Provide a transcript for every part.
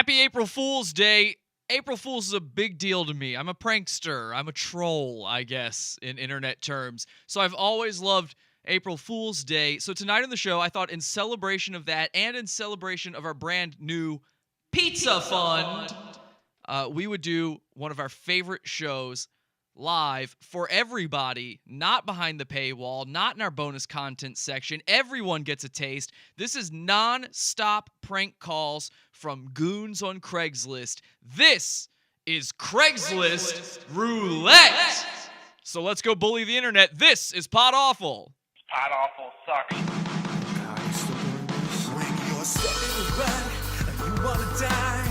Happy April Fool's Day. April Fool's is a big deal to me. I'm a prankster. I'm a troll, I guess, in internet terms. So I've always loved April Fool's Day. So tonight on the show, I thought in celebration of that and in celebration of our brand new Pizza Fund, we would do one of our favorite shows live for everybody, not behind the paywall, not in our bonus content section. Everyone gets a taste. This is non-stop prank calls from goons on Craigslist. This is Craigslist Roulette. So let's go bully the internet. This is PODAWFUL. PODAWFUL sucks. When you're stepping back and you wanna die,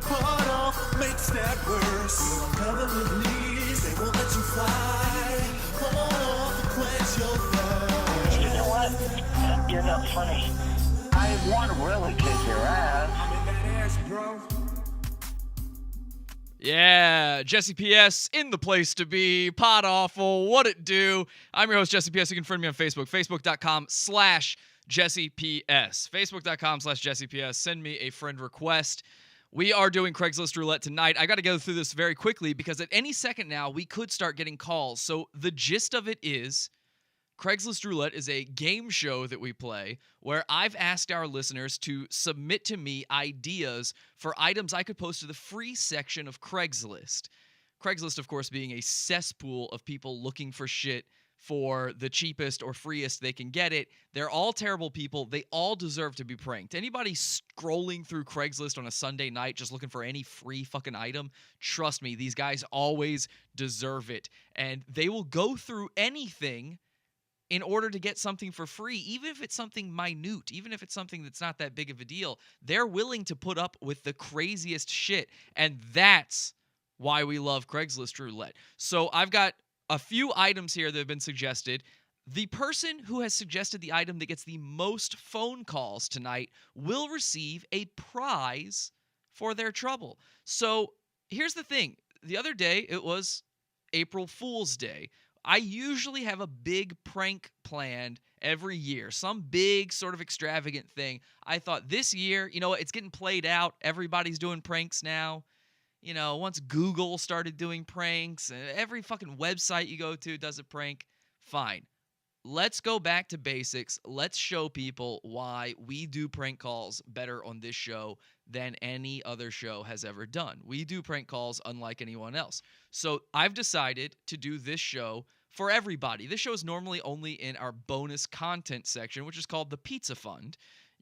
PODAWFUL makes that worse. You're covered with leaves, they won't let you fly. PODAWFUL quench your thirst. You know what? You're not funny. I want to really kick your ass. I'm in that ass, bro. Yeah, Jesse PS in the place to be. PODAWFUL, what it do? I'm your host, Jesse PS. You can friend me on Facebook, facebook.com/Jesse PS. Facebook.com/Jesse PS. Send me a friend request. We are doing Craigslist Roulette tonight. I got to go through this very quickly because at any second now, we could start getting calls. So the gist of it is Craigslist Roulette is a game show that we play where I've asked our listeners to submit to me ideas for items I could post to the free section of Craigslist. Craigslist, of course, being a cesspool of people looking for shit for the cheapest or freest they can get it. They're all terrible people. They all deserve to be pranked. Anybody scrolling through Craigslist on a Sunday night just looking for any free fucking item, trust me, these guys always deserve it. And they will go through anything in order to get something for free, even if it's something minute, even if it's something that's not that big of a deal. They're willing to put up with the craziest shit, and that's why we love Craigslist Roulette. So I've got a few items here that have been suggested. The person who has suggested the item that gets the most phone calls tonight will receive a prize for their trouble. So here's the thing. The other day, it was April Fool's Day. I usually have a big prank planned every year, some big sort of extravagant thing. I thought this year, you know what, it's getting played out. Everybody's doing pranks now. You know, once Google started doing pranks, every fucking website you go to does a prank. Fine. Let's go back to basics. Let's show people why we do prank calls better on this show than any other show has ever done. We do prank calls unlike anyone else. So I've decided to do this show for everybody. This show is normally only in our bonus content section, which is called the Pizza Fund,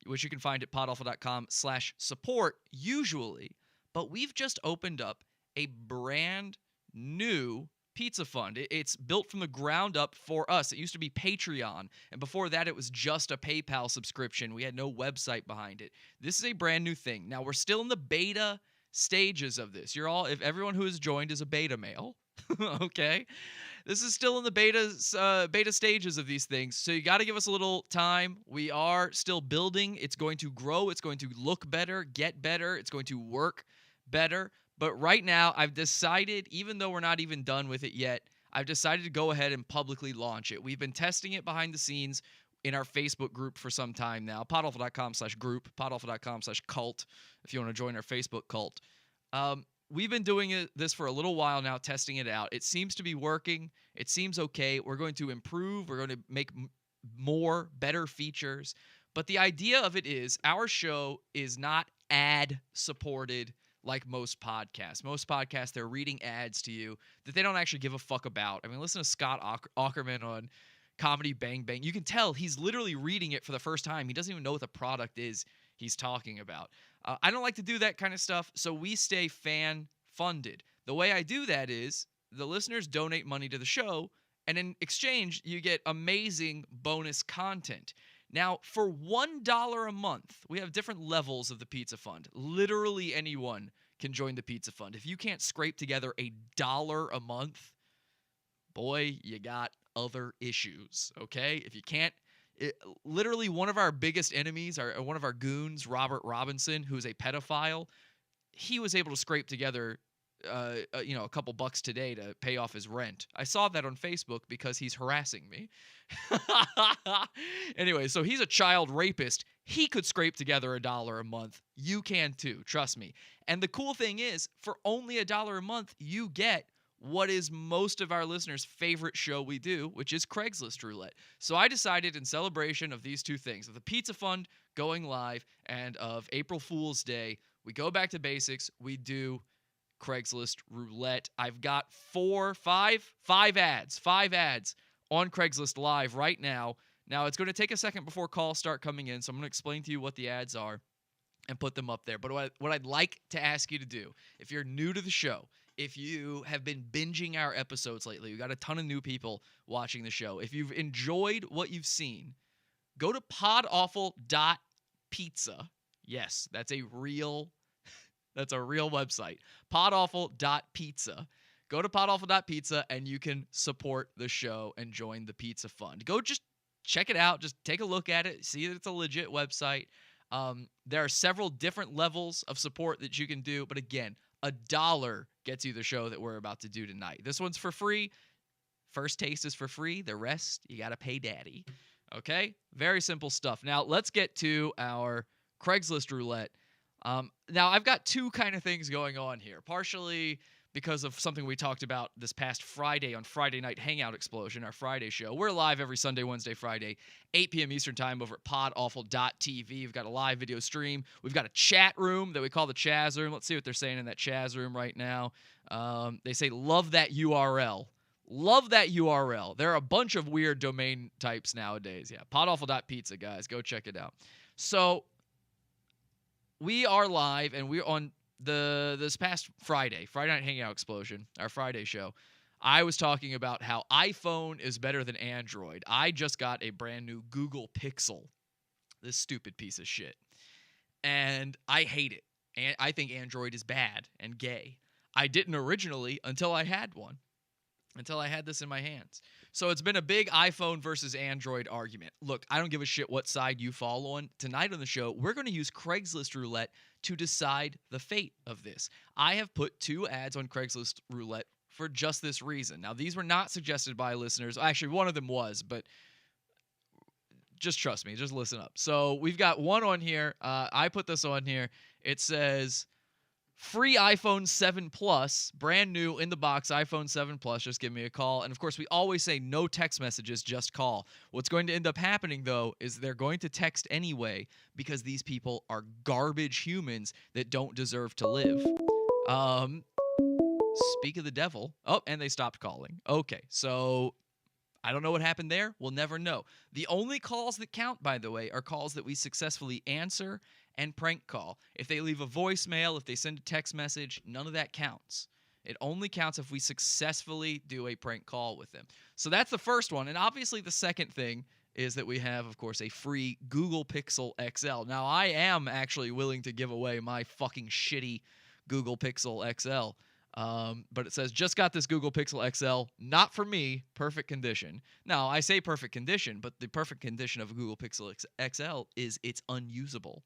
which you can find at podawful.com/support usually. But we've just opened up a brand new Pizza Fund. It's built from the ground up for us. It used to be Patreon, and before that it was just a PayPal subscription. We had no website behind it. This is a brand new thing. Now, we're still in the beta stages of this. If everyone who has joined is a beta male, okay? This is still in the beta stages of these things, so you got to give us a little time. We are still building. It's going to grow. It's going to look better, get better. It's going to work better. But right now, I've decided, even though we're not even done with it yet, I've decided to go ahead and publicly launch it. We've been testing it behind the scenes in our Facebook group for some time now, podawful.com/group, podawful.com/cult, if you want to join our Facebook cult. We've been doing this for a little while now, testing it out. It seems to be working. It seems okay. We're going to improve. We're going to make more, better features. But the idea of it is our show is not ad-supported like most podcasts. Most podcasts, they're reading ads to you that they don't actually give a fuck about. I mean, listen to Scott Aukerman on Comedy Bang Bang. You can tell he's literally reading it for the first time. He doesn't even know what the product is he's talking about. I don't like to do that kind of stuff, so we stay fan-funded. The way I do that is the listeners donate money to the show, and in exchange, you get amazing bonus content. Now, for $1 a month, we have different levels of the Pizza Fund. Literally anyone can join the Pizza Fund. If you can't scrape together $1 a month, boy, you got other issues, okay? If you can't, literally one of our biggest enemies, one of our goons, Robert Robinson, who's a pedophile, he was able to scrape together a couple bucks today to pay off his rent. I saw that on Facebook because he's harassing me. Anyway, so he's a child rapist. he could scrape together $1 a month. You can too, trust me. And the cool thing is, for only $1 a month, you get what is most of our listeners' favorite show we do, which is Craigslist Roulette. So I decided, in celebration of these two things, of the Pizza Fund going live and of April Fool's Day, we go back to basics. We do Craigslist Roulette. I've got five ads on Craigslist Live right now. Now, it's going to take a second before calls start coming in, so I'm going to explain to you what the ads are and put them up there. But what I'd like to ask you to do, if you're new to the show, if you have been binging our episodes lately, we got a ton of new people watching the show. If you've enjoyed what you've seen, go to podawful.pizza. Yes, that's a real website. Podawful.pizza. Go to podawful.pizza and you can support the show and join the Pizza Fund. Go just check it out. Just take a look at it. See that it's a legit website. There are several different levels of support that you can do. But again, $1 gets you the show that we're about to do tonight. This one's for free. First taste is for free. The rest, you got to pay daddy. Okay? Very simple stuff. Now, let's get to our Craigslist Roulette. Now, I've got two kind of things going on here. Partially because of something we talked about this past Friday on Friday Night Hangout Explosion, our Friday show. We're live every Sunday, Wednesday, Friday, 8 p.m. Eastern Time over at podawful.tv. We've got a live video stream. We've got a chat room that we call the Chaz room. Let's see what they're saying in that Chaz room right now. They say, love that URL. Love that URL. There are a bunch of weird domain types nowadays. Yeah, podawful.pizza, guys. Go check it out. So we are live, and we're on this past Friday Night Hangout Explosion, our Friday show. I was talking about how iPhone is better than Android. I just got a brand new Google Pixel, this stupid piece of shit, and I hate it. And I think Android is bad and gay. I didn't originally until I had one, until I had this in my hands. So it's been a big iPhone versus Android argument. Look, I don't give a shit what side you fall on. Tonight on the show, we're going to use Craigslist Roulette to decide the fate of this. I have put 2 ads on Craigslist Roulette for just this reason. Now, these were not suggested by listeners. Actually, one of them was, but just trust me. Just listen up. So we've got one on here. I put this on here. It says, free iPhone 7 Plus, brand new in the box iPhone 7 Plus. Just give me a call. And of course, we always say no text messages, just call. What's going to end up happening, though, is they're going to text anyway because these people are garbage humans that don't deserve to live. Speak of the devil. Oh, and they stopped calling. Okay, so I don't know what happened there. We'll never know. The only calls that count, by the way, are calls that we successfully answer and prank call. If they leave a voicemail, if they send a text message, none of that counts. It only counts if we successfully do a prank call with them. So that's the first one. And obviously the second thing is that we have, of course, a free Google Pixel XL. Now, I am actually willing to give away my fucking shitty Google Pixel XL. But it says, just got this Google Pixel XL, not for me, perfect condition. Now, I say perfect condition, but the perfect condition of a Google Pixel XL is it's unusable.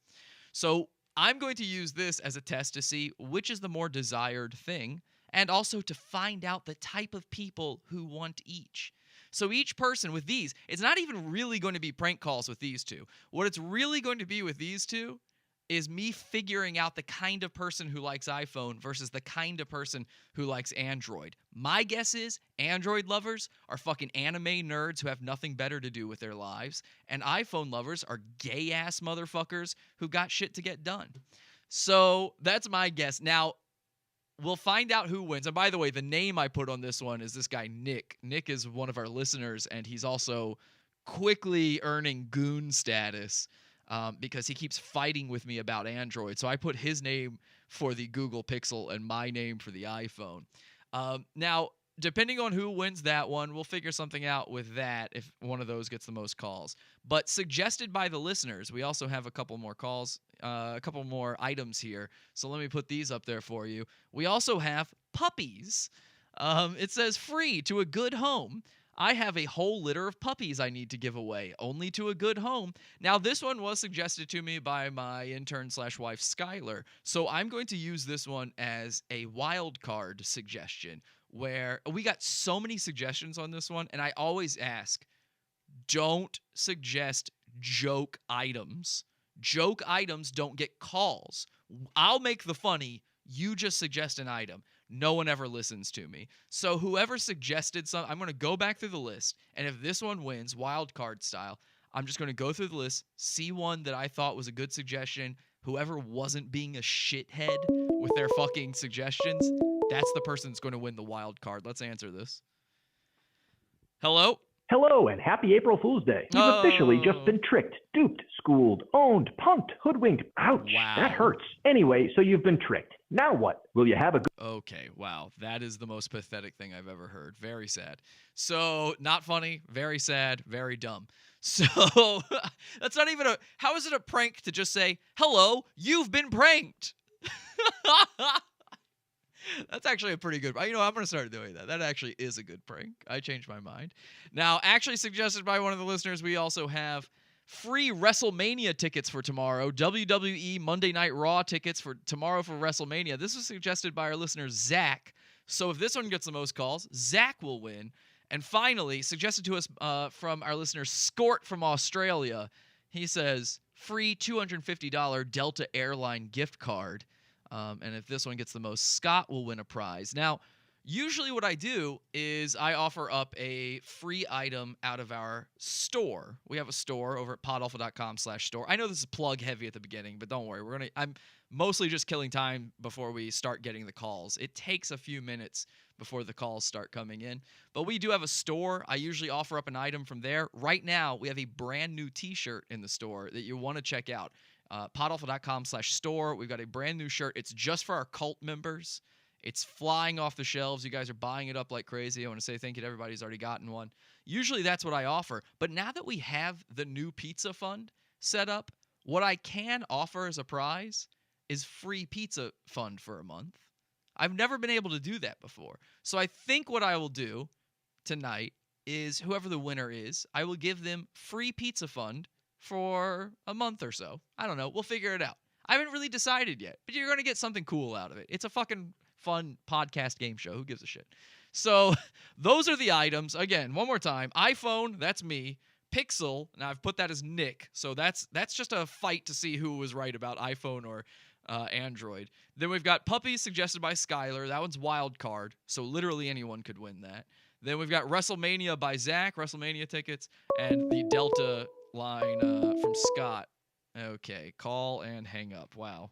So I'm going to use this as a test to see which is the more desired thing, and also to find out the type of people who want each. So each person with these, it's not even really going to be prank calls with these two. What it's really going to be with these two is me figuring out the kind of person who likes iPhone versus the kind of person who likes Android. My guess is Android lovers are fucking anime nerds who have nothing better to do with their lives, and iPhone lovers are gay-ass motherfuckers who got shit to get done. So that's my guess. Now, we'll find out who wins. And by the way, the name I put on this one is this guy, Nick. Nick is one of our listeners, and he's also quickly earning goon status. Because he keeps fighting with me about Android. So I put his name for the Google Pixel and my name for the iPhone. Now, depending on who wins that one, we'll figure something out with that if one of those gets the most calls. But suggested by the listeners, we also have a couple more calls, a couple more items here. So let me put these up there for you. We also have puppies. It says free to a good home. I have a whole litter of puppies I need to give away, only to a good home. Now, this one was suggested to me by my intern/wife, Skylar. So I'm going to use this one as a wild card suggestion, where we got so many suggestions on this one, and I always ask, don't suggest joke items. Joke items don't get calls. I'll make the funny. You just suggest an item. No one ever listens to me. So whoever suggested I'm going to go back through the list, and if this one wins, wild card style, I'm just going to go through the list, see one that I thought was a good suggestion. Whoever wasn't being a shithead with their fucking suggestions, that's the person that's going to win the wild card. Let's answer this. Hello? Hello and happy April Fool's Day. You've officially just been tricked, duped, schooled, owned, punked, hoodwinked. Ouch, Wow. that hurts. Anyway, so you've been tricked. Now what? Will you have a good... Okay, wow. That is the most pathetic thing I've ever heard. Very sad. So, not funny, very sad, very dumb. So, that's not even how is it a prank to just say, hello, you've been pranked? That's actually a pretty good. I'm going to start doing that. That actually is a good prank. I changed my mind. Now, actually suggested by one of the listeners, we also have free WrestleMania tickets for tomorrow. WWE Monday Night Raw tickets for tomorrow for WrestleMania. This was suggested by our listener, Zach. So if this one gets the most calls, Zach will win. And finally, suggested to us from our listener, Scort from Australia. He says, free $250 Delta Airline gift card. And if this one gets the most, Scott will win a prize. Now, usually what I do is I offer up a free item out of our store. We have a store over at PODAWFUL.com/store. I know this is plug heavy at the beginning, but don't worry. I'm mostly just killing time before we start getting the calls. It takes a few minutes before the calls start coming in. But we do have a store. I usually offer up an item from there. Right now, we have a brand new t-shirt in the store that you want to check out. PODAWFUL.com/store. We've got a brand new shirt. It's just for our cult members. It's flying off the shelves. You guys are buying it up like crazy. I want to say thank you to everybody who's already gotten one. Usually that's what I offer. But now that we have the new pizza fund set up, what I can offer as a prize is free pizza fund for a month. I've never been able to do that before. So I think what I will do tonight is whoever the winner is, I will give them free pizza fund for a month or so. I don't know. We'll figure it out. I haven't really decided yet, but you're going to get something cool out of it. It's a fucking fun podcast game show. Who gives a shit? So those are the items. Again, one more time. iPhone, that's me. Pixel, now I've put that as Nick. So that's just a fight to see who was right about iPhone or Android. Then we've got Puppies, suggested by Skylar. That one's wild card. So literally anyone could win that. Then we've got WrestleMania by Zach, WrestleMania tickets, and the Delta line from Scott. Okay, call and hang up. Wow.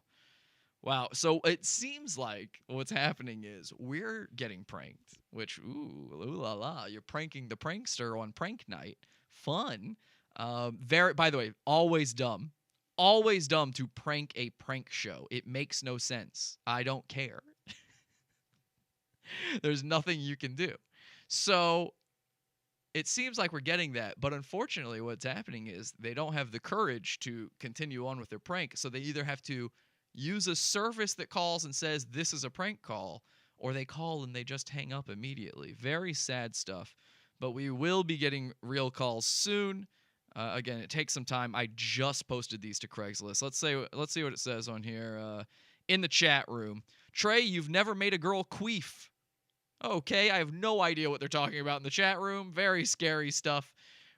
So it seems like what's happening is we're getting pranked, which, ooh la la, you're pranking the prankster on prank night. Fun. By the way, always dumb to prank a prank show. It makes no sense. I don't care. There's nothing you can do. So it seems like we're getting that, but unfortunately what's happening is they don't have the courage to continue on with their prank, so they either have to use a service that calls and says this is a prank call, or they call and they just hang up immediately. Very sad stuff, but we will be getting real calls soon. Again, it takes some time. I just posted these to Craigslist. Let's see what it says on here in the chat room. Trey, you've never made a girl queef. Okay, I have no idea what they're talking about in the chat room. Very scary stuff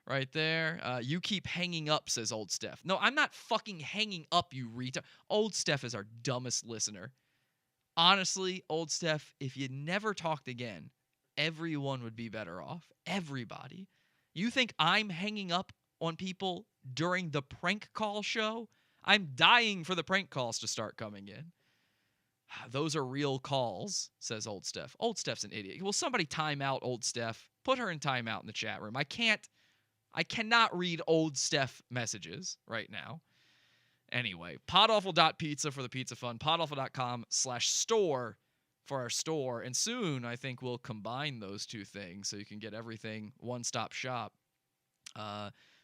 right there. You keep hanging up, says Old Steph. No, I'm not fucking hanging up, you retard. Old Steph is our dumbest listener. Honestly, Old Steph, if you never talked again, everyone would be better off. Everybody. You think I'm hanging up on people during the prank call show? I'm dying for the prank calls to start coming in. Those are real calls, says Old Steph. Old Steph's an idiot. Will somebody time out Old Steph? Put her in timeout in the chat room. I cannot read Old Steph messages right now. Anyway, podawful.pizza for the pizza fund. Podawful.com/store for our store. And soon, I think we'll combine those two things so you can get everything one-stop shop.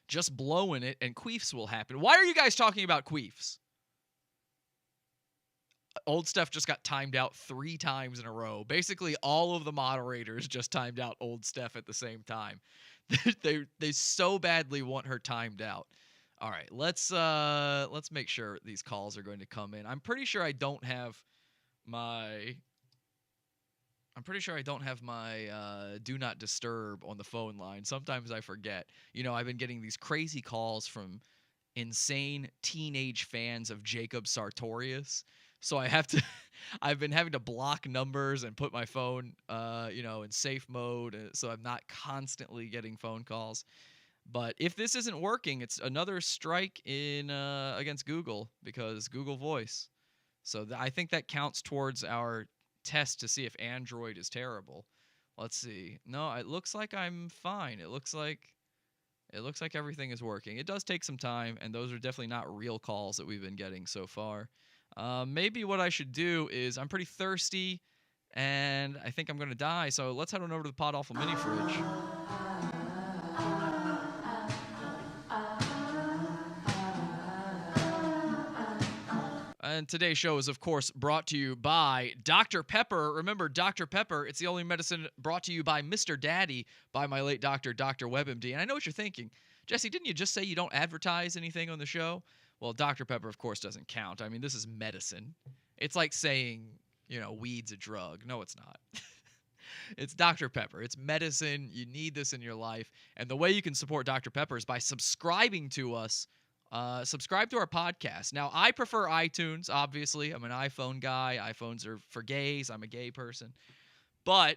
Just blowing it, and queefs will happen. Why are you guys talking about queefs? Old Steph just got timed out 3 times in a row. Basically, all of the moderators just timed out Old Steph at the same time. They so badly want her timed out. All right, let's make sure these calls are going to come in. I'm pretty sure I don't have my do not disturb on the phone line. Sometimes I forget. You know, I've been getting these crazy calls from insane teenage fans of Jacob Sartorius. So I've been having to block numbers and put my phone, in safe mode, so I'm not constantly getting phone calls. But if this isn't working, it's another strike in against Google, because Google Voice. So I think that counts towards our test to see if Android is terrible. Let's see. No, it looks like I'm fine. It looks like everything is working. It does take some time, and those are definitely not real calls that we've been getting so far. Maybe what I should do is, I'm pretty thirsty, and I think I'm going to die, so let's head on over to the PODAWFUL mini fridge. And today's show is, of course, brought to you by Dr. Pepper. Remember, Dr. Pepper, it's the only medicine brought to you by Mr. Daddy, by my late doctor, Dr. WebMD. And I know what you're thinking. Jesse, didn't you just say you don't advertise anything on the show? Well, Dr. Pepper, of course, doesn't count. I mean, this is medicine. It's like saying, weed's a drug. No, it's not. It's Dr. Pepper. It's medicine. You need this in your life. And the way you can support Dr. Pepper is by subscribing to us. Subscribe to our podcast. Now, I prefer iTunes, obviously. I'm an iPhone guy. iPhones are for gays. I'm a gay person. But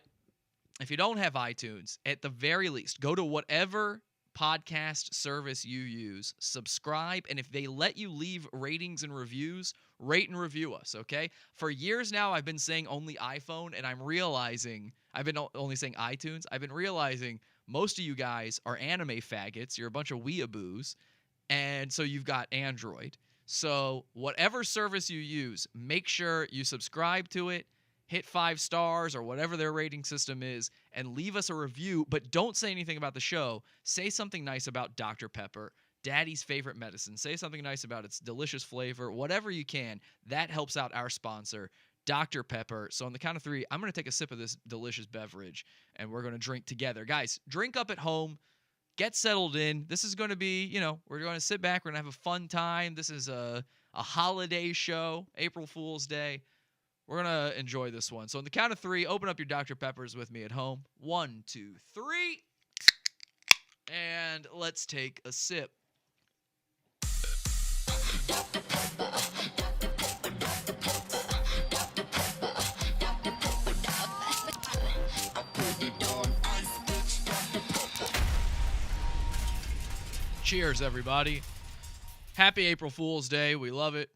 if you don't have iTunes, at the very least, go to whatever podcast service you use, subscribe, and if they let you leave ratings and reviews, rate and review us, okay? For years now, I've been saying only iPhone, and I'm realizing, I've been only saying iTunes. I've been realizing most of you guys are anime faggots. You're a bunch of weeaboos. And so you've got Android. So whatever service you use, make sure you subscribe to it, hit 5 stars or whatever their rating system is, and leave us a review. But don't say anything about the show. Say something nice about Dr. Pepper, Daddy's favorite medicine. Say something nice about its delicious flavor, whatever you can. That helps out our sponsor, Dr. Pepper. So on the count of 3, I'm going to take a sip of this delicious beverage, and we're going to drink together. Guys, drink up at home. Get settled in. This is going to be, we're going to sit back. We're going to have a fun time. This is a holiday show, April Fool's Day. We're going to enjoy this one. So on the count of 3, open up your Dr. Peppers with me at home. 1, 2, 3. And let's take a sip. Cheers, everybody. Happy April Fool's Day. We love it.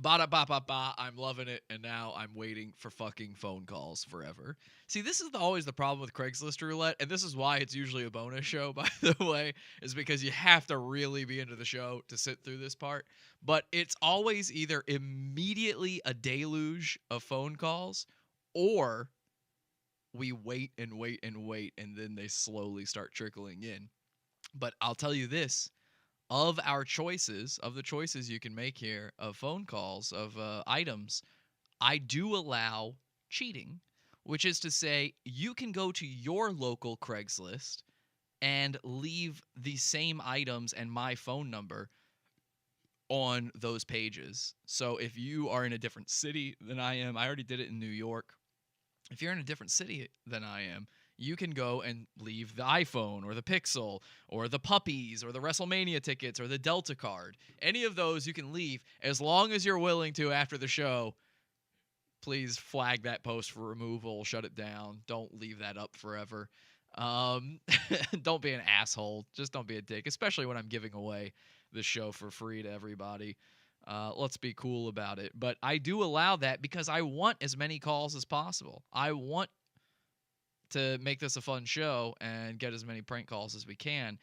Ba-da-ba-ba-ba. I'm loving it. And now I'm waiting for fucking phone calls forever. See, this is always the problem with Craigslist Roulette, and this is why it's usually a bonus show, by the way, is because you have to really be into the show to sit through this part. But it's always either immediately a deluge of phone calls, or we wait and wait and wait, and then they slowly start trickling in. But I'll tell you this, of the choices you can make here, of phone calls, of items, I do allow cheating, which is to say you can go to your local Craigslist and leave the same items and my phone number on those pages. So if you are in a different city than I am, I already did it in New York. If you're in a different city than I am, you can go and leave the iPhone or the Pixel or the Puppies or the WrestleMania tickets or the Delta card. Any of those you can leave as long as you're willing to after the show. Please flag that post for removal. Shut it down. Don't leave that up forever. Don't be an asshole. Just don't be a dick, especially when I'm giving away the show for free to everybody. Let's be cool about it. But I do allow that because I want as many calls as possible. I want to make this a fun show and get as many prank calls as we can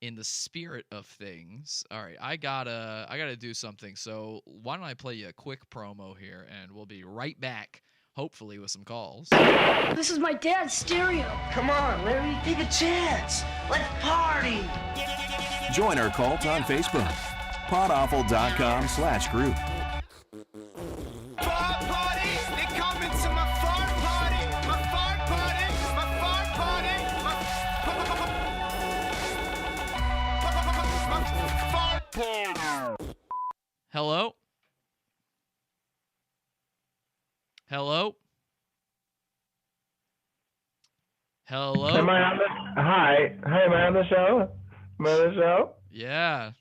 in the spirit of things. All right, I gotta do something. So why don't I play you a quick promo here, and we'll be right back, hopefully with some calls. This is my dad's stereo. Come on, Larry, take a chance. Let's party. Join our cult on Facebook. PODAWFUL.com/group. Fart party, they coming to my fart party. My fart party, my fart party, my fart party. Hello? Hello? Hello? Am I on the? Hi, am I on the show? Am I on the show? Yeah.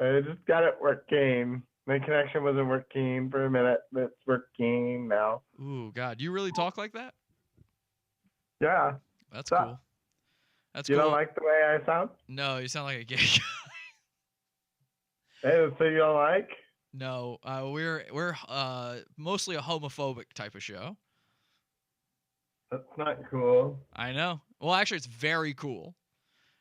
I just got it working. My connection wasn't working for a minute, but it's working now. Ooh, God. You really talk like that? Yeah. That's So, cool. That's you cool. don't like the way I sound? No, you sound like a gay guy. Hey, so you don't like? No, we're mostly a homophobic type of show. That's not cool. I know. Well, actually, it's very cool.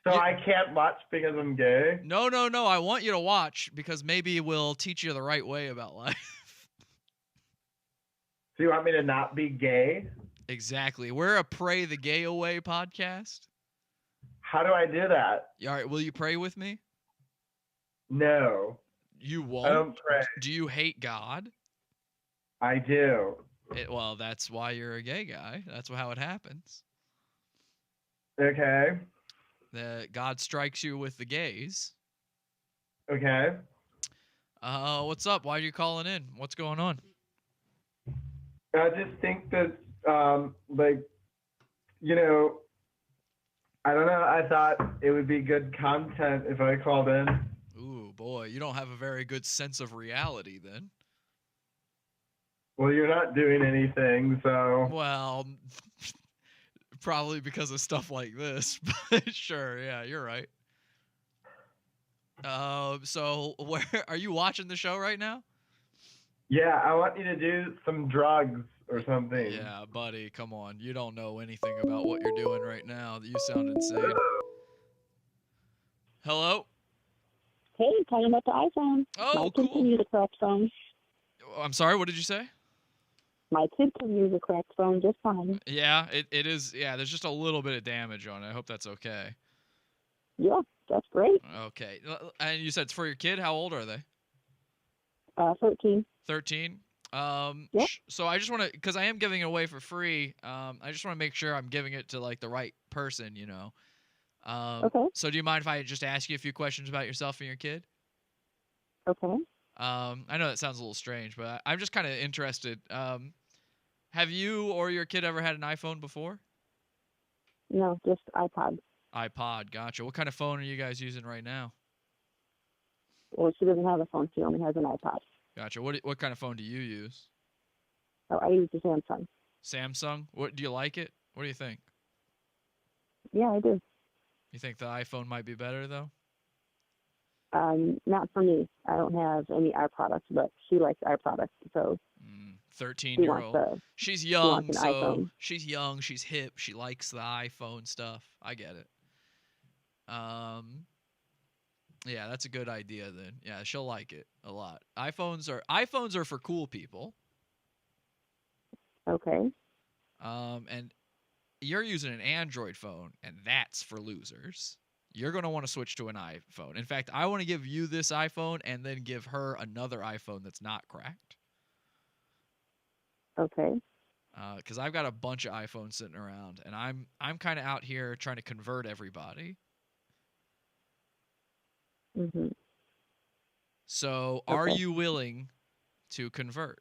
So You- I can't watch because I'm gay? No, no, no. I want you to watch because maybe we'll teach you the right way about life. So you want me to not be gay? Exactly. We're a Pray the Gay Away podcast. How do I do that? All right, will you pray with me? No, You I won't? don't pray. Do you hate God? I do. Well, that's why you're a gay guy. That's how it happens. Okay. God strikes you with the gays. Okay. What's up? Why are you calling in? What's going on? I just think that, like, you know, I don't know. I thought it would be good content if I called in. Ooh, boy, you don't have a very good sense of reality then. Well, you're not doing anything, so. Well, probably because of stuff like this, but sure, yeah, you're right. So where are you watching the show right now? Yeah, I want you to do some drugs or something. Yeah, buddy, come on. You don't know anything about what you're doing right now. You sound insane. Hello? Hey, calling about the iPhone. Oh, My cool. kid can use a correct phone. I'm sorry, what did you say? My kid can use a correct phone just fine. Yeah, it is. Yeah, there's just a little bit of damage on it. I hope that's okay. Yeah, that's great. Okay. And you said it's for your kid? How old are they? 13. 13? Yep. So I just want to, because I am giving it away for free, I just want to make sure I'm giving it to, like, the right person, you know? Okay. So do you mind if I just ask you a few questions about yourself and your kid? Okay. I know that sounds a little strange, but I'm just kind of interested. Have you or your kid ever had an iPhone before? No, just iPod. iPod, gotcha. What kind of phone are you guys using right now? Well, she doesn't have a phone. She only has an iPod. Gotcha. What kind of phone do you use? So I use the Samsung. Samsung? What do you like it? What do you think? Yeah, I do. You think the iPhone might be better though? Not for me. I don't have any eye products, but she likes eye products, so 13-year-old. She's young, wants an so iPhone. she's young. She's hip. She likes the iPhone stuff. I get it. Yeah, that's a good idea then. Yeah, she'll like it a lot. iPhones are for cool people. Okay. And you're using an Android phone, and that's for losers. You're going to want to switch to an iPhone. In fact, I want to give you this iPhone and then give her another iPhone that's not cracked. Okay. Because I've got a bunch of iPhones sitting around, and I'm kind of out here trying to convert everybody. Mm-hmm. So, are you willing to convert?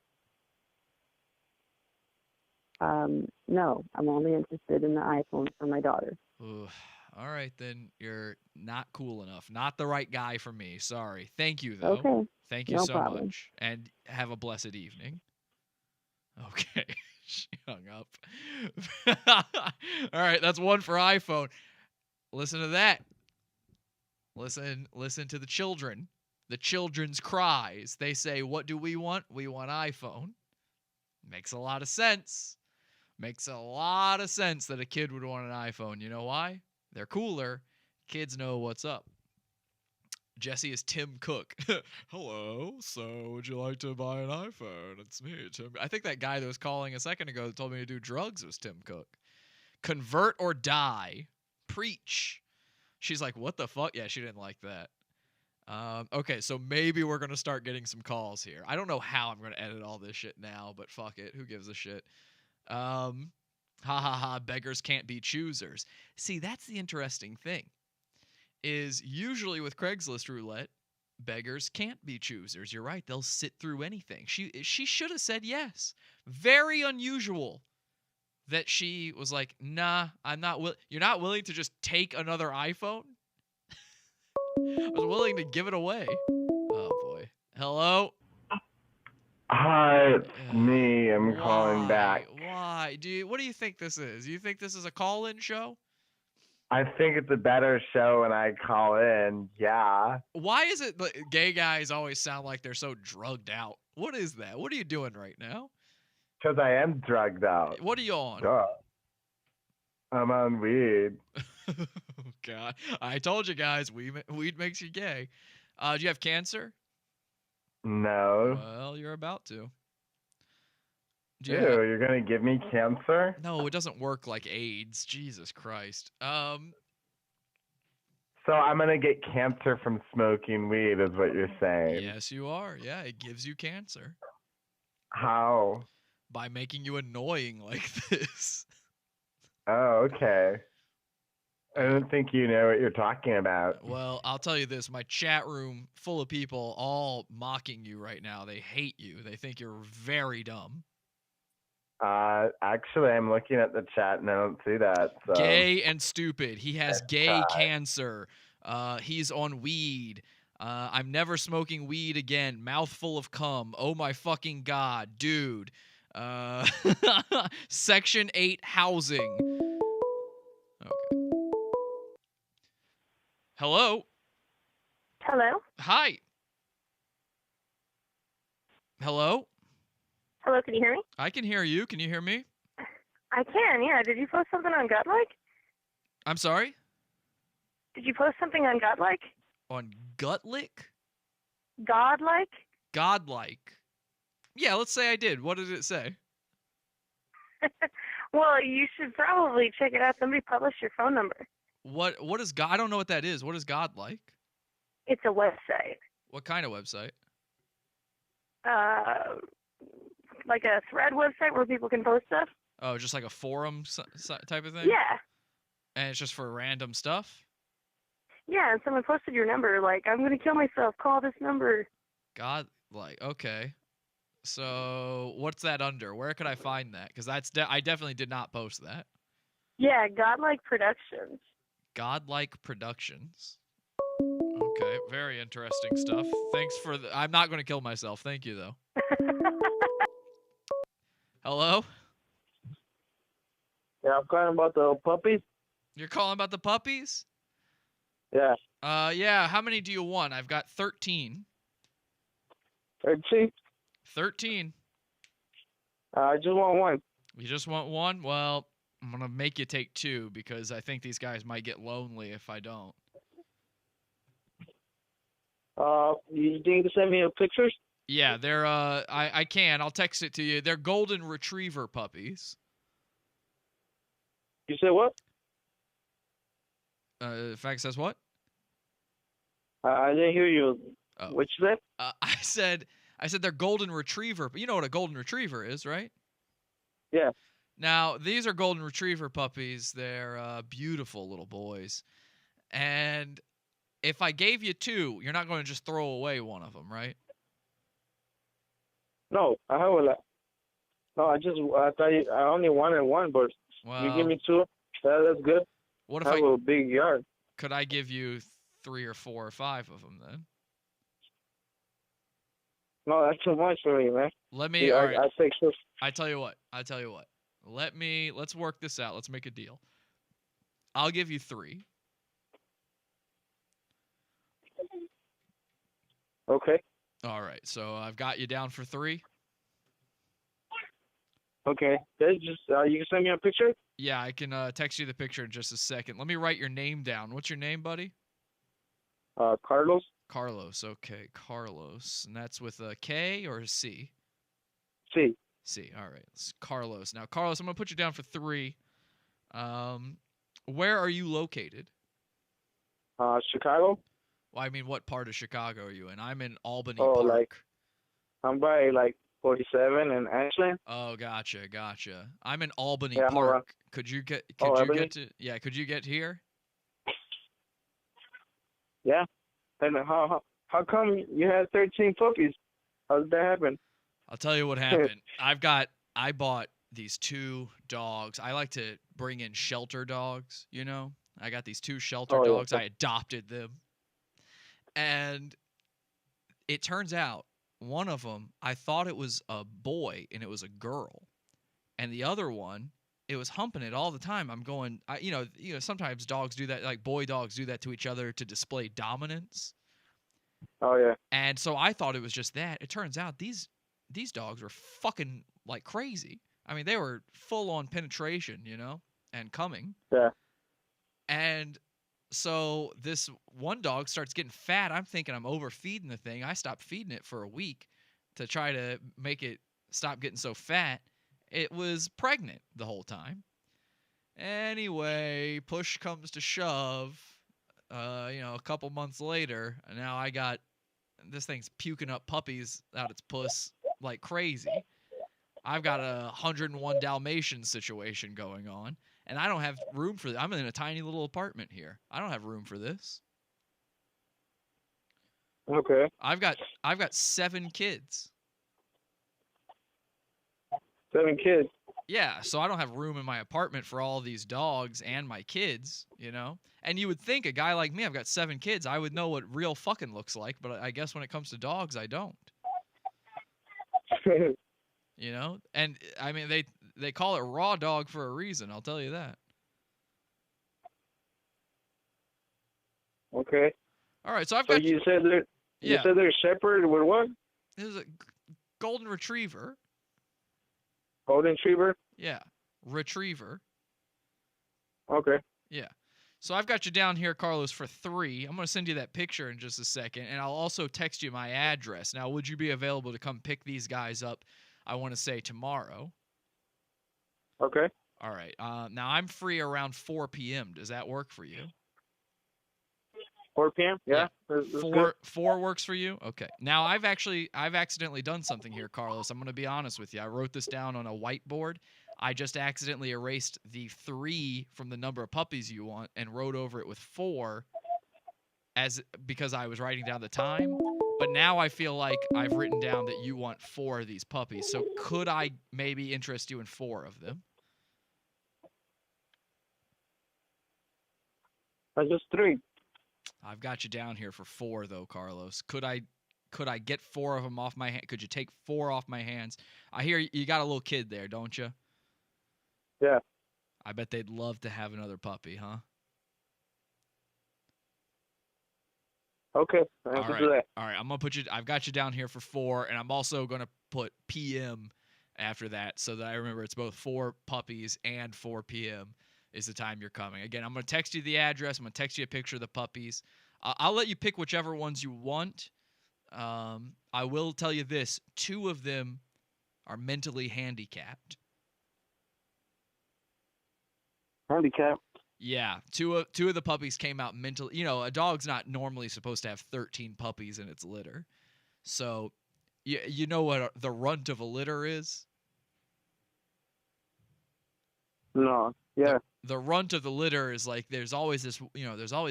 No, I'm only interested in the iPhone for my daughter. Ooh, all right, then you're not cool enough. Not the right guy for me. Sorry. Thank you, though. Okay. Thank you No so problem. much. And have a blessed evening. Okay. She hung up. All right, that's one for iPhone. Listen to that. Listen to the children. The children's cries. They say, what do we want? We want iPhone. Makes a lot of sense. Makes a lot of sense that a kid would want an iPhone. You know why? They're cooler. Kids know what's up. Jesse is Tim Cook. Hello. So, would you like to buy an iPhone? It's me, Tim. I think that guy that was calling a second ago that told me to do drugs was Tim Cook. Convert or die. Preach. She's like, what the fuck? Yeah, she didn't like that. Okay, so maybe we're going to start getting some calls here. I don't know how I'm going to edit all this shit now, but fuck it. Who gives a shit? Ha ha ha, beggars can't be choosers. See, that's the interesting thing. Is usually with Craigslist roulette, beggars can't be choosers. You're right. They'll sit through anything. She should have said yes. Very unusual that she was like, nah, I'm not you're not willing to just take another iPhone? I was willing to give it away. Hello? Hi, it's me. I'm calling back. Why? What do you think this is? You think this is a call-in show? I think it's a better show when I call in. Yeah. Why is it that gay guys always sound like they're so drugged out? What is that? What are you doing right now? Because I am drugged out. What are you on? Duh. I'm on weed. Oh, God. I told you guys, weed makes you gay. Do you have cancer? No. Well, you're about to. Ew, you're going to give me cancer? No, it doesn't work like AIDS. Jesus Christ. So I'm going to get cancer from smoking weed is what you're saying. Yes, you are. Yeah, it gives you cancer. How? By making you annoying like this. Oh, okay. I don't think you know what you're talking about. Well, I'll tell you this. My chat room full of people all mocking you right now. They hate you. They think you're very dumb. Actually, I'm looking at the chat and I don't see that. So. Gay and stupid. He has gay cancer. He's on weed. I'm never smoking weed again. Mouthful of cum. Oh my fucking God, dude. Section 8 housing. Okay. Hello? Hello? Hi. Hello? Hello, can you hear me? I can hear you. Can you hear me? I can, yeah. Did you post something on Godlike? I'm sorry? Did you post something on Godlike? On Gutlick? Godlike? Godlike. Yeah, let's say I did. What did it say? Well, you should probably check it out. Somebody published your phone number. What is God? I don't know what that is. What is Godlike? It's a website. What kind of website? Like a thread website where people can post stuff. Oh, just like a forum type of thing? Yeah. And it's just for random stuff? Yeah, and someone posted your number, like, I'm going to kill myself, call this number. Godlike, okay. So, what's that under? Where could I find that? Because I definitely did not post that. Yeah, Godlike Productions. Godlike Productions. Okay, very interesting stuff. Thanks for I'm not going to kill myself. Thank you, though. Hello? Yeah, I'm calling about the puppies. You're calling about the puppies? Yeah. Yeah, how many do you want? I've got 13. 13? 13. I just want one. You just want one? Well, I'm going to make you take two because I think these guys might get lonely if I don't. You think you can send me pictures? Yeah, they're, I can. I'll text it to you. They're golden retriever puppies. You said what? Fact says what? I didn't hear you. Oh. What you said? I said they're golden retriever. But you know what a golden retriever is, right? Yeah. Now, these are golden retriever puppies. They're beautiful little boys. And if I gave you two, you're not going to just throw away one of them, right? No, I have a lot. No, I thought I only wanted one, but you give me two. That's good. What if I have a big yard? Could I give you 3 or 4 or 5 of them then? No, that's too much for me, man. Let me. Yeah, all right. I take two. I tell you what. Let's work this out. Let's make a deal. I'll give you 3. Okay. All right. So I've got you down for 3. Okay. Just you can send me a picture. Yeah, I can text you the picture in just a second. Let me write your name down. What's your name, buddy? Carlos. Carlos. Okay, Carlos. And that's with a K or a C? C. C. All right. It's Carlos. Now, Carlos, I'm going to put you down for 3. Where are you located? Chicago. Well, I mean, what part of Chicago are you in? I'm in Albany Oh, Park. like I'm by 47 and Ashland. Oh, gotcha. I'm in Albany Yeah, I'm around. Park. Could you get here? Yeah. And how come you had 13 puppies? How did that happen? I'll tell you what happened. I bought these 2 dogs. I like to bring in shelter dogs, you know? I got these 2 shelter dogs. Yeah. I adopted them. And it turns out one of them, I thought it was a boy and it was a girl. And the other one, it was humping it all the time. I'm going, sometimes dogs do that, like boy dogs do that to each other to display dominance. Oh, yeah. And so I thought it was just that. It turns out these dogs were fucking like crazy. I mean, they were full on penetration, and coming. Yeah. And so this one dog starts getting fat. I'm thinking I'm overfeeding the thing. I stopped feeding it for a week to try to make it stop getting so fat. It was pregnant the whole time. Anyway, push comes to shove. A couple months later, and now I got this thing's puking up puppies out its puss like crazy. I've got a 101 Dalmatian situation going on, and I don't have room for this. I'm in a tiny little apartment here. I don't have room for this. Okay. I've got 7 kids. 7 kids. Yeah, so I don't have room in my apartment for all these dogs and my kids, And you would think a guy like me, I've got 7 kids, I would know what real fucking looks like, but I guess when it comes to dogs, I don't. And I mean they call it raw dog for a reason, I'll tell you that. Okay. All right, so I've So got you said they're shepherd with what? This is a golden retriever. Golden retriever? Yeah, retriever. Okay. Yeah. So I've got you down here, Carlos, for 3. I'm going to send you that picture in just a second, and I'll also text you my address. Now, would you be available to come pick these guys up, I want to say, tomorrow? Okay. All right. Now, I'm free around 4 p.m. Does that work for you? 4 p.m.? Yeah. That's 4 works for you? Okay. Now, I've accidentally done something here, Carlos. I'm going to be honest with you. I wrote this down on a whiteboard. I just accidentally erased the 3 from the number of puppies you want and wrote over it with 4 because I was writing down the time. But now I feel like I've written down that you want 4 of these puppies. So could I maybe interest you in 4 of them? just 3. I've got you down here for 4, though, Carlos. Could I get 4 of them off my hand? Could you take 4 off my hands? I hear you got a little kid there, don't you? Yeah. I bet they'd love to have another puppy, huh? Okay. I can do that. All right. I've got you down here for 4, and I'm also going to put PM after that so that I remember it's both 4 puppies and 4 PM is the time you're coming. Again, I'm going to text you the address. I'm going to text you a picture of the puppies. I'll let you pick whichever ones you want. I will tell you this. 2 of them are mentally handicapped. Handicapped? Yeah. 2 of the puppies came out mentally. A dog's not normally supposed to have 13 puppies in its litter. So, you know what the runt of a litter is? No. Yeah. The runt of the litter is like there's always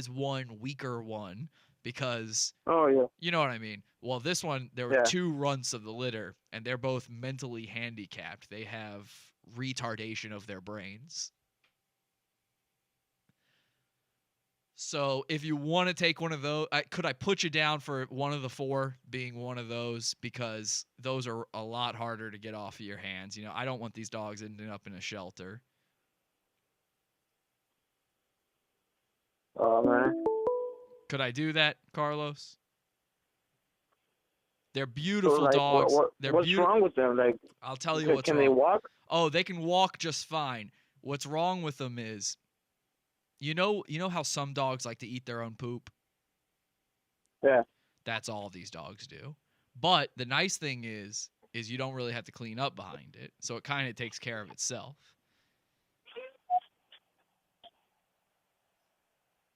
one weaker one because Oh, yeah. you know what I mean. Well, this one there were 2 runts of the litter and they're both mentally handicapped. They have retardation of their brains. So if you want to take one of those, could I put you down for one of the 4 being one of those because those are a lot harder to get off of your hands. I don't want these dogs ending up in a shelter. Oh, man. Could I do that, Carlos? They're beautiful So, like, dogs. what's wrong with them? Like, I'll tell you what's can wrong. they walk? Oh, they can walk just fine. What's wrong with them is, you know how some dogs like to eat their own poop? Yeah. That's all these dogs do. But the nice thing is you don't really have to clean up behind it. So it kind of takes care of itself.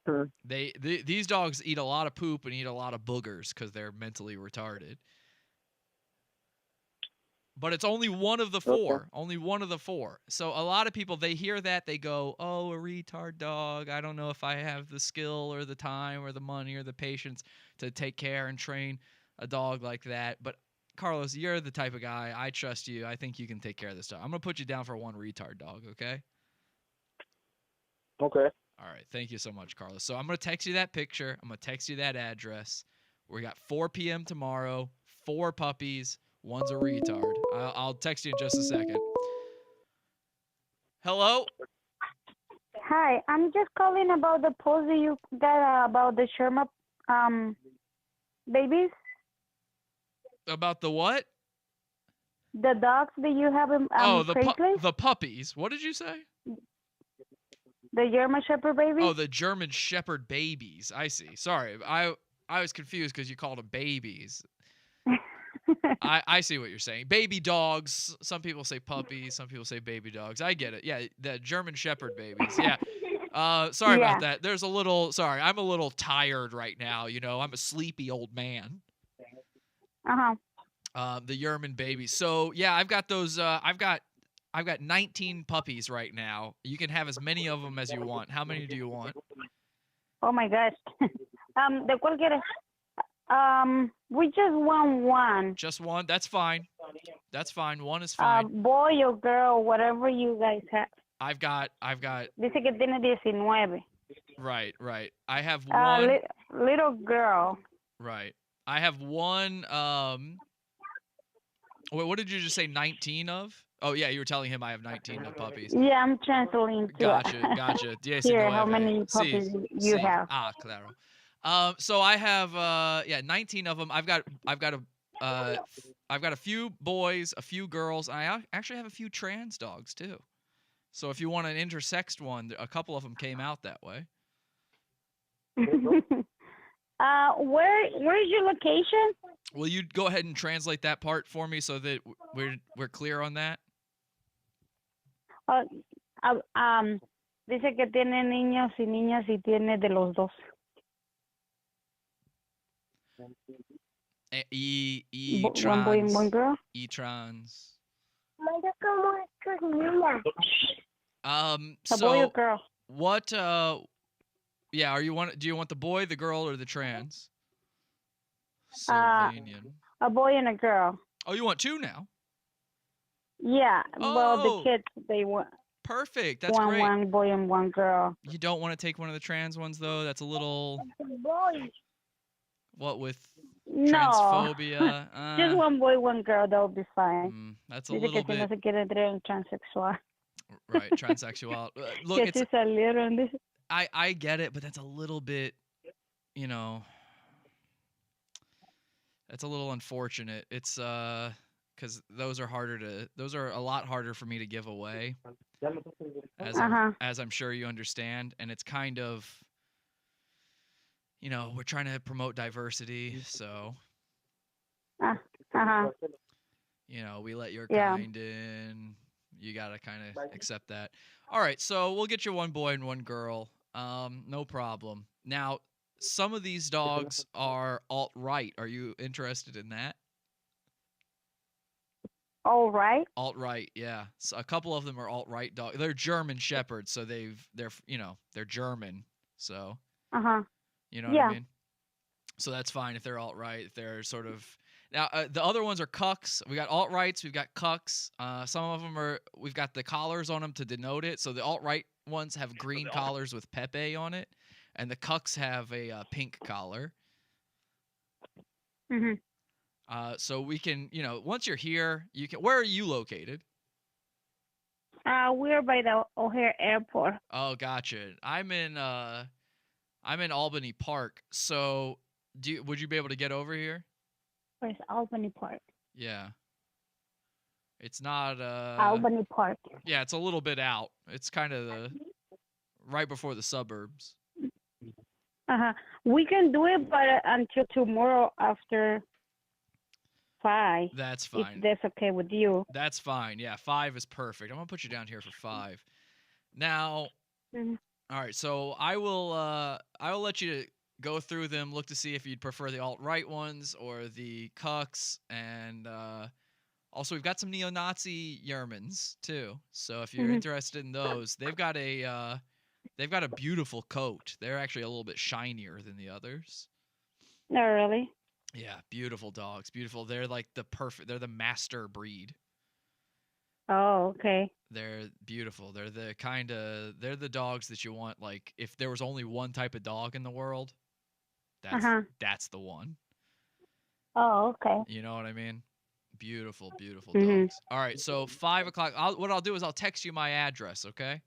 Sure. These dogs eat a lot of poop and eat a lot of boogers because they're mentally retarded. But it's only one of the 4. Okay. Only one of the 4. So a lot of people, they hear that, they go, oh, a retard dog. I don't know if I have the skill or the time or the money or the patience to take care and train a dog like that. But, Carlos, you're the type of guy. I trust you. I think you can take care of this dog. I'm going to put you down for one retard dog, okay? Okay. All right. Thank you so much, Carlos. So I'm going to text you that picture. I'm going to text you that address. We got 4 p.m. tomorrow, 4 puppies. One's a retard. I'll text you in just a second. Hello? Hi, I'm just calling about the post that you got about the Sherma babies. About the what? The dogs that you have in Craigslist? The puppies. What did you say? The German Shepherd babies? Oh, the German Shepherd babies. I see. Sorry. I was confused because you called them babies. I see what you're saying. Baby dogs. Some people say puppies. Some people say baby dogs. I get it. Yeah, the German Shepherd babies. Yeah. Sorry about that. Sorry, I'm a little tired right now. You know, I'm a sleepy old man. The Yerman babies. So yeah, I've got those. I've got 19 puppies right now. You can have as many of them as you want. How many do you want? Oh my gosh. ¿De cuál quieres? We just want one. Just one? That's fine. That's fine. One is fine. Boy or girl, whatever you guys have. I've got. Dice que tiene 19. Right. I have one. Little girl. Right. I have one. Wait, what did you just say? 19 of? Oh yeah, you were telling him I have 19 of puppies. Yeah, I'm translating. Gotcha. Here, how many puppies you have? Claro. So I have 19 of them. I've got a few boys, a few girls. And I actually have a few trans dogs too. So if you want an intersexed one, a couple of them came out that way. Where's your location? Will you go ahead and translate that part for me so that we're clear on that? Dice que tiene niños y niñas y tiene de los dos. E-trans. One boy and one girl? E-trans. A boy or girl? What, do you want the boy, the girl, or the trans? Sylvanian. A boy and a girl. Oh, you want 2 now? Yeah. Well, the kids, they want. Perfect. That's great. One boy and one girl. You don't want to take one of the trans ones, though? That's a little... What with transphobia? Just one boy, one girl, that'll be fine. That's a little bit... no se quiere entrar en transsexual. Right, transsexual. Look, it's... I get it, but that's a little bit, you know... That's a little unfortunate. It's because those are a lot harder for me to give away, as I'm sure you understand. And it's kind of, you know, we're trying to promote diversity, so you know, we let your kind in. You gotta kind of accept that. All right, so we'll get you one boy and one girl. No problem. Now, some of these dogs are alt-right. Are you interested in that? Alt-right? Alt-right, yeah. So a couple of them are alt-right dogs. They're German Shepherds, so they're German. So, you know what I mean? So that's fine if they're alt-right. If they're sort of... Now, the other ones are cucks. We got alt-rights. We've got cucks. Some of them we've got the collars on them to denote it. So the alt-right ones have green collars with Pepe on it. And the cucks have a pink collar. So we can, you know, once you're here, you can. Where are you located? We're by the O'Hare Airport. Oh, gotcha. I'm in Albany Park. So, would you be able to get over here? Where's Albany Park? Yeah. It's not Albany Park. Yeah, it's a little bit out. It's kind of right before the suburbs. We can do it, but until tomorrow after 5. That's fine. If that's okay with you. That's fine. Yeah, 5 is perfect. I'm gonna put you down here for 5. Now, all right. So I will let you go through them, look to see if you'd prefer the alt-right ones or the cucks, and also we've got some neo-Nazi Yermans too. So if you're interested in those, they've got a beautiful coat. They're actually a little bit shinier than the others. Oh, really? Yeah, beautiful dogs. Beautiful. They're like they're the master breed. Oh, okay. They're beautiful. They're the dogs that you want. Like, if there was only one type of dog in the world, that's the one. Oh, okay. You know what I mean? Beautiful, beautiful Mhm. dogs. All right, so 5 o'clock. What I'll do is I'll text you my address. Okay?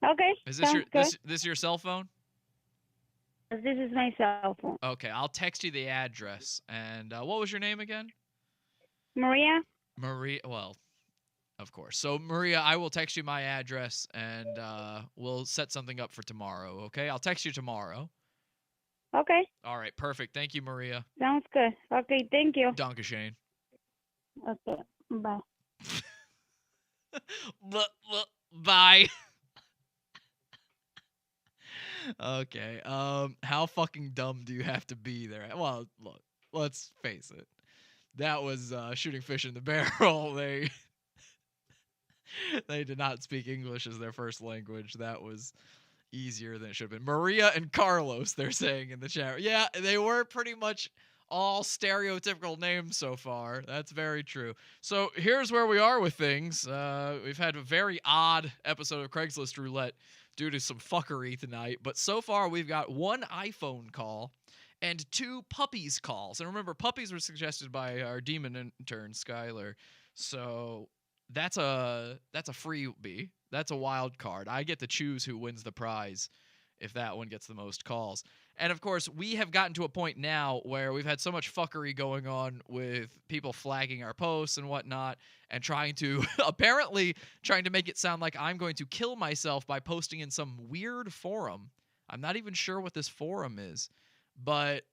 Okay. Is this Sounds your good. this your cell phone? This is my cell phone. Okay, I'll text you the address. And what was your name again? Maria. Maria. Well, of course. So Maria, I will text you my address, and we'll set something up for tomorrow. Okay? I'll text you tomorrow. Okay. All right, perfect. Thank you, Maria. Sounds good. Okay. Thank you. Dankeschön. Okay. Bye. Bye. Okay. How fucking dumb do you have to be there? Well, look, let's face it. That was shooting fish in the barrel. They did not speak English as their first language. That was easier than it should have been. Maria and Carlos, they're saying in the chat. Yeah, they were pretty much all stereotypical names so far. That's very true. So here's where we are with things. We've had a very odd episode of Craigslist Roulette due to some fuckery tonight. But so far, we've got 1 iPhone call and 2 Puppies calls. And remember, Puppies were suggested by our demon intern, Skylar. So that's a freebie. That's a wild card. I get to choose who wins the prize if that one gets the most calls. And of course, we have gotten to a point now where we've had so much fuckery going on with people flagging our posts and whatnot and trying to apparently trying to make it sound like I'm going to kill myself by posting in some weird forum. I'm not even sure what this forum is, but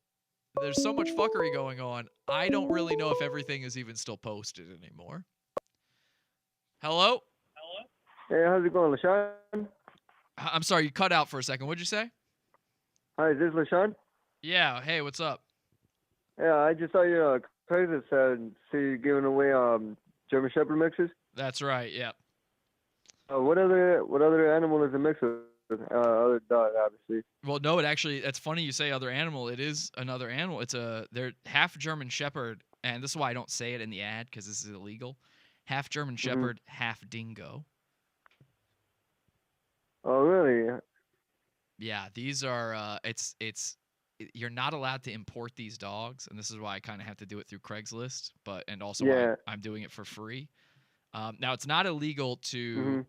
there's so much fuckery going on. I don't really know if everything is even still posted anymore. Hello? Hey, how's it going, LaShawn? I'm sorry, you cut out for a second. What'd you say? Hi, is this LaShawn? Yeah. Hey, what's up? Yeah, I just saw your Craigslist ad. See you giving away German Shepherd mixes. That's right. Yeah. What other animal is a mix with? Other dog, obviously. Well, no, it's funny you say other animal. It is another animal. They're half German Shepherd, and this is why I don't say it in the ad because this is illegal. Half German Shepherd, half dingo. Oh, really? Yeah, these are you're not allowed to import these dogs, and this is why I kind of have to do it through Craigslist, and also why I'm doing it for free. Now it's not illegal to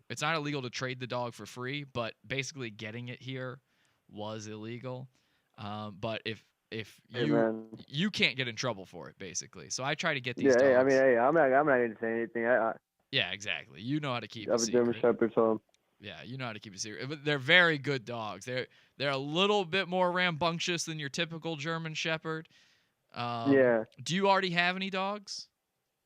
trade the dog for free, but basically getting it here was illegal. But if you can't get in trouble for it, basically. So I try to get these dogs. Yeah, I'm not going to say anything. Yeah, exactly. You know how to keep I'm it a secret. German Shepherd, so. Yeah, you know how to keep it secret. But they're very good dogs. They're a little bit more rambunctious than your typical German Shepherd. Yeah. Do you already have any dogs?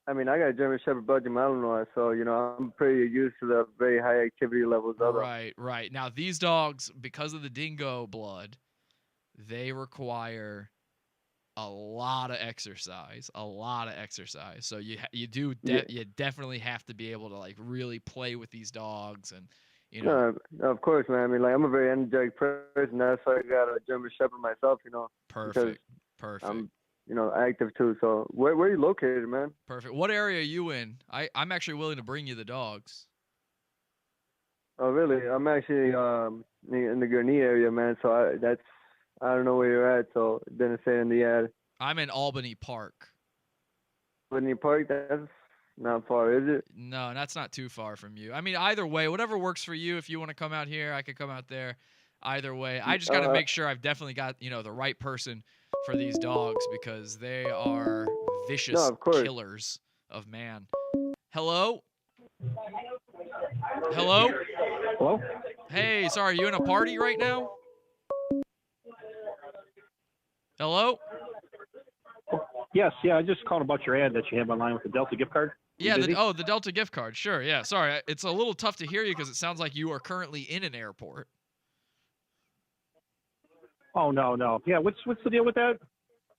I mean, I got a German Shepherd budget in Illinois, so, I'm pretty used to the very high activity levels of them. Right. Now, these dogs, because of the dingo blood, they require a lot of exercise. So you definitely have to be able to, like, really play with these dogs and, No, of course, man. I mean, like, I'm a very energetic person. That's why I got a German Shepherd myself, Perfect. I'm, active too. So where are you located, man? Perfect. What area are you in? I'm actually willing to bring you the dogs. Oh, really? I'm actually in the Gurnee area, man. So I don't know where you're at. So it didn't say in the ad. I'm in Albany Park. Albany Park? That's not far, is it? No, that's not too far from you. I mean, either way, whatever works for you. If you want to come out here, I could come out there. Either way, I just got to make sure I've definitely got, the right person for these dogs because they are vicious killers of man. Hello? Hello? Hello? Hey, sorry, are you in a party right now? Hello? Yes, yeah, I just called about your ad that you have online with the Delta gift card. Yeah, the Delta gift card. Sure, yeah. Sorry, it's a little tough to hear you because it sounds like you are currently in an airport. Oh, no. Yeah, what's the deal with that?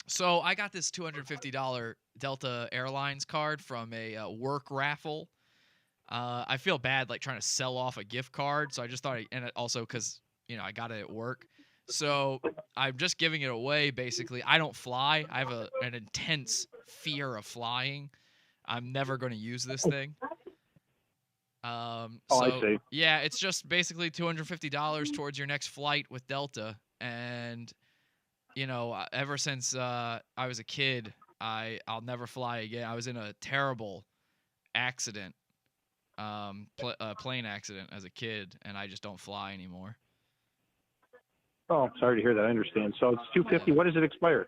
So I got this $250 Delta Airlines card from a work raffle. I feel bad like trying to sell off a gift card, so I just thought, and also because I got it at work, so I'm just giving it away. Basically, I don't fly. I have an intense fear of flying. I'm never going to use this thing. I see. Yeah, it's just basically $250 towards your next flight with Delta, and you know, ever since I was a kid, I'll never fly again. I was in a terrible accident, plane accident as a kid, and I just don't fly anymore. Oh, sorry to hear that. I understand. So it's $250. What does it expire?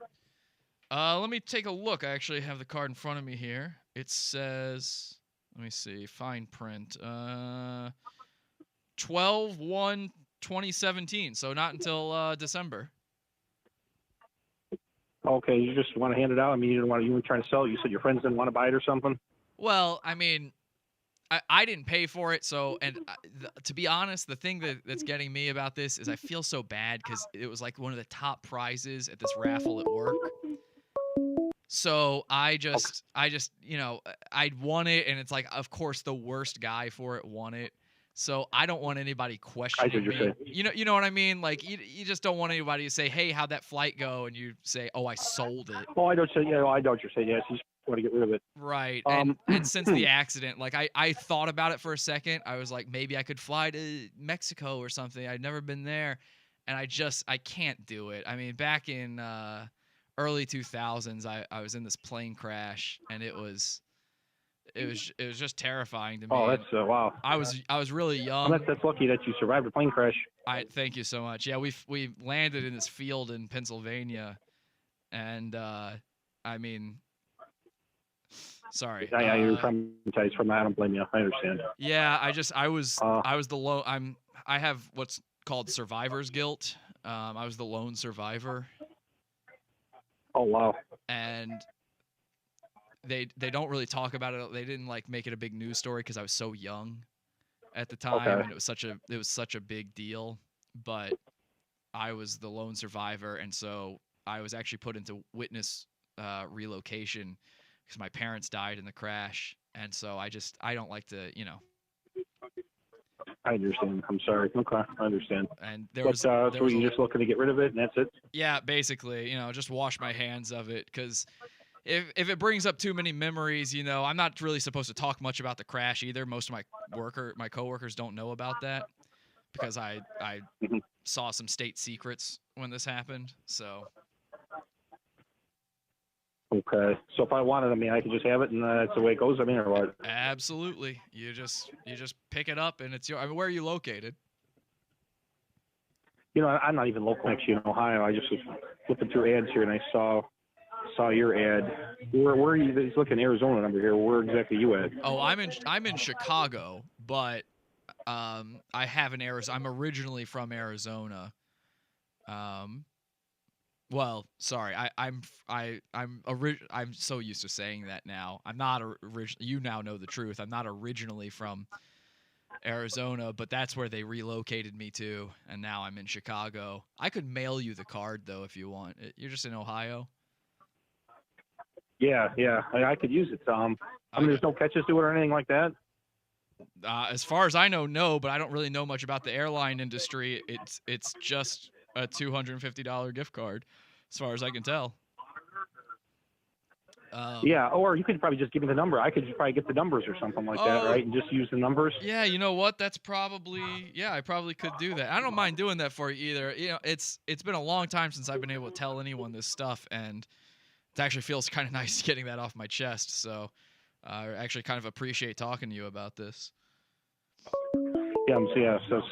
Let me take a look. I actually have the card in front of me here. It says, let me see, fine print. 12/1/2017. So not until December. Okay, you just want to hand it out? I mean, you weren't trying to sell it. You said your friends didn't want to buy it or something? Well, I mean, I didn't pay for it, so to be honest, the thing that's getting me about this is I feel so bad because it was like one of the top prizes at this raffle at work. So I just you know, I'd won it, and it's like, of course, the worst guy for it won it. So I don't want anybody questioning me. You know what I mean? Like you just don't want anybody to say, "Hey, how'd that flight go?" And you say, "Oh, I sold it." Oh, I don't say. Yeah, I know what you're saying. Yes, you just want to get rid of it. Right. And since the accident, like I thought about it for a second. I was like, maybe I could fly to Mexico or something. I'd never been there, and I can't do it. I mean, back in early 2000s, I was in this plane crash, and it was just terrifying to me. Oh, that's wow. I was really young. Well, that's lucky that you survived a plane crash. Thank you so much. Yeah, we landed in this field in Pennsylvania, and I mean, sorry. Yeah, you're traumatized from that. I don't blame you. I understand. Yeah, I was the lone. I have what's called survivor's guilt. I was the lone survivor. Oh wow. And they don't really talk about it. They didn't like make it a big news story because I was so young at the time, and it was such a big deal. But I was the lone survivor, and so I was actually put into witness relocation because my parents died in the crash, and so I don't like to, you know. I understand. I'm sorry. Okay, I understand. And there was so you're just looking to get rid of it, and that's it. Yeah, basically, you know, just wash my hands of it, because if it brings up too many memories, you know, I'm not really supposed to talk much about the crash either. Most of my coworkers don't know about that because I saw some state secrets when this happened. So. Okay. So if I wanted, I mean, I could just have it, and that's the way it goes. I mean, or what? Absolutely. You just pick it up, and it's your. I mean, where are you located? You know, I'm not even local, actually, in Ohio. I just was flipping through ads here, and I saw your ad. Where are you? It's looking Arizona number here. Where exactly are you at? Oh, I'm in Chicago, but I have an Arizona. I'm originally from Arizona. Well, sorry, I'm so used to saying that now. I'm not originally. You now know the truth. I'm not originally from Arizona, but that's where they relocated me to, and now I'm in Chicago. I could mail you the card though if you want. You're just in Ohio. Yeah, I could use it. I mean, there's no catches to it or anything like that. As far as I know, no, but I don't really know much about the airline industry. It's just a $250 gift card, as far as I can tell. Yeah, or you could probably just give me the number. I could just probably get the numbers or something like that, right? And just use the numbers. Yeah, you know what? That's probably I probably could do that. I don't mind doing that for you either. You know, it's been a long time since I've been able to tell anyone this stuff, and it actually feels kind of nice getting that off my chest. So I actually kind of appreciate talking to you about this. Yeah, so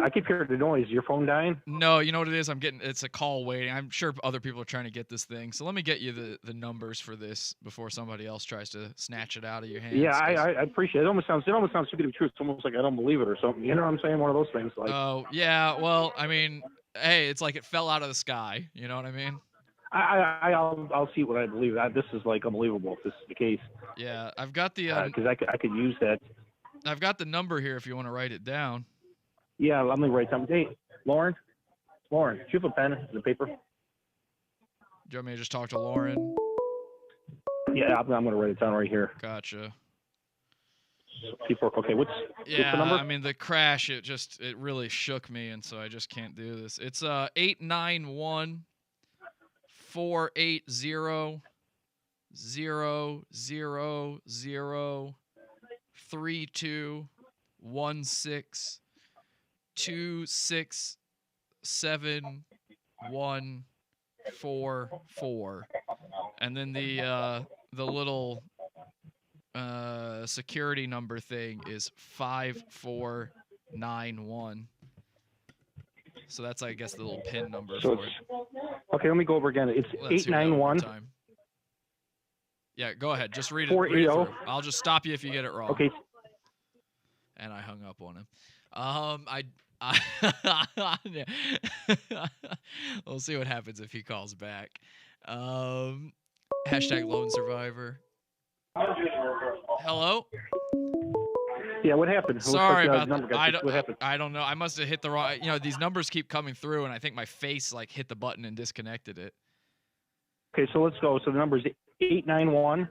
I keep hearing the noise. Is your phone dying? No, you know what it is? It's a call waiting. I'm sure other people are trying to get this thing. So let me get you the numbers for this before somebody else tries to snatch it out of your hands. Yeah, I appreciate it. It almost sounds too good to be true. It's almost like I don't believe it or something. You know what I'm saying? One of those things. Like. Oh yeah, well, I mean, hey, it's like it fell out of the sky. You know what I mean? I'll see what I believe. This is like unbelievable if this is the case. Yeah, I've got the because I could use that. I've got the number here if you want to write it down. Yeah, let me write something. Hey, Lauren, do you have a pen and a paper? Do you want me to just talk to Lauren? Yeah, I'm going to write it down right here. Gotcha. Okay, what's the number? I mean, the crash, it really shook me, and so I just can't do this. It's 891-480-000032. 544, and then the little security number thing is 5491. So that's, I guess, the little PIN number So for it. okay, let me go over again. It's Let's hear that one more 891. time. Yeah, go ahead. Just read it. 480. Read it through. I'll just stop you if you get it wrong. Okay. And I hung up on him. We'll see what happens if he calls back. Hashtag lone survivor. Hello? Yeah, what happened? Sorry What about that. what happened? I don't know. I must have hit the wrong. You know, these numbers keep coming through, and I think my face like hit the button and disconnected it. Okay, so let's go. So the number is 891.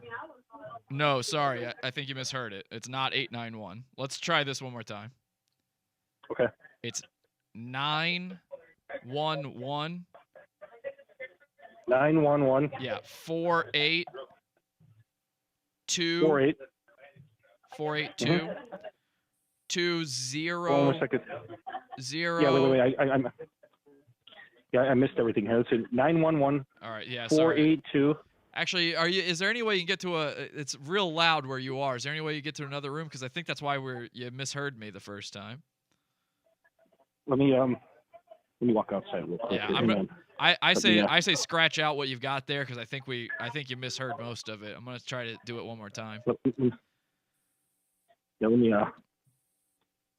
No, sorry. I think you misheard it. It's not 891. Let's try this one more time. Okay. It's 911. 911. Yeah, 482. 48. 482. 20. One more second. 0. Yeah, wait. I missed everything here. Let's see. 911. All right. Yeah. Sorry. 482. Actually, is there any way you can get to it's real loud where you are. Is there any way you get to another room? Because I think that's why you misheard me the first time. Let me walk outside real quick. Yeah, I say scratch out what you've got there because I think you misheard most of it. I'm gonna try to do it one more time. Yeah, let me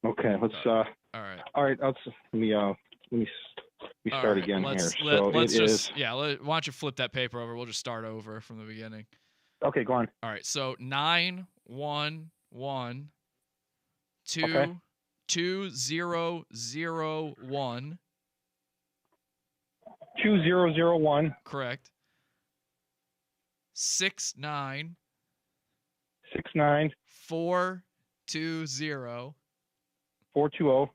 okay, let's all right. All right, let me start again let's here. why don't you flip that paper over? We'll just start over from the beginning. Okay, go on. All right, so 911 Okay. 2001. 2001. Correct. 69. 69. 420. 420.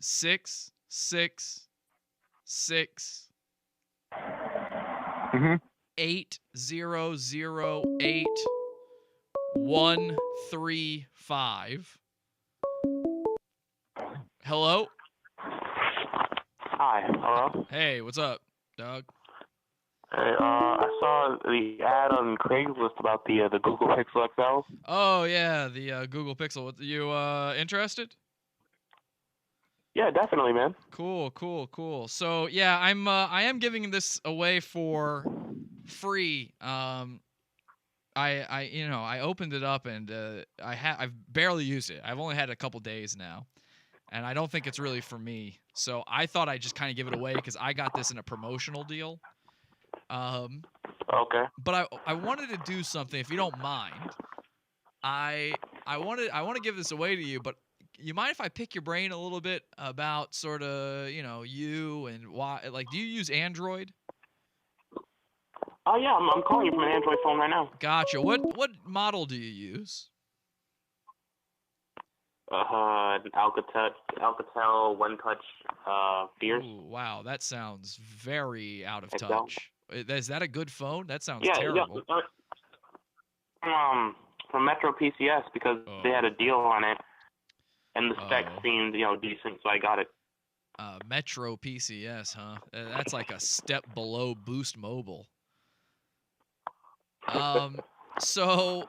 666. Mm-hmm. 8008 135. Hello? Hi, hello? Hey, what's up, Doug? Hey, I saw the ad on Craigslist about the Google Pixel XLs. Oh, yeah, the Google Pixel. What, you interested? Yeah, definitely, man. Cool. So, yeah, I am giving this away for free. I opened it up and I've barely used it. I've only had it a couple days now. And I don't think it's really for me. So I thought I'd just kind of give it away because I got this in a promotional deal. Okay. But I wanted to do something, if you don't mind. I want to give this away to you, but you mind if I pick your brain a little bit about sort of, you and why? Like, do you use Android? Oh yeah, I'm calling you from an Android phone right now. Gotcha. What model do you use? Alcatel One Touch Fierce. Ooh, wow, that sounds very out of touch. Is that a good phone? That sounds terrible. Yeah. From Metro PCS because they had a deal on it, and the specs seemed decent, so I got it. Metro PCS, huh? That's like a step below Boost Mobile. So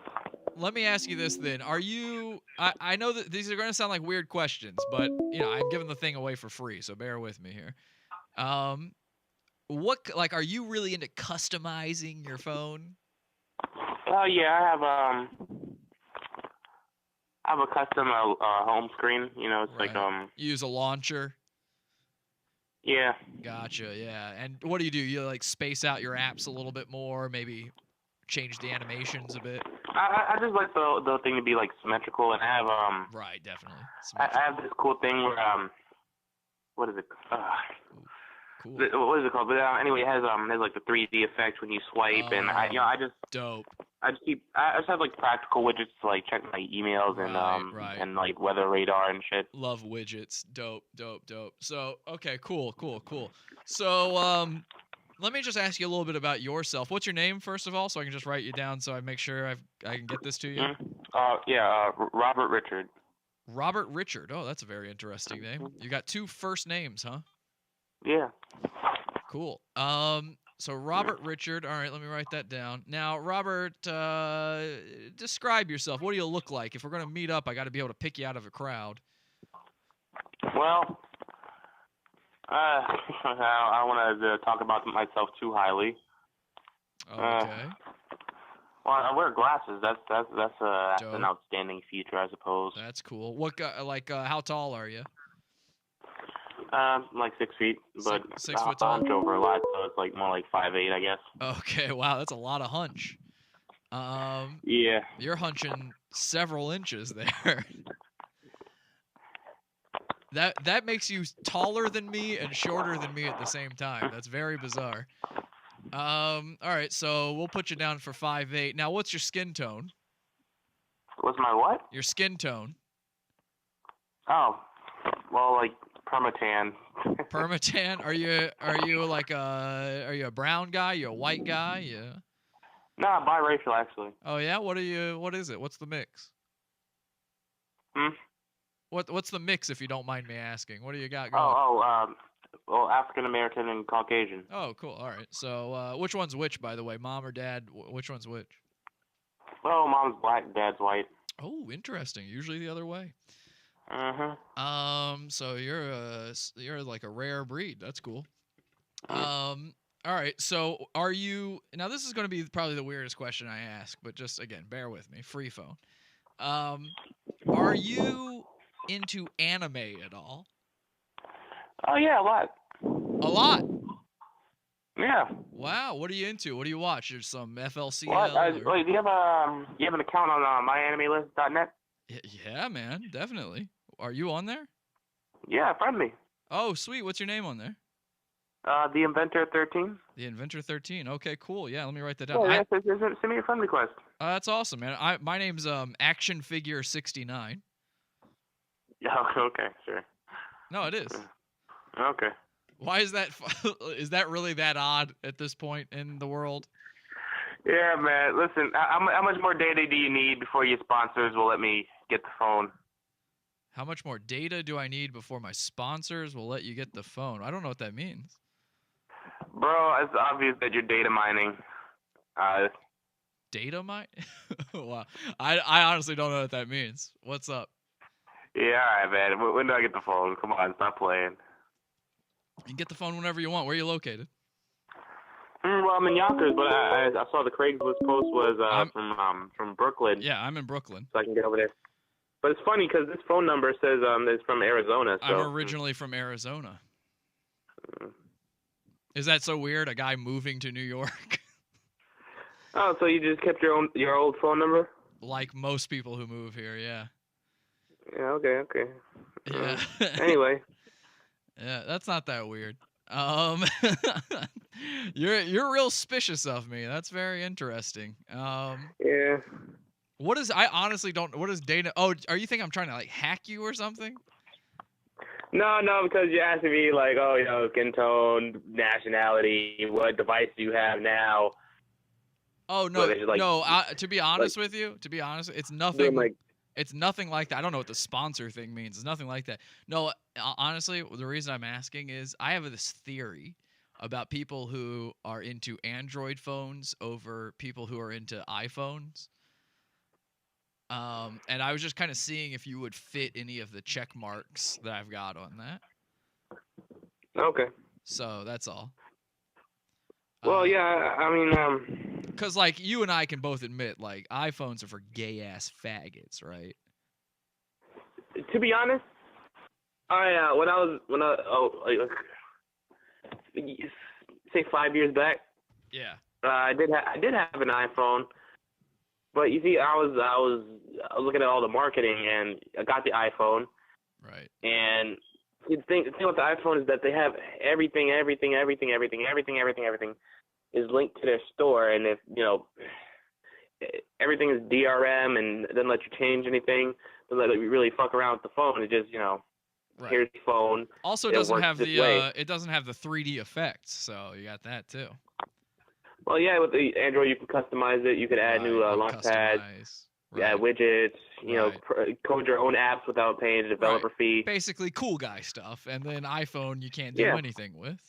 let me ask you this then. Are you I know that these are going to sound like weird questions, but I'm giving the thing away for free, so bear with me here. Are you really into customizing your phone? Yeah, I have a custom home screen, it's right. like You use a launcher? Yeah. Gotcha, yeah. And what do? You like space out your apps a little bit more, maybe change the animations a bit? I just like the thing to be like symmetrical, and I have right, definitely. I have this cool thing where what is it? Cool. What is it called? But anyway, it has like the 3D effect when you swipe, and I just dope. I just have like practical widgets to like check my emails and and like weather radar and shit. Love widgets. Dope. So okay, cool. So let me just ask you a little bit about yourself. What's your name, first of all, so I can just write you down so I make sure I can get this to you? Robert Richard. Robert Richard. Oh, that's a very interesting name. You got two first names, huh? Yeah. Cool. So Robert Richard. All right, let me write that down. Now, Robert, describe yourself. What do you look like? If we're gonna meet up, I got to be able to pick you out of a crowd. Well, I want to talk about myself too highly. Okay. Well, I wear glasses. That's an outstanding feature, I suppose. That's cool. What how tall are you? Like 6 feet, but 6 foot I tall. hunch over a lot, so it's like more like 5'8", I guess. Okay, wow, that's a lot of hunch. Yeah. You're hunching several inches there. That makes you taller than me and shorter than me at the same time. That's very bizarre. All right, so we'll put you down for 5'8". Now, what's your skin tone? What's my what? Your skin tone. Oh, well, like permatan. Permatan? Are you like are you a brown guy? You a white guy? Yeah. Nah, biracial actually. Oh yeah, what is it? What's the mix? What's the mix, if you don't mind me asking? What do you got going? Well, African American and Caucasian. Oh, cool. All right. So, which one's which, by the way? Mom or dad? Which one's which? Well, mom's black, dad's white. Oh, interesting. Usually the other way. Uh-huh. So you're like a rare breed. That's cool. All right. So are you now? This is going to be probably the weirdest question I ask, but just again, bear with me. Free phone. Are you into anime at all? Oh yeah, a lot. A lot. Yeah. Wow. What are you into? What do you watch? There's some FLCL. What? Wait, do you have an account on myanimelist.net? Yeah, man, definitely. Are you on there? Yeah, friend me. Oh, sweet. What's your name on there? The Inventor 13. The Inventor 13. Okay, cool. Yeah, let me write that down. Yeah, send me a friend request. That's awesome, man. My name's Action Figure 69. Yeah. Okay. Sure. No, it is. Okay. Why is that? Is that really that odd at this point in the world? Yeah, man. Listen, how much more data do you need before your sponsors will let me get the phone? How much more data do I need before my sponsors will let you get the phone? I don't know what that means. Bro, it's obvious that you're data mining. Data mine? Wow. I honestly don't know what that means. What's up? Yeah, all right, man. When do I get the phone? Come on, stop playing. You can get the phone whenever you want. Where are you located? Well, I'm in Yonkers, but I saw the Craigslist post was from Brooklyn. Yeah, I'm in Brooklyn. So I can get over there. But it's funny because this phone number says it's from Arizona. So. I'm originally from Arizona. Is that so weird? A guy moving to New York? Oh, so you just kept your old phone number? Like most people who move here, yeah. Yeah. Okay. Yeah. Anyway. Yeah, that's not that weird. You're real suspicious of me. That's very interesting. Yeah. I honestly don't. What is data? Oh, are you think I'm trying to like hack you or something? No, because you're asking me like, skin tone, nationality, what device do you have now? Oh no, to be honest with you, it's nothing. It's nothing like that. I don't know what the sponsor thing means. It's nothing like that. No, honestly, the reason I'm asking is I have this theory about people who are into Android phones over people who are into iPhones. And I was just kind of seeing if you would fit any of the check marks that I've got on that. Okay. So that's all. Well, yeah, I mean, because like you and I can both admit, like iPhones are for gay ass faggots, right? To be honest, say 5 years back. Yeah. I did have an iPhone, but you see, I was looking at all the marketing, and I got the iPhone. Right. And the thing with the iPhone is that they have everything is linked to their store, and if everything is DRM and doesn't let you change anything, doesn't let you really fuck around with the phone. It just Right. Here's the phone. Also, it doesn't have the it doesn't have the 3D effects, so you got that too. Well, yeah, with the Android, you can customize it. You can add new launch pads, add widgets. Code your own apps without paying a developer fee. Basically, cool guy stuff. And then iPhone, you can't do anything with.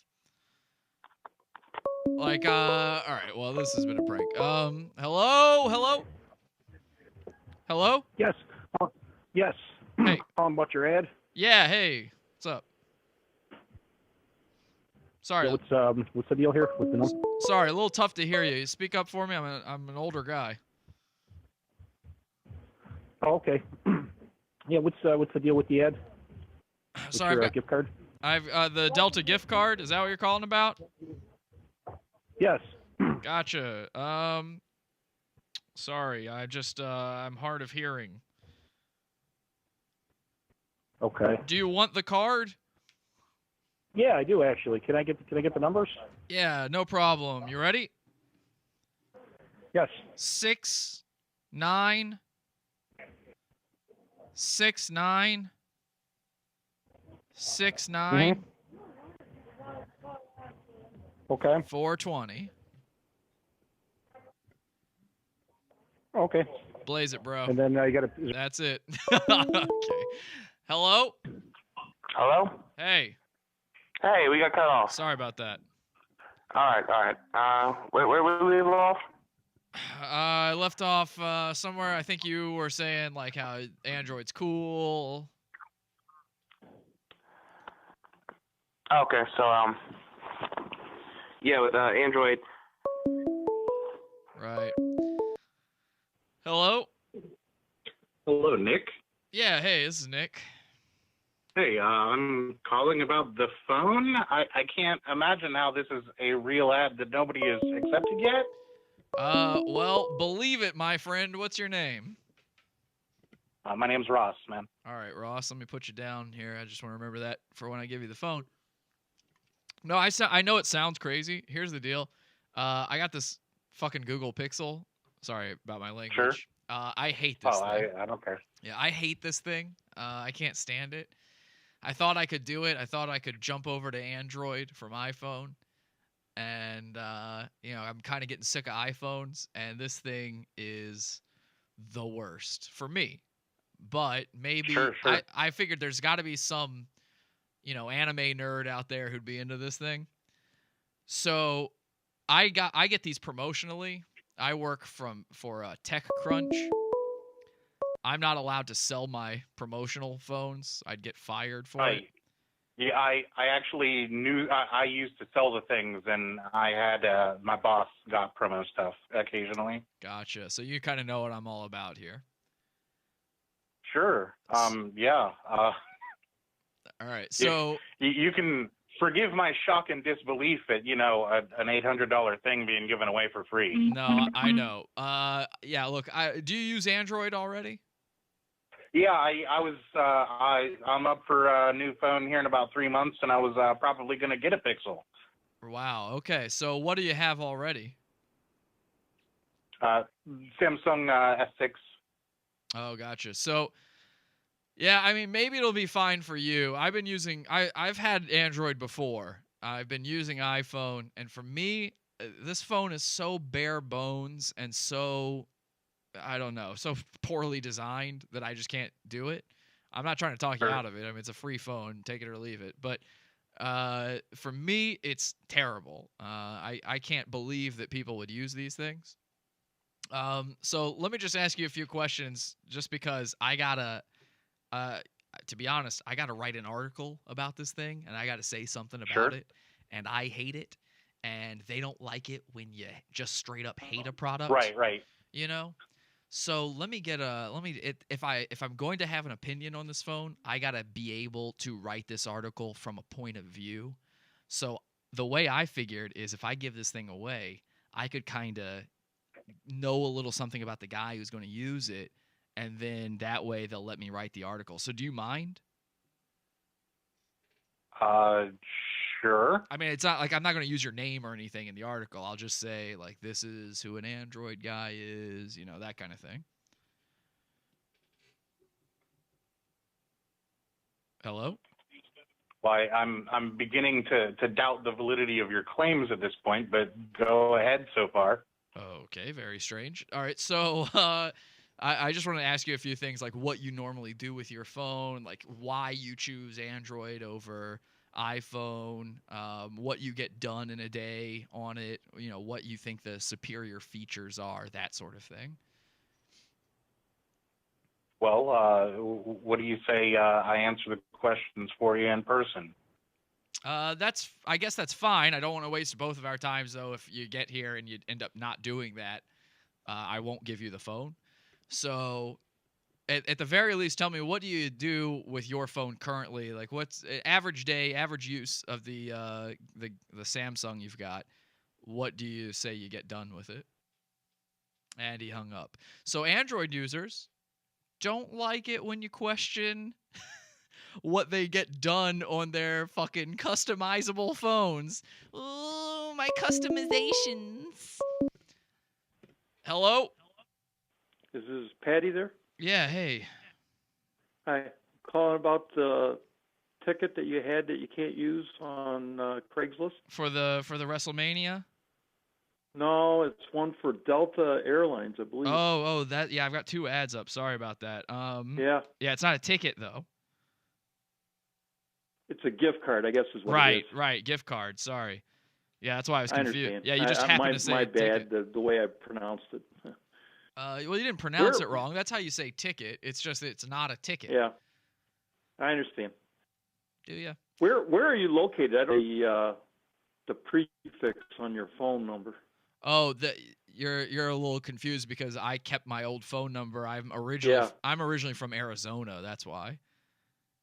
Like, all right. Well, this has been a prank. Hello? Hello? Yes. Yes. Hey. Calling about your ad. Yeah. Hey. What's up? Sorry. Yeah, what's the deal here with the number? Sorry, a little tough to hear you. You speak up for me. I'm an older guy. Oh, okay. Yeah, what's the deal with the ad? Sorry, your, gift card. I've the Delta gift card. Is that what you're calling about? Yes. Gotcha. Sorry, I just I'm hard of hearing. Okay. Do you want the card? Yeah, I do actually. Can I get the numbers? Yeah, no problem. You ready? Yes. 69 69 69 Okay. 420. Okay. Blaze it, bro. And then you got to. That's it. Okay. Hello? Hello? Hey. Hey, we got cut off. Sorry about that. All right. Where we leave off? I left off somewhere. I think you were saying like how Android's cool. Okay, so yeah, with Android. Right. Hello? Hello, Nick. Yeah, hey, this is Nick. Hey, I'm calling about the phone. I can't imagine how this is a real ad that nobody has accepted yet. Well, believe it, my friend. What's your name? My name's Ross, man. All right, Ross, let me put you down here. I just want to remember that for when I give you the phone. No, I know it sounds crazy. Here's the deal. I got this fucking Google Pixel. Sorry about my language. Sure. I hate this thing. I don't care. Yeah, I hate this thing. I can't stand it. I thought I could do it. I thought I could jump over to Android from iPhone. And, I'm kind of getting sick of iPhones. And this thing is the worst for me. But maybe Sure. I figured there's got to be some, anime nerd out there who'd be into this thing. So I get these promotionally. I work for TechCrunch. I'm not allowed to sell my promotional phones. I'd get fired for it. Yeah, I actually knew I used to sell the things, and I had my boss got promo stuff occasionally. Gotcha. So you kind of know what I'm all about here. Sure. Yeah. All right. So you can forgive my shock and disbelief at an $800 thing being given away for free. No, I know. Yeah. Look, do you use Android already? Yeah, I'm up for a new phone here in about 3 months, and I was probably going to get a Pixel. Wow. Okay. So what do you have already? Samsung S6. Oh, gotcha. So, yeah, I mean, maybe it'll be fine for you. I've had Android before. I've been using iPhone, and for me, this phone is so bare bones and so, I don't know, so poorly designed that I just can't do it. I'm not trying to talk you out of it. I mean, it's a free phone. Take it or leave it. But for me, it's terrible. I can't believe that people would use these things. So let me just ask you a few questions just because I gotta, to be honest, I gotta write an article about this thing and I gotta say something about it. And I hate it. And they don't like it when you just straight up hate a product. Right. So let me get if I'm going to have an opinion on this phone, I gotta be able to write this article from a point of view. So the way I figured is if I give this thing away, I could kind of know a little something about the guy who's going to use it, and then that way they'll let me write the article. So do you mind? Sure. I mean, it's not like I'm not going to use your name or anything in the article. I'll just say, like, this is who an Android guy is, that kind of thing. Hello? Why, I'm beginning to doubt the validity of your claims at this point, but go ahead so far. Okay, very strange. All right, so I just want to ask you a few things, like what you normally do with your phone, like why you choose Android over iPhone, what you get done in a day on it, what you think the superior features are, that sort of thing. Well, what do you say I answer the questions for you in person? I guess that's fine. I don't want to waste both of our times, though. If you get here and you end up not doing that, I won't give you the phone. So, at the very least, tell me, what do you do with your phone currently? Like, what's average day, average use of the Samsung you've got? What do you say you get done with it? And he hung up. So, Android users don't like it when you question what they get done on their fucking customizable phones. Ooh, my customizations. Hello? Is this Patty there? Yeah, hey. Hi. Calling about the ticket that you had that you can't use on Craigslist? For the WrestleMania? No, it's one for Delta Airlines, I believe. Oh, that, yeah, I've got 2 ads up. Sorry about that. Yeah. Yeah, it's not a ticket, though. It's a gift card, I guess is what it is. Right, gift card. Sorry. Yeah, that's why I was I confused. understand. Yeah, you just happened to say my ticket. bad, the way I pronounced it. Well, you didn't pronounce it wrong. That's how you say ticket. It's just it's not a ticket. Yeah, I understand. Do you? Where are you located? I don't the prefix on your phone number. Oh, you're a little confused because I kept my old phone number. I'm originally from Arizona. That's why.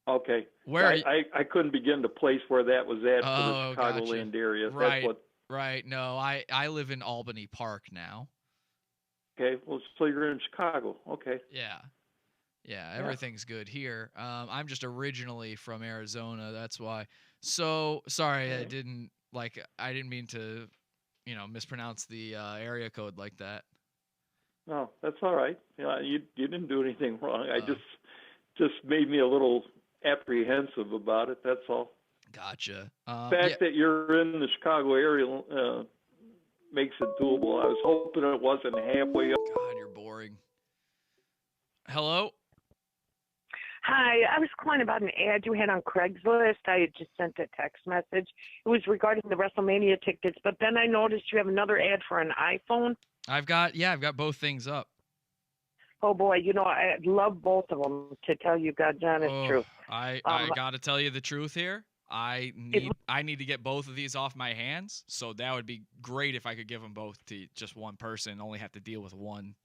Okay. Where I couldn't begin to place where that was at for the Chicagoland area. Right. That's what. Right. No, I live in Albany Park now. Okay. Well, so you're in Chicago. Okay. Yeah. Everything's good here. I'm just originally from Arizona. That's why. So sorry, I didn't mean to, mispronounce the area code like that. No, that's all right. You didn't do anything wrong. I just made me a little apprehensive about it. That's all. Gotcha. The fact that you're in the Chicago area makes it doable. I was hoping it wasn't halfway up. God, you're boring. Hello? Hi, I was calling about an ad you had on Craigslist. I had just sent a text message. It was regarding the WrestleMania tickets, but then I noticed you have another ad for an iPhone. I've got both things up. Oh boy, I love both of them, to tell you God's honest truth. I got to tell you the truth here. I need to get both of these off my hands, so that would be great if I could give them both to just one person and only have to deal with one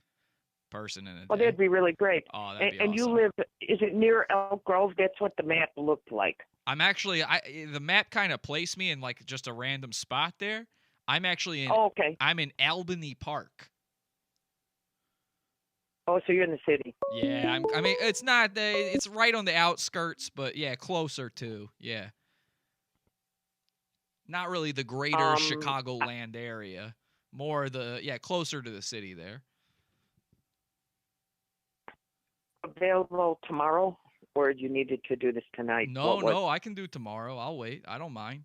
person in a day. Oh, that'd be really great. Oh, that'd be and awesome. you live, is it near Elk Grove? That's what the map looked like. I'm actually, the map kind of placed me in like just a random spot there. I'm actually in, I'm in Albany Park. Oh, so you're in the city. Yeah, I mean, it's not, it's right on the outskirts, but yeah, closer to, yeah. Not really the greater Chicagoland area. More closer to the city there. Available tomorrow, or you needed to do this tonight? No, I can do tomorrow. I'll wait. I don't mind.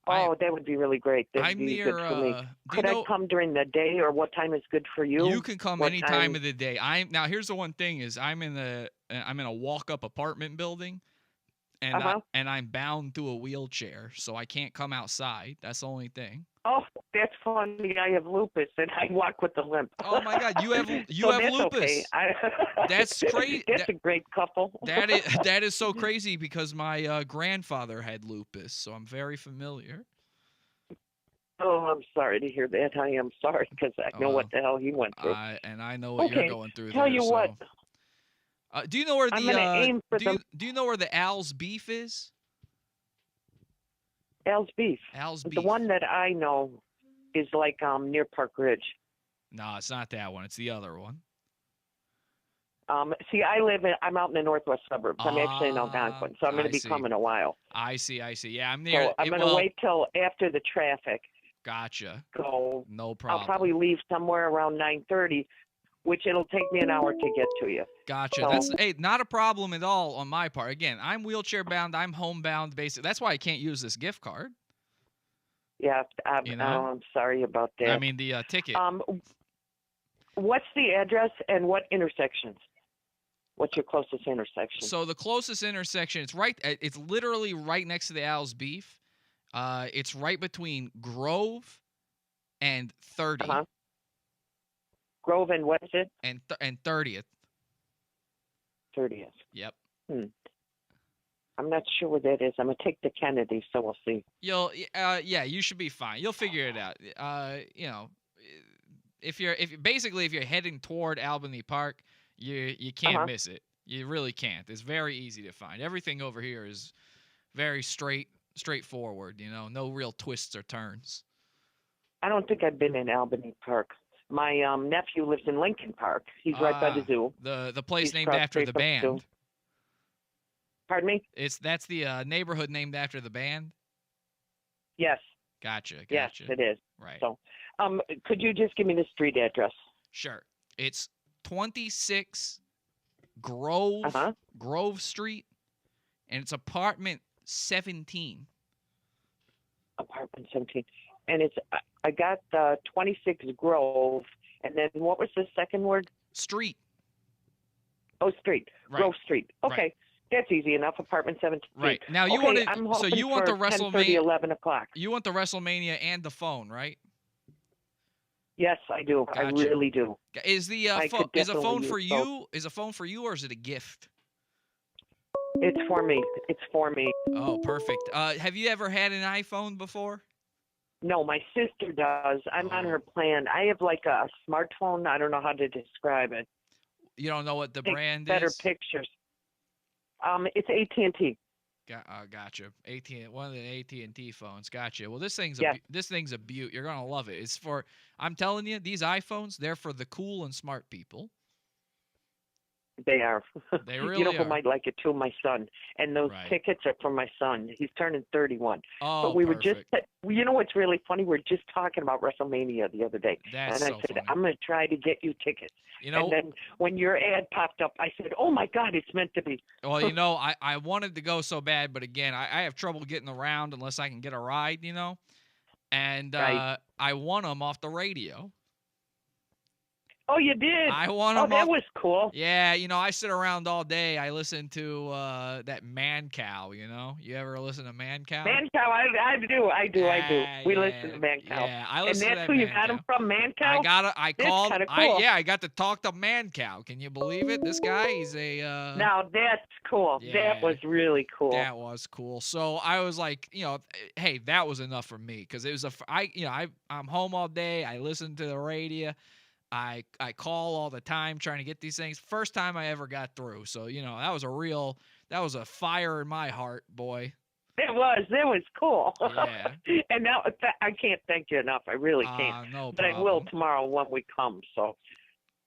Oh, that would be really great. That'd be good for me. Could I come during the day, or what time is good for you? You can come any time of the day. Now here's the one thing is I'm in a walk-up apartment building, and I'm bound to a wheelchair, so I can't come outside. That's the only thing. Oh, that's funny. I have lupus, and I walk with a limp. Oh my God, you have that's lupus. Okay. That's crazy. That's a great couple. that is so crazy because my grandfather had lupus, so I'm very familiar. Oh, I'm sorry to hear that. I am sorry because I know what the hell he went through. I know what you're going through. Tell you what. Do you know where the do you know where the Al's Beef is? Al's Beef. Al's Beef. The one that I know is like near Park Ridge. No, it's not that one. It's the other one. See, I'm out in the northwest suburbs. I'm actually in Algonquin, so I'm going to be coming a while. I see. Yeah, I'm near. So I'm going to wait till after the traffic. Gotcha. So no problem. I'll probably leave somewhere around 9:30, which it'll take me an hour to get to you. Gotcha. So, That's not a problem at all on my part. Again, I'm wheelchair bound. I'm homebound. Basically, that's why I can't use this gift card. Yeah, I'm sorry about that. I mean the ticket. What's the address and what intersections? What's your closest intersection? So the closest intersection, it's literally right next to the Al's Beef. It's right between Grove and 30. Grove and what is it? And 30th. 30th. Yep. I'm not sure where that is. I'm gonna take the Kennedy, so we'll see. Yeah, you should be fine. You'll figure it out. You know, if you're heading toward Albany Park, you can't miss it. You really can't. It's very easy to find. Everything over here is very straightforward. You know, no real twists or turns. I don't think I've been in Albany Park. My nephew lives in Lincoln Park. He's right by the zoo. The place He's named across after street the from band. zoo. Pardon me? That's the neighborhood named after the band. Yes. Gotcha. Yes, it is. Right. So, could you just give me the street address? Sure. It's 26 Grove Street, and it's apartment 17. Apartment 17, and it's I got 26 Grove, and then what was the second word? Street. Oh, street. Right. Grove Street. Okay. Right. That's easy enough. Apartment 17. Right. Now you okay, want I'm you want the WrestleMania. WrestleMania 11 o'clock. You want the WrestleMania and the phone, right? Yes, I do. Gotcha. I really do. Is the I could is a definitely phone use for both. you? Is a phone for you, or is it a gift? It's for me. It's for me. Oh, perfect. Have you ever had an iPhone before? No, my sister does. I'm on her plan. I have like a smartphone. I don't know how to describe it. You don't know what the Takes brand better is? pictures. It's AT&T. Gotcha. One of the AT&T phones. Gotcha. Well, this thing's Yeah. this thing's a beaut. You're gonna love it. It's for. I'm telling you, these iPhones, they're for the cool and smart people. They are. They really You know who are. might like it too? My son. And those Right. tickets are for my son. He's turning 31. Oh, but we were just, perfect. you know what's really funny? We were just talking about WrestleMania the other day. That's and I so said, funny. I'm going to try to get you tickets. You know- and then when your ad popped up, I said, oh my God, it's meant to be. Well, you know, I wanted to go so bad, but again, I have trouble getting around unless I can get a ride, you know? And Right. I won them off the radio. Oh, you did? I won Oh, them that off- was cool. Yeah, you know, I sit around all day. I listen to that Man Cow, you know? You ever listen to Man Cow? Man Cow, I do. We yeah, listen to Man Cow. yeah, I and listen to that's that who you Man got Cow. him from, Man Cow? I That's called. kinda cool. I got to talk to Man Cow. Can you believe it? This guy, he's a. Now that's cool. Yeah. That was really cool. That was cool. So I was like, you know, hey, that was enough for me because it was I'm home all day. I listen to the radio. I call all the time trying to get these things. First time I ever got through. So, you know, that was a fire in my heart, boy. It was cool. Yeah. And now I can't thank you enough. I really can't. No but I will tomorrow when we come. So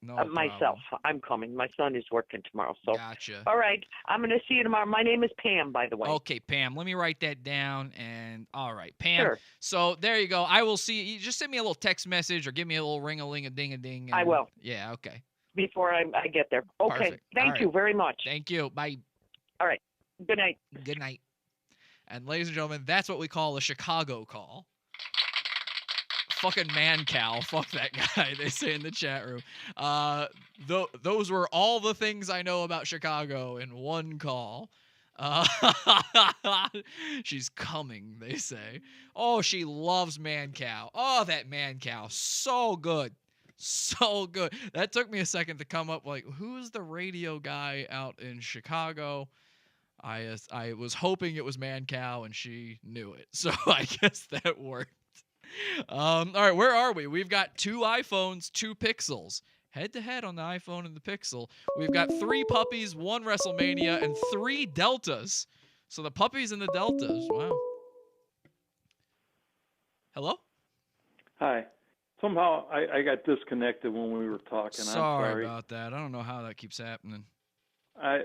No myself, I'm coming. My son is working tomorrow. So Gotcha. all right, I'm going to see you tomorrow. My name is Pam, by the way. Okay, Pam, let me write that down. And all right, Pam. Sure. So there you go. I will see you. Just send me a little text message or give me a little ring-a-ling-a-ding-a-ding. I will. Yeah, okay. Before I get there. Okay. Perfect. Thank All you right. very much. Thank you. Bye. All right. Good night. Good night. And ladies and gentlemen, that's what we call a Chicago call. Fucking Man Cow. Fuck that guy, they say in the chat room. Those were all the things I know about Chicago in one call. She's coming, they say. Oh, she loves Man Cow. Oh, that Man Cow. So good. So good. That took me a second to come up, like, who's the radio guy out in Chicago? I was hoping it was Man Cow, and she knew it. So I guess that worked. All right, where are we? We've got 2 iPhones, 2 Pixels. Head-to-head on the iPhone and the Pixel. We've got 3 Puppies, 1 WrestleMania, and 3 Deltas. So the Puppies and the Deltas. Wow. Hello? Hi. Somehow I got disconnected when we were talking. I'm sorry about that. I don't know how that keeps happening. I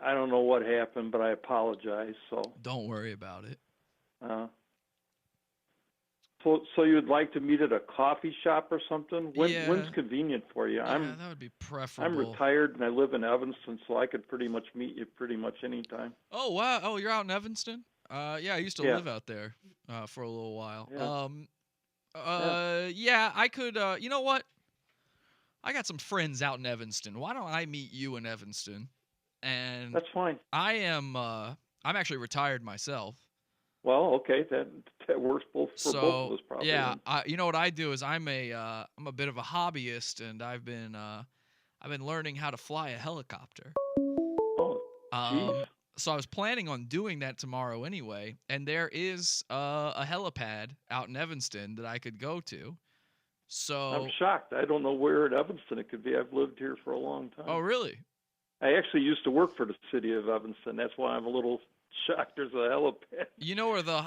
don't know what happened, but I apologize. So don't worry about it. So you'd like to meet at a coffee shop or something? Yeah. When's convenient for you? Yeah, that would be preferable. I'm retired and I live in Evanston, so I could pretty much meet you pretty much anytime. Oh wow! Oh, you're out in Evanston? Yeah, I used to live out there for a little while. Yeah. Yeah, I could. You know what? I got some friends out in Evanston. Why don't I meet you in Evanston? And That's fine. I'm actually retired myself. Well, okay, that works both for both of us probably. Yeah, you know what I do is I'm a bit of a hobbyist, and I've been learning how to fly a helicopter. Oh, geez. So I was planning on doing that tomorrow anyway, and there is a helipad out in Evanston that I could go to. So I'm shocked. I don't know where in Evanston it could be. I've lived here for a long time. Oh, really? I actually used to work for the city of Evanston. That's why I'm a little shocked there's a helipad. You know where the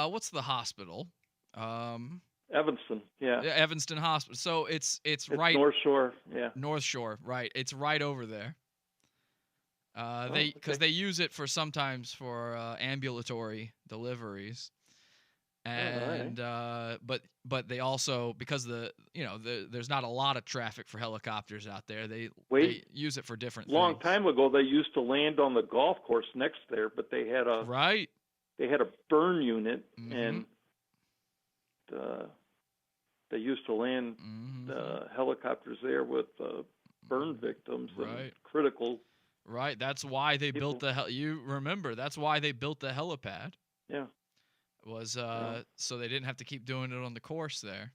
what's the hospital? Evanston, yeah. Evanston Hospital. So it's right North Shore, yeah. North Shore, right. It's right over there. They use it for sometimes for ambulatory deliveries. And but they also, because there's not a lot of traffic for helicopters out there, they use it for different things. Long time ago they used to land on the golf course next there, but they had a they had a burn unit, and they used to land helicopters there with burn victims and critical. Right, that's why they built you remember, that's why they built the helipad. Yeah. Was so they didn't have to keep doing it on the course there.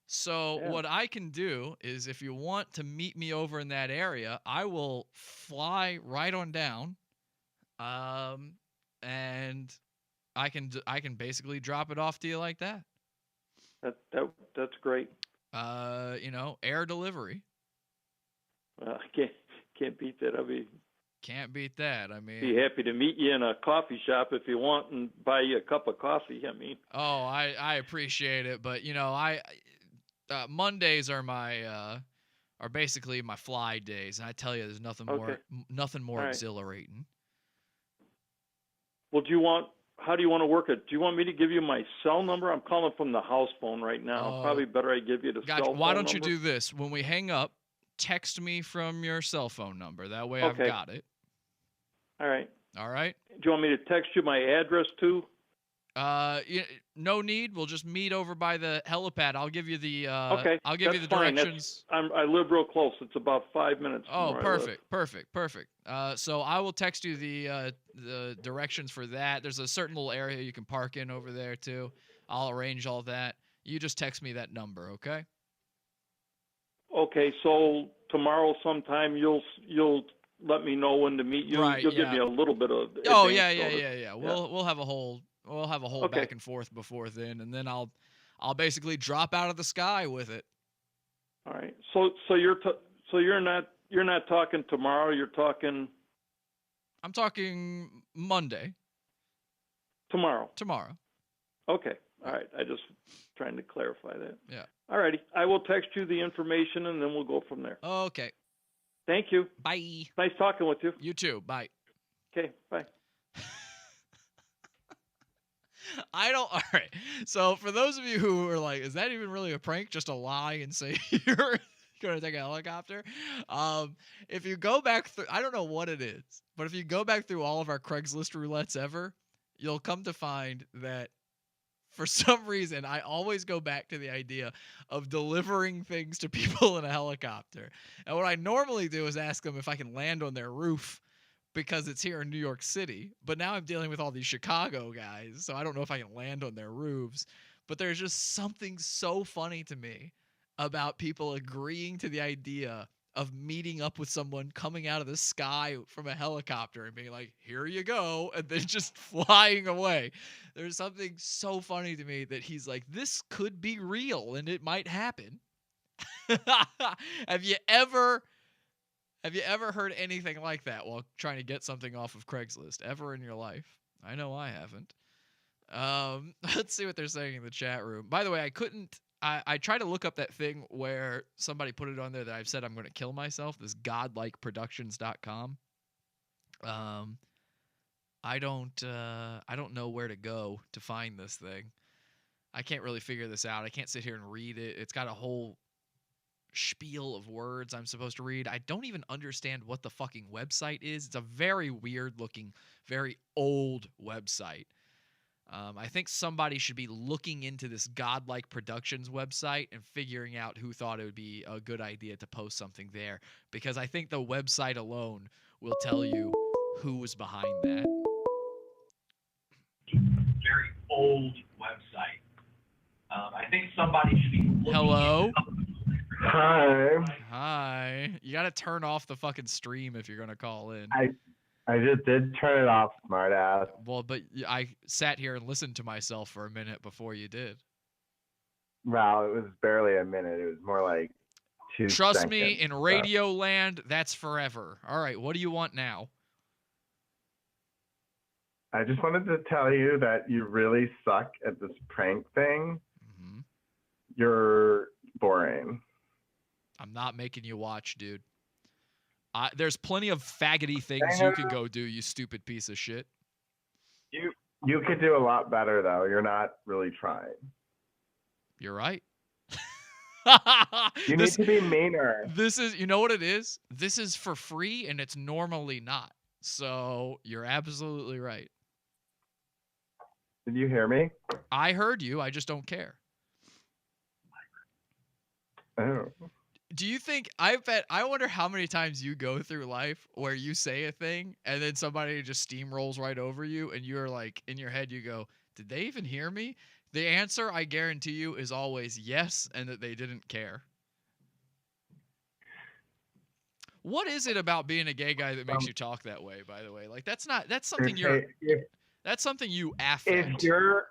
So what I can do is, if you want to meet me over in that area, I will fly right on down, and I can basically drop it off to you like that. That's great. Air delivery. I can't beat that. Can't beat that. I mean, be happy to meet you in a coffee shop if you want and buy you a cup of coffee. I mean, oh, I appreciate it, but Mondays are are basically my fly days, and I tell you, there's nothing more exhilarating. Well, how do you want to work it? Do you want me to give you my cell number? I'm calling from the house phone right now. Probably better I give you the cell phone Why don't you number? do this? When we hang up, text me from your cell phone number. That way I've got it. All right. All right. Do you want me to text you my address too? No need. We'll just meet over by the helipad. I'll give you the I'll give you the fine. directions. I live real close. It's about 5 minutes. Oh, from where I perfect. So I will text you the directions for that. There's a certain little area you can park in over there too. I'll arrange all that. You just text me that number, okay? Okay, so tomorrow sometime you'll let me know when to meet you. Right, You'll give me a little bit of. Oh advance yeah. notice. We'll have a whole back and forth before then, and then I'll basically drop out of the sky with it. All right. So you're not talking tomorrow. You're talking. I'm talking Monday. Tomorrow. Okay. All right. I just trying to clarify that. Yeah. All righty. I will text you the information, and then we'll go from there. Okay. Thank you. Bye. Nice talking with you. You too. Bye. Okay. Bye. All right. So for those of you who are like, is that even really a prank? Just a lie and say you're going to take a helicopter? If you go back through, I don't know what it is, but if you go back through all of our Craigslist roulettes ever, you'll come to find that for some reason, I always go back to the idea of delivering things to people in a helicopter. And what I normally do is ask them if I can land on their roof, because it's here in New York City. But now I'm dealing with all these Chicago guys, so I don't know if I can land on their roofs. But there's just something so funny to me about people agreeing to the idea of meeting up with someone coming out of the sky from a helicopter and being like, here you go, and then just flying away. There's something so funny to me that he's like, this could be real and it might happen. Have you ever heard anything like that while trying to get something off of Craigslist ever in your life? I know I haven't. Let's see what they're saying in the chat room. By the way, I tried to look up that thing where somebody put it on there that I've said I'm going to kill myself, this godlikeproductions.com. I don't know where to go to find this thing. I can't really figure this out. I can't sit here and read it. It's got a whole spiel of words I'm supposed to read. I don't even understand what the fucking website is. It's a very weird looking, very old website. I think somebody should be looking into this Godlike Productions website and figuring out who thought it would be a good idea to post something there, because I think the website alone will tell you who was behind that. Very old website. I think somebody should be looking. Hello? Hi. Hi. You got to turn off the fucking stream if you're going to call in. I just did turn it off, smartass. Well, but I sat here and listened to myself for a minute before you did. Well, it was barely a minute. It was more like 2 Trust seconds. me, in radio land, that's forever. All right, what do you want now? I just wanted to tell you that you really suck at this prank thing. Mm-hmm. You're boring. I'm not making you watch, dude. There's plenty of faggoty things you can go do, you stupid piece of shit. You could do a lot better, though. You're not really trying. You're right. You need to be meaner. This is, you know what it is? This is for free, and it's normally not. So you're absolutely right. Did you hear me? I heard you. I just don't care. Oh. Do you think, I wonder how many times you go through life where you say a thing and then somebody just steamrolls right over you and you're like, in your head you go, did they even hear me? The answer, I guarantee you, is always yes, and that they didn't care. What is it about being a gay guy that makes you talk that way, by the way? Like, that's something that's something you affect. If you're...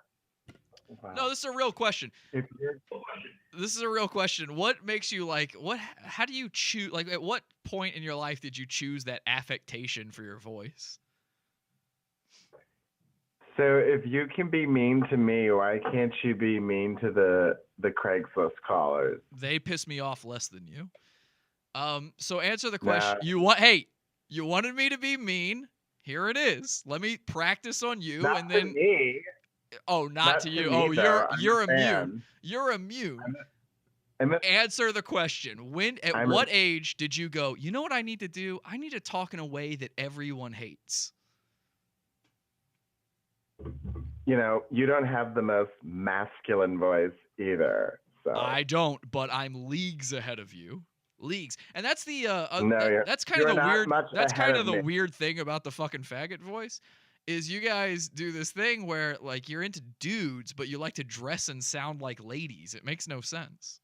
Wow. No, this is a real question. This is a real question. What makes you like, how do you choose, like, at what point in your life did you choose that affectation for your voice? So if you can be mean to me, why can't you be mean to the Craigslist callers? They piss me off less than you. So answer the question. Nah. You wanted me to be mean. Here it is. Let me practice on you, Not and then to me. Oh, not to you. Oh, you're immune. You're immune. Answer the question. At what age did you go, you know what I need to do? I need to talk in a way that everyone hates. You know, you don't have the most masculine voice either. So. I don't, but I'm leagues ahead of you. Leagues. And that's the that's kind of the weird thing about the fucking faggot voice. Is you guys do this thing where, like, you're into dudes, but you like to dress and sound like ladies. It makes no sense.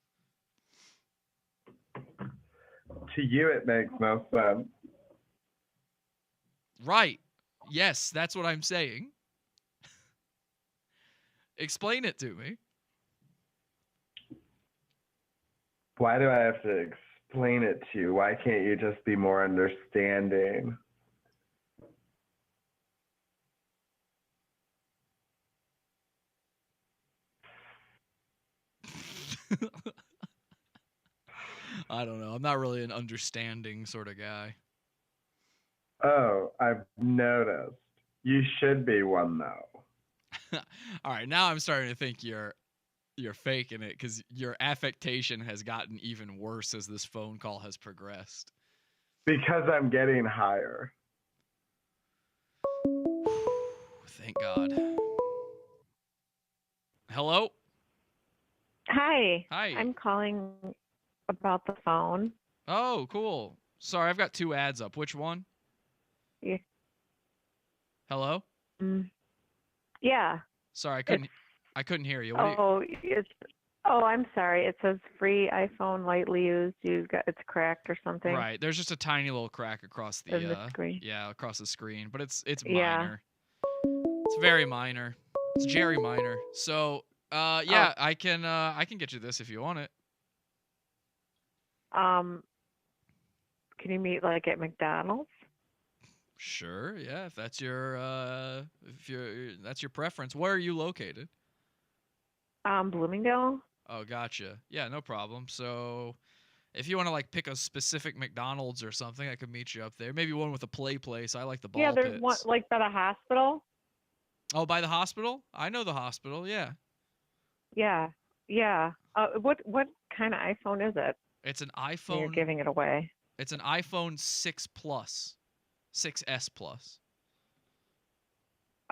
To you, it makes no sense. Right. Yes, that's what I'm saying. Explain it to me. Why do I have to explain it to you? Why can't you just be more understanding? I don't know. I'm not really an understanding sort of guy. Oh, I've noticed. You should be one, though. All right, now I'm starting to think you're faking it, because your affectation has gotten even worse as this phone call has progressed. Because I'm getting higher. Thank God. Hello? Hi. Hi. I'm calling about the phone. Oh, cool. Sorry, I've got 2 ads up. Which one? Yeah. Hello? Yeah. Sorry, I couldn't hear you. I'm sorry. It says free iPhone lightly used. It's cracked or something. Right. There's just a tiny little crack across the screen. Yeah, across the screen, but it's minor. It's very minor. It's Jerry minor. So, yeah, I can get you this if you want it. Can you meet like at McDonald's? Sure, yeah, if that's your that's your preference. Where are you located? Bloomingdale. Oh, gotcha. Yeah, no problem. So, if you want to like pick a specific McDonald's or something, I could meet you up there. Maybe one with a play place. I like the ball there's pits. one like by the hospital. Oh, by the hospital? I know the hospital. Yeah. Yeah. What kind of iPhone is it? It's an iPhone. You're giving it away. It's an iPhone 6 Plus, 6S Plus.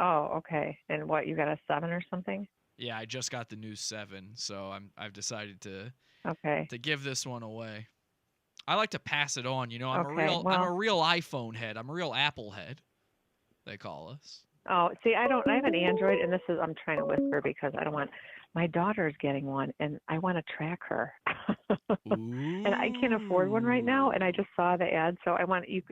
Oh, okay. And what, you got a 7 or something? Yeah, I just got the new 7, so I've decided to Okay. give this one away. I like to pass it on, I'm Okay, I'm a real iPhone head. I'm a real Apple head. They call us. Oh, see, I have an Android, and I'm trying to whisper because I don't want, my daughter's getting one, and I want to track her. And I can't afford one right now, and I just saw the ad, so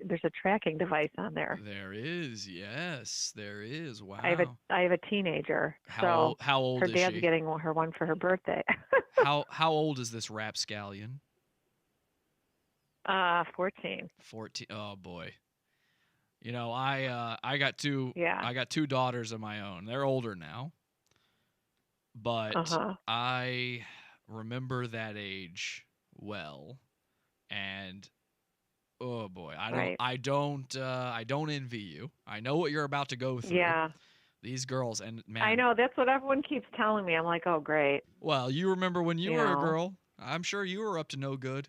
there's a tracking device on there. There is, yes, there is. Wow. I have a teenager, How old her is dad's she? getting her one for her birthday. How old is this rapscallion? 14. 14. Oh boy. I got two. Yeah. I got 2 daughters of my own. They're older now, but I remember that age well, and oh boy, I don't envy you. I know what you're about to go through. Yeah. These girls, and man, I know, that's what everyone keeps telling me. I'm like, oh great. Well, you remember when you were a girl? I'm sure you were up to no good.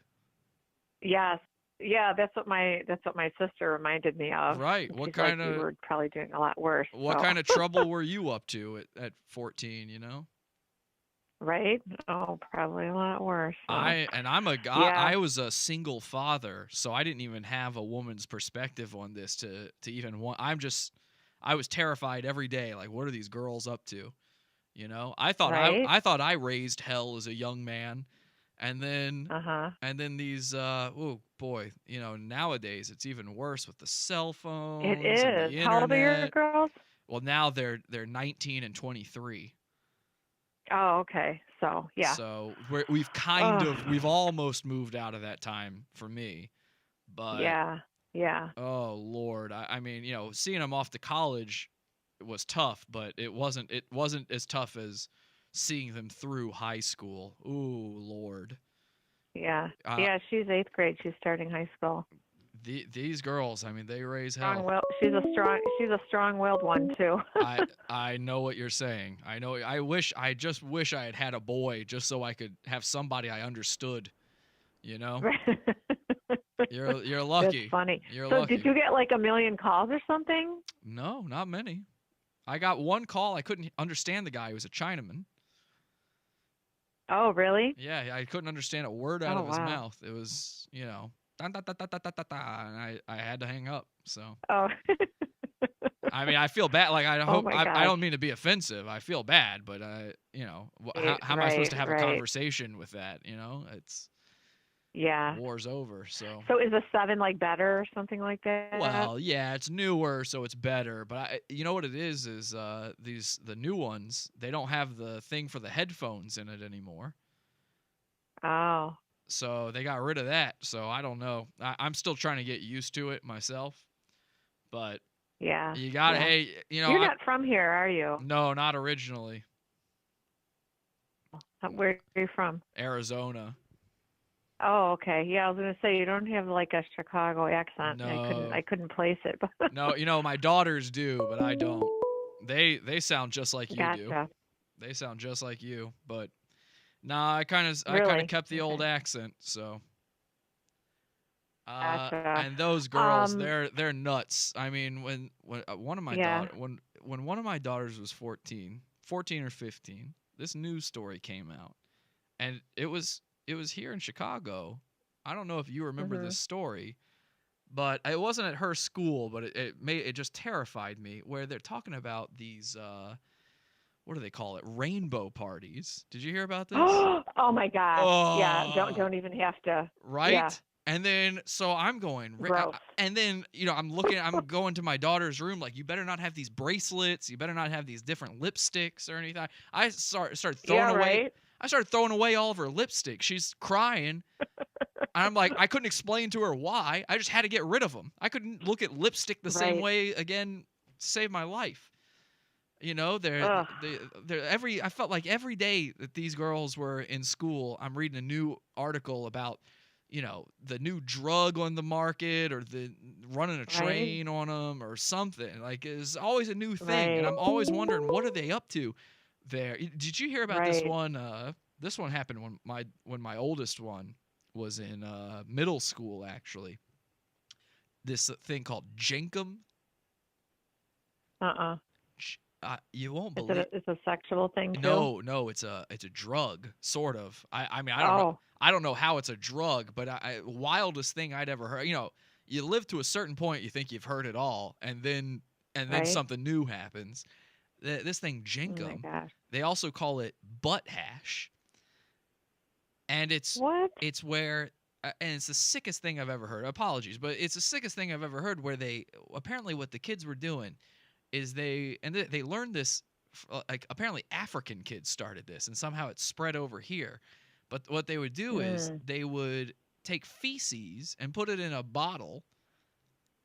Yes. Yeah, that's what my sister reminded me of. Right. What kind of? You were probably doing a lot worse. What kind of trouble were you up to at 14? Right. Oh, probably a lot worse. So. I was a single father, so I didn't even have a woman's perspective on this to even want. I was terrified every day. Like, what are these girls up to? I thought I thought I raised hell as a young man. And then these oh boy, nowadays it's even worse with the cell phones. It is. And the How old are your girls? Well, now they're 19 and 23. Oh, okay. So yeah. So we've almost moved out of that time for me, but yeah. Oh Lord, I mean, seeing them off to college was tough, but it wasn't as tough as seeing them through high school. Ooh, Lord. Yeah. She's 8th grade. She's starting high school. These girls, I mean, they raise hell. She's a strong-willed one too. I know what you're saying. I know. I just wish I had a boy just so I could have somebody I understood. You're lucky. That's funny. You're lucky. Did you get like 1 million calls or something? No, not many. I got one call. I couldn't understand the guy. He was a Chinaman. Oh, really? Yeah, I couldn't understand a word out of his mouth. It was, and I had to hang up. So. Oh. I mean, I feel bad. Like, I hope I don't mean to be offensive. I feel bad, but how am I supposed to have a conversation with that? It's. Yeah. War's over. So is a 7 like better or something like that? Well, yeah, it's newer, so it's better. But you know what it is the new ones, they don't have the thing for the headphones in it anymore. Oh. So they got rid of that. So I don't know. I'm still trying to get used to it myself. But yeah, you got to, hey, You're not from here, are you? No, not originally. Where are you from? Arizona. Oh, okay. Yeah, I was gonna say you don't have like a Chicago accent. No. I couldn't place it. No, my daughters do, but I don't. They sound just like you do. They sound just like you, but nah, I kind of kept the old accent, so. And those girls, they're nuts. I mean, when one of my when one of my daughters was 14 or 15, this news story came out, and it was here in Chicago. I don't know if you remember this story, but it wasn't at her school, but it just terrified me, where they're talking about these what do they call it? Rainbow parties. Did you hear about this? Oh my gosh. Oh. Yeah, don't even have to. Right? Yeah. And then so I'm going, and then I'm going to my daughter's room, like, you better not have these bracelets, you better not have these different lipsticks or anything. I started throwing away. Right? I started throwing away all of her lipstick. She's crying. I'm like, I couldn't explain to her why. I just had to get rid of them. I couldn't look at lipstick the same way again to save my life. I felt like every day that these girls were in school, I'm reading a new article about, the new drug on the market, or the running a train on them or something. Like, it's always a new thing. And I'm always wondering, what are they up to there? Did you hear about this one? This one happened when my oldest one was in middle school, actually. This thing called Jenkum. You won't Is believe. it's a sexual thing too? No, it's a drug, sort of. I mean, Oh. I don't know how it's a drug, but wildest thing I'd ever heard. You live to a certain point, you think you've heard it all, and then Right. something new happens. This thing Oh my Jenkum, gosh. they also call it butt hash, and it's What? it's where and it's the sickest thing I've ever heard. Apologies, but it's the sickest thing I've ever heard. Where they apparently what the kids were doing is they learned this. Like apparently African kids started this, and somehow it spread over here. But what they would do is they would take feces and put it in a bottle,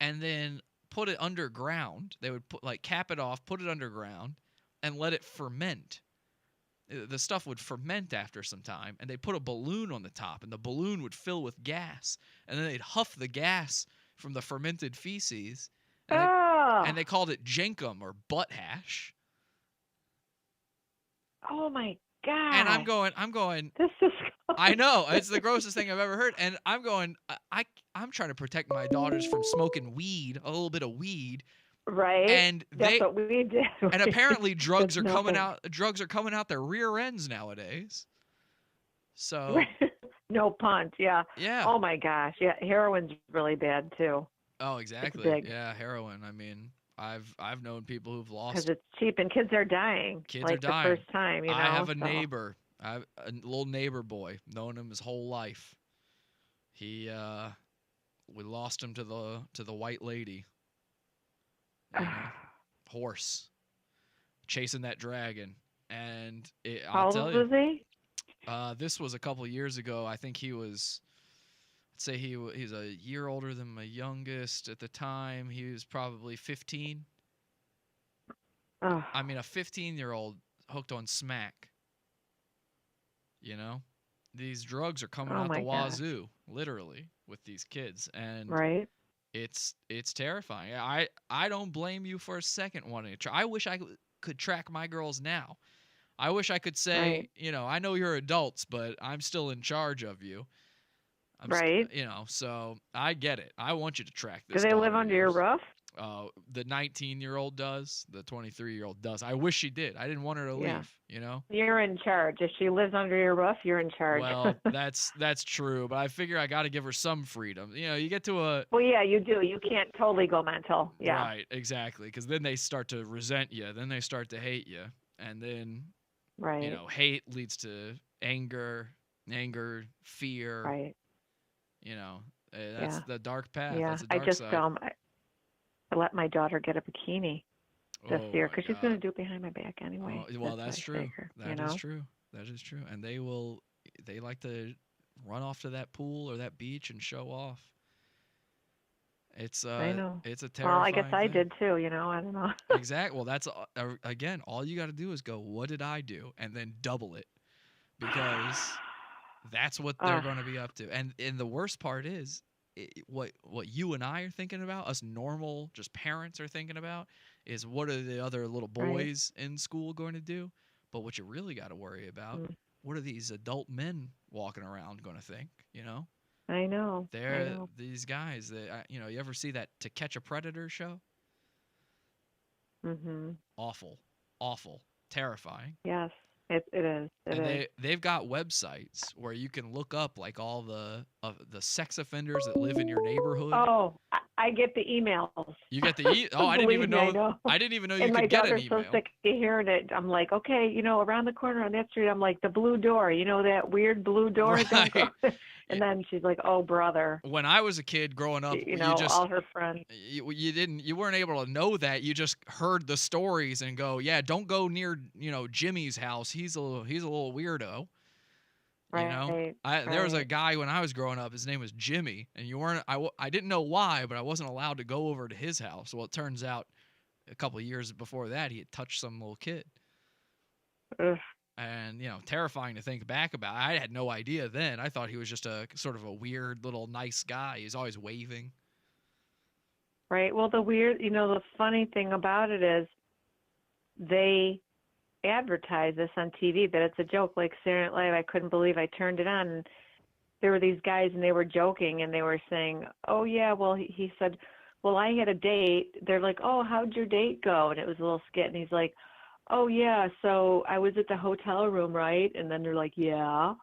and then put it underground. They would cap it off, put it underground, and let it ferment. The stuff would ferment after some time, and they put a balloon on the top, and the balloon would fill with gas, and then they'd huff the gas from the fermented feces, and they called it jenkum or butt hash. Oh my god! And I'm going. This is. I know it's the grossest thing I've ever heard, and I'm going. I'm trying to protect my daughters from smoking weed, a little bit of weed. Right. And that's what we did. And apparently drugs are coming nothing. out. Drugs are coming out their rear ends nowadays. So. No punt. Yeah. Yeah. Oh my gosh. Yeah. Heroin's really bad too. Oh, exactly. big. Yeah, heroin. I mean, I've known people who've Because lost. it's cheap and kids are dying. Kids like are dying. the first time. I have a so. neighbor. I have a little neighbor boy. Known him his whole life. We lost him to the white lady. You know, horse. Chasing that dragon. And How I'll tell old you. was he? This was a couple years ago. I think he was. Let's say he's a year older than my youngest at the time. He was probably 15. I mean, a 15-year-old hooked on smack. You know, these drugs are coming out the wazoo, literally, with these kids, and right. It's terrifying. I don't blame you for a second wanting to try. I wish I could track my girls now. I wish I could say, Right. I know you're adults, but I'm still in charge of you. Right. So I get it. I want you to track this. Do they live daughter of under your yours. roof? The 19-year-old does. The 23-year-old does. I wish she did. I didn't want her to Yeah. leave. You're in charge. If she lives under your roof, you're in charge. Well, that's true, but I figure I got to give her some freedom. You get to a. Well, yeah, you do. You can't totally go mental. Yeah. Right. Exactly. Because then they start to resent you. Then they start to hate you, and then. Right. Hate leads to anger, fear. Right. That's the dark path. Yeah. That's the dark side. I let my daughter get a bikini this year because she's going to God. do it behind my back anyway. Well, that's true. That is you true. That is true. And they like to run off to that pool or that beach and show off. It's I know. It's a terrifying Well, I guess I thing. did too. I don't know. Exactly. Well, that's again, all you got to do is go, what did I do? And then double it, because that's what they're going to be up to. And the worst part is what you and I are thinking about, us normal just parents are thinking about, is what are the other little boys in school going to do? But what you really got to worry about, what are these adult men walking around going to think? I know. They're these guys that you ever see that To Catch a Predator show? Mm-hmm. Awful, terrifying. Yes, it is. They've got websites where you can look up like all the sex offenders that live in your neighborhood. Oh, I get the emails. You get the oh, I didn't even Believe me, know. I didn't even know you and could get an my daughter's email. so sick of hearing it. I'm like, okay, around the corner on that street, I'm like, the blue door. That weird blue door. Don't go. And then she's like, oh, brother. When I was a kid growing up, you just all her friends. You weren't able to know that. You just heard the stories and go, yeah, don't go near Jimmy's house. He's a little weirdo. Right. There was a guy when I was growing up. His name was Jimmy, and I didn't know why, but I wasn't allowed to go over to his house. Well, it turns out a couple of years before that, he had touched some little kid. Ugh. And terrifying to think back about. I had no idea then. I thought he was just a sort of a weird little nice guy. He's always waving. Right. Well, the funny thing about it is they advertise this on TV that it's a joke. Like Saturday Night Live, I couldn't believe I turned it on. And there were these guys and they were joking and they were saying, oh, yeah, well, he said, well, I had a date. They're like, oh, how'd your date go? And it was a little skit. And he's like, oh, yeah, so I was at the hotel room, right? And then they're like, yeah.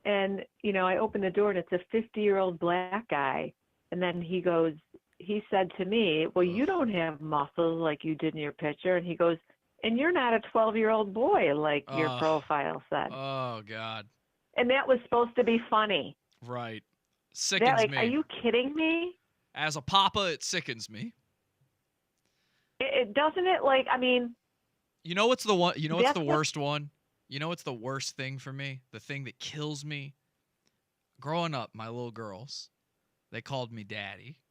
And, I opened the door, and it's a 50-year-old black guy. And then he said to me, well, you don't have muscles like you did in your picture. And he goes, and you're not a 12-year-old boy like your profile said. Oh, God. And that was supposed to be funny. Right. Sickens me. Are you kidding me? As a papa, it sickens me. It doesn't it? Like, I mean. You know what's the one? You know what's the worst one? You know what's the worst thing for me? The thing that kills me? Growing up, my little girls, they called me daddy.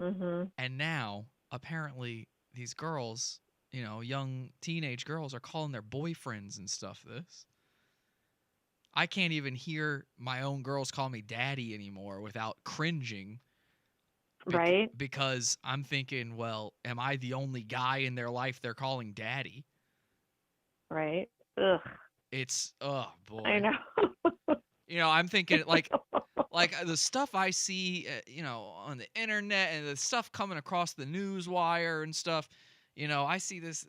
Mm-hmm. And now, apparently, these girls, young teenage girls are calling their boyfriends and stuff this. I can't even hear my own girls call me daddy anymore without cringing. Right. Because I'm thinking, well, am I the only guy in their life they're calling daddy? Right. Ugh. It's, oh, boy. I know. I'm thinking, like the stuff I see, on the internet and the stuff coming across the news wire and stuff, I see this.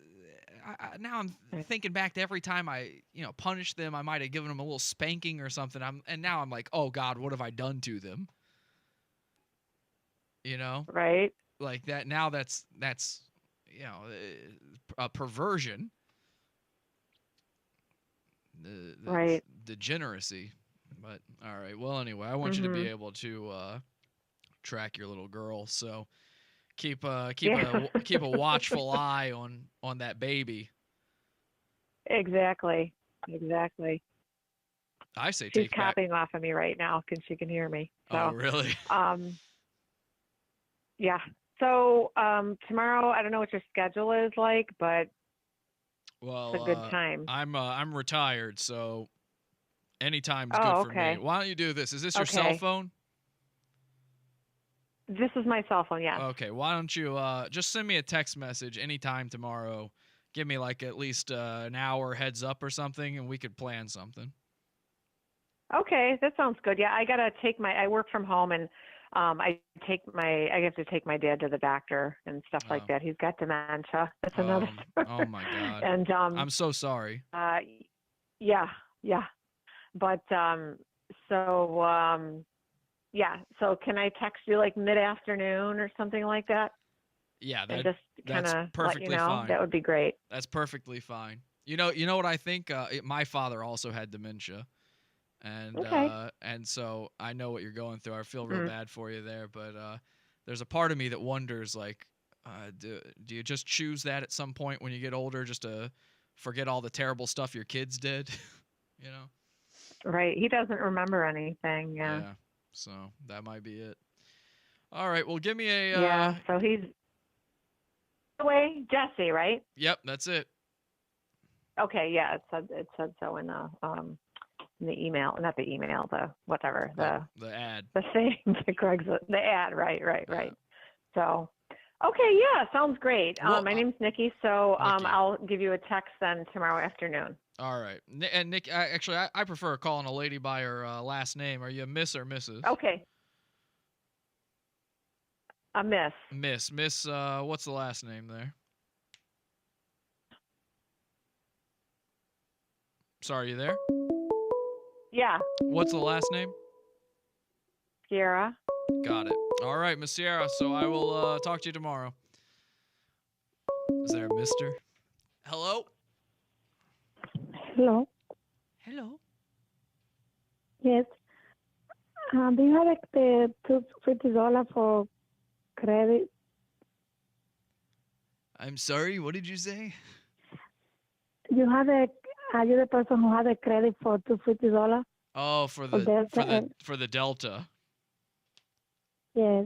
Now I'm thinking back to every time I, punished them, I might have given them a little spanking or something. And now I'm like, oh God, what have I done to them? Right. Like that. Now that's a perversion. Right. Degeneracy. But all right. Well, anyway, I want you to be able to track your little girl. So keep a watchful eye on that baby. Exactly. I say she's copying off of me right now because she can hear me. So, oh, really? Yeah. So tomorrow, I don't know what your schedule is like, but well, it's a good time. I'm retired, so anytime's good for me. Why don't you do this? Is this your cell phone? This is my cell phone, yeah. Okay, why don't you just send me a text message anytime tomorrow. Give me like at least an hour heads up or something, and we could plan something. Okay, that sounds good. Yeah, I work from home, and I have to take my dad to the doctor and stuff like that. He's got dementia. That's another story. Oh my God. And I'm so sorry. Yeah. But so can I text you like mid-afternoon or something like that? Yeah, that's perfectly let you know? fine. That would be great. That's perfectly fine. You know what I think? My father also had dementia. And so I know what you're going through. I feel real bad for you there, but there's a part of me that wonders, like, do you just choose that at some point when you get older, just to forget all the terrible stuff your kids did? Right. He doesn't remember anything. Yeah. So that might be it. All right. Well, give me a. Yeah. So he's. Way Jesse, right? Yep, that's it. Okay. Yeah. It said so in the email, not the email, the whatever, the ad, the thing, the ad, right. So, okay, yeah, sounds great. Well, my name's Nikki, so Nikki. I'll give you a text then tomorrow afternoon. All right, and Nick, actually, I prefer calling a lady by her last name. Are you a Miss or Mrs.? Okay, a Miss. Miss. What's the last name there? Sorry, you there? Yeah. What's the last name? Sierra. Got it. All right, Miss Sierra. So I will talk to you tomorrow. Is there a Mr.? Hello? Hello. Hello. Yes. Do you have the $250 for credit? I'm sorry. What did you say? Are you the person who has a credit for $250? Oh, for the Delta. Yes.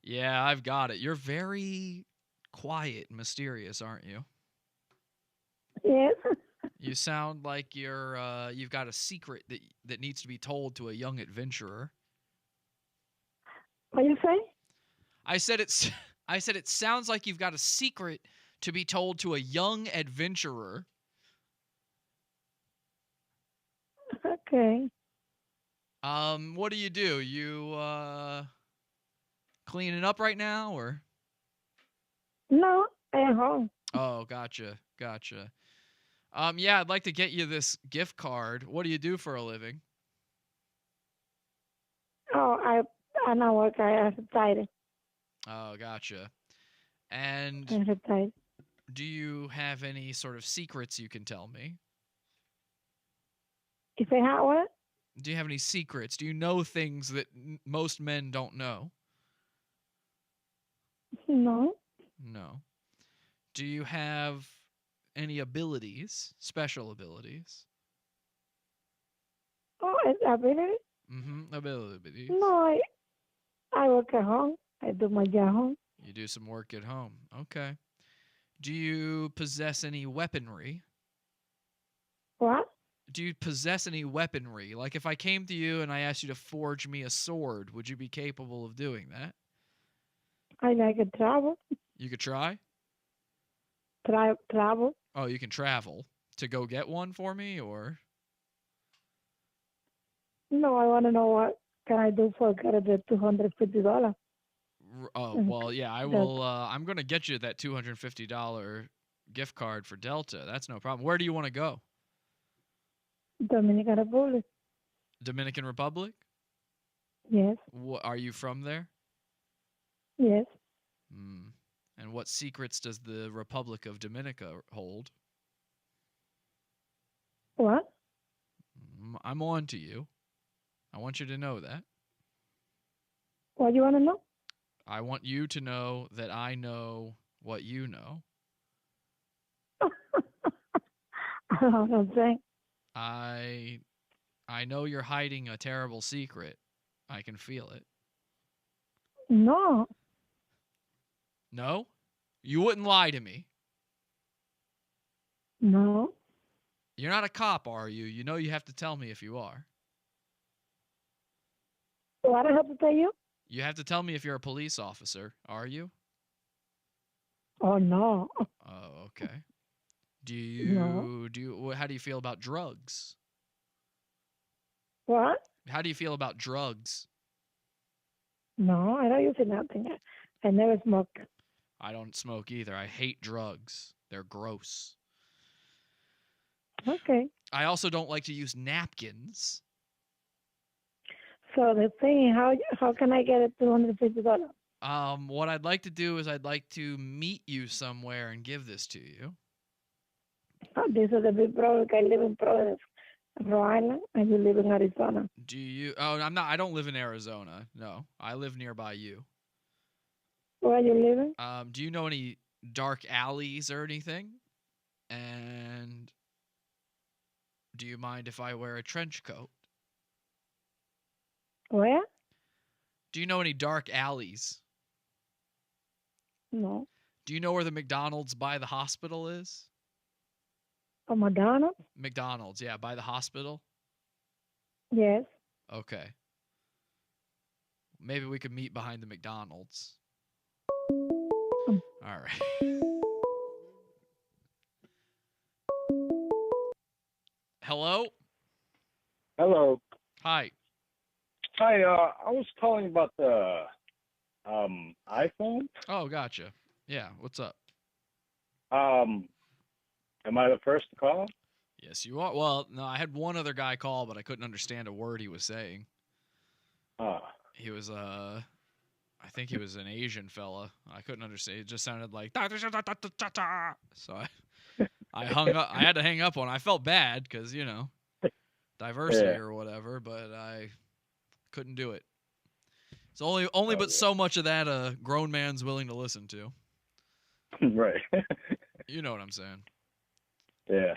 Yeah, I've got it. You're very quiet and mysterious, aren't you? Yes. You sound like you've got a secret that needs to be told to a young adventurer. What you say? I said it sounds like you've got a secret to be told to a young adventurer. Okay. What do? You cleaning up right now, or? No, at home. Oh, gotcha. Yeah, I'd like to get you this gift card. What do you do for a living? Oh, I not work. I retired. Oh, gotcha. And I retired. do you have any sort of secrets you can tell me? If I have what? Do you have any secrets? Do you know things that most men don't know? No. No. Do you have any abilities, special abilities? Oh, ability? Mm-hmm, abilities. No, I work at home. I do my job at home. You do some work at home. Okay. Do you possess any weaponry? What? Do you possess any weaponry? Like if I came to you and I asked you to forge me a sword, would you be capable of doing that? I like to travel. You could try? Travel. Oh, you can travel to go get one for me, or? No, I want to know what can I do for the $250. Oh, well, yeah, I will. I'm going to get you that $250 gift card for Delta. That's no problem. Where do you want to go? Dominican Republic. Dominican Republic? Yes. Are you from there? Yes. And what secrets does the Republic of Dominica hold? What? I'm on to you. I want you to know that. What do you want to know? I want you to know that I know what you know. I don't know what I'm saying. I know you're hiding a terrible secret. I can feel it. No. No? You wouldn't lie to me. No. You're not a cop, are you? You know you have to tell me if you are. What I have to tell you? You have to tell me if you're a police officer, are you? Oh, no. Oh, okay. How do you feel about drugs? What? How do you feel about drugs? No, I don't use nothing. I never smoke. I don't smoke either. I hate drugs. They're gross. Okay. I also don't like to use napkins. So the thing, how can I get it $250? What I'd like to do is I'd like to meet you somewhere and give this to you. Oh, this is a big problem. I live in Providence, Rhode Island, and you live in Arizona. Do you? Oh, I don't live in Arizona. No, I live nearby you. Where are you living? Do you know any dark alleys or anything? And do you mind if I wear a trench coat? Where? Do you know any dark alleys? No. Do you know where the McDonald's by the hospital is? Oh, McDonald's? McDonald's, yeah, by the hospital? Yes. Okay. Maybe we could meet behind the McDonald's. All right. Hello? Hello. Hi. Hi, I was calling about the iPhone. Oh, gotcha. Yeah, what's up? Am I the first to call? Yes, you are. Well, no, I had one other guy call, but I couldn't understand a word he was saying. He was, I think he was an Asian fella. I couldn't understand. It just sounded like, so I hung up. I had to hang up on it. I felt bad because, you know, diversity or whatever, but I couldn't do it. It's only but so much of that a grown man's willing to listen to. Right. You know what I'm saying. Yeah.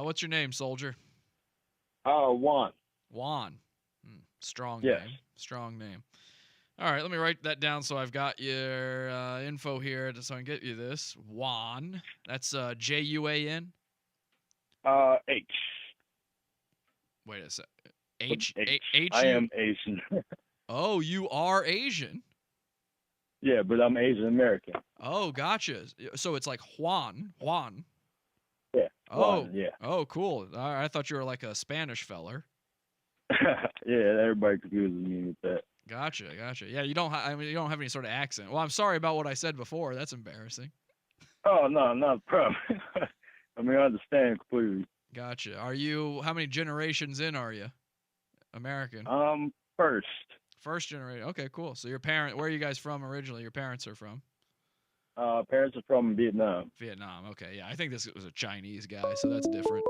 What's your name, soldier? Juan. Juan. Strong Yes. name. Strong name. All right, let me write that down so I've got your info here so I can get you this. Juan. That's Juan? H. Wait a sec. H. I am Asian. Oh, you are Asian? Yeah, but I'm Asian American. Oh, gotcha. So it's like Juan. Juan. Yeah. Oh, Juan, yeah. Oh, cool. All right, I thought you were like a Spanish feller. Yeah, everybody confuses me with that. Gotcha. Yeah, you don't. You don't have any sort of accent. Well, I'm sorry about what I said before. That's embarrassing. Oh no, not a problem. I mean, I understand completely. Gotcha. Are you? How many generations in are you? American. First. First generation. Okay, cool. So your parent. Where are you guys from originally? Your parents are from. Parents are from Vietnam. Vietnam. Okay, yeah. I think this was a Chinese guy, so that's different.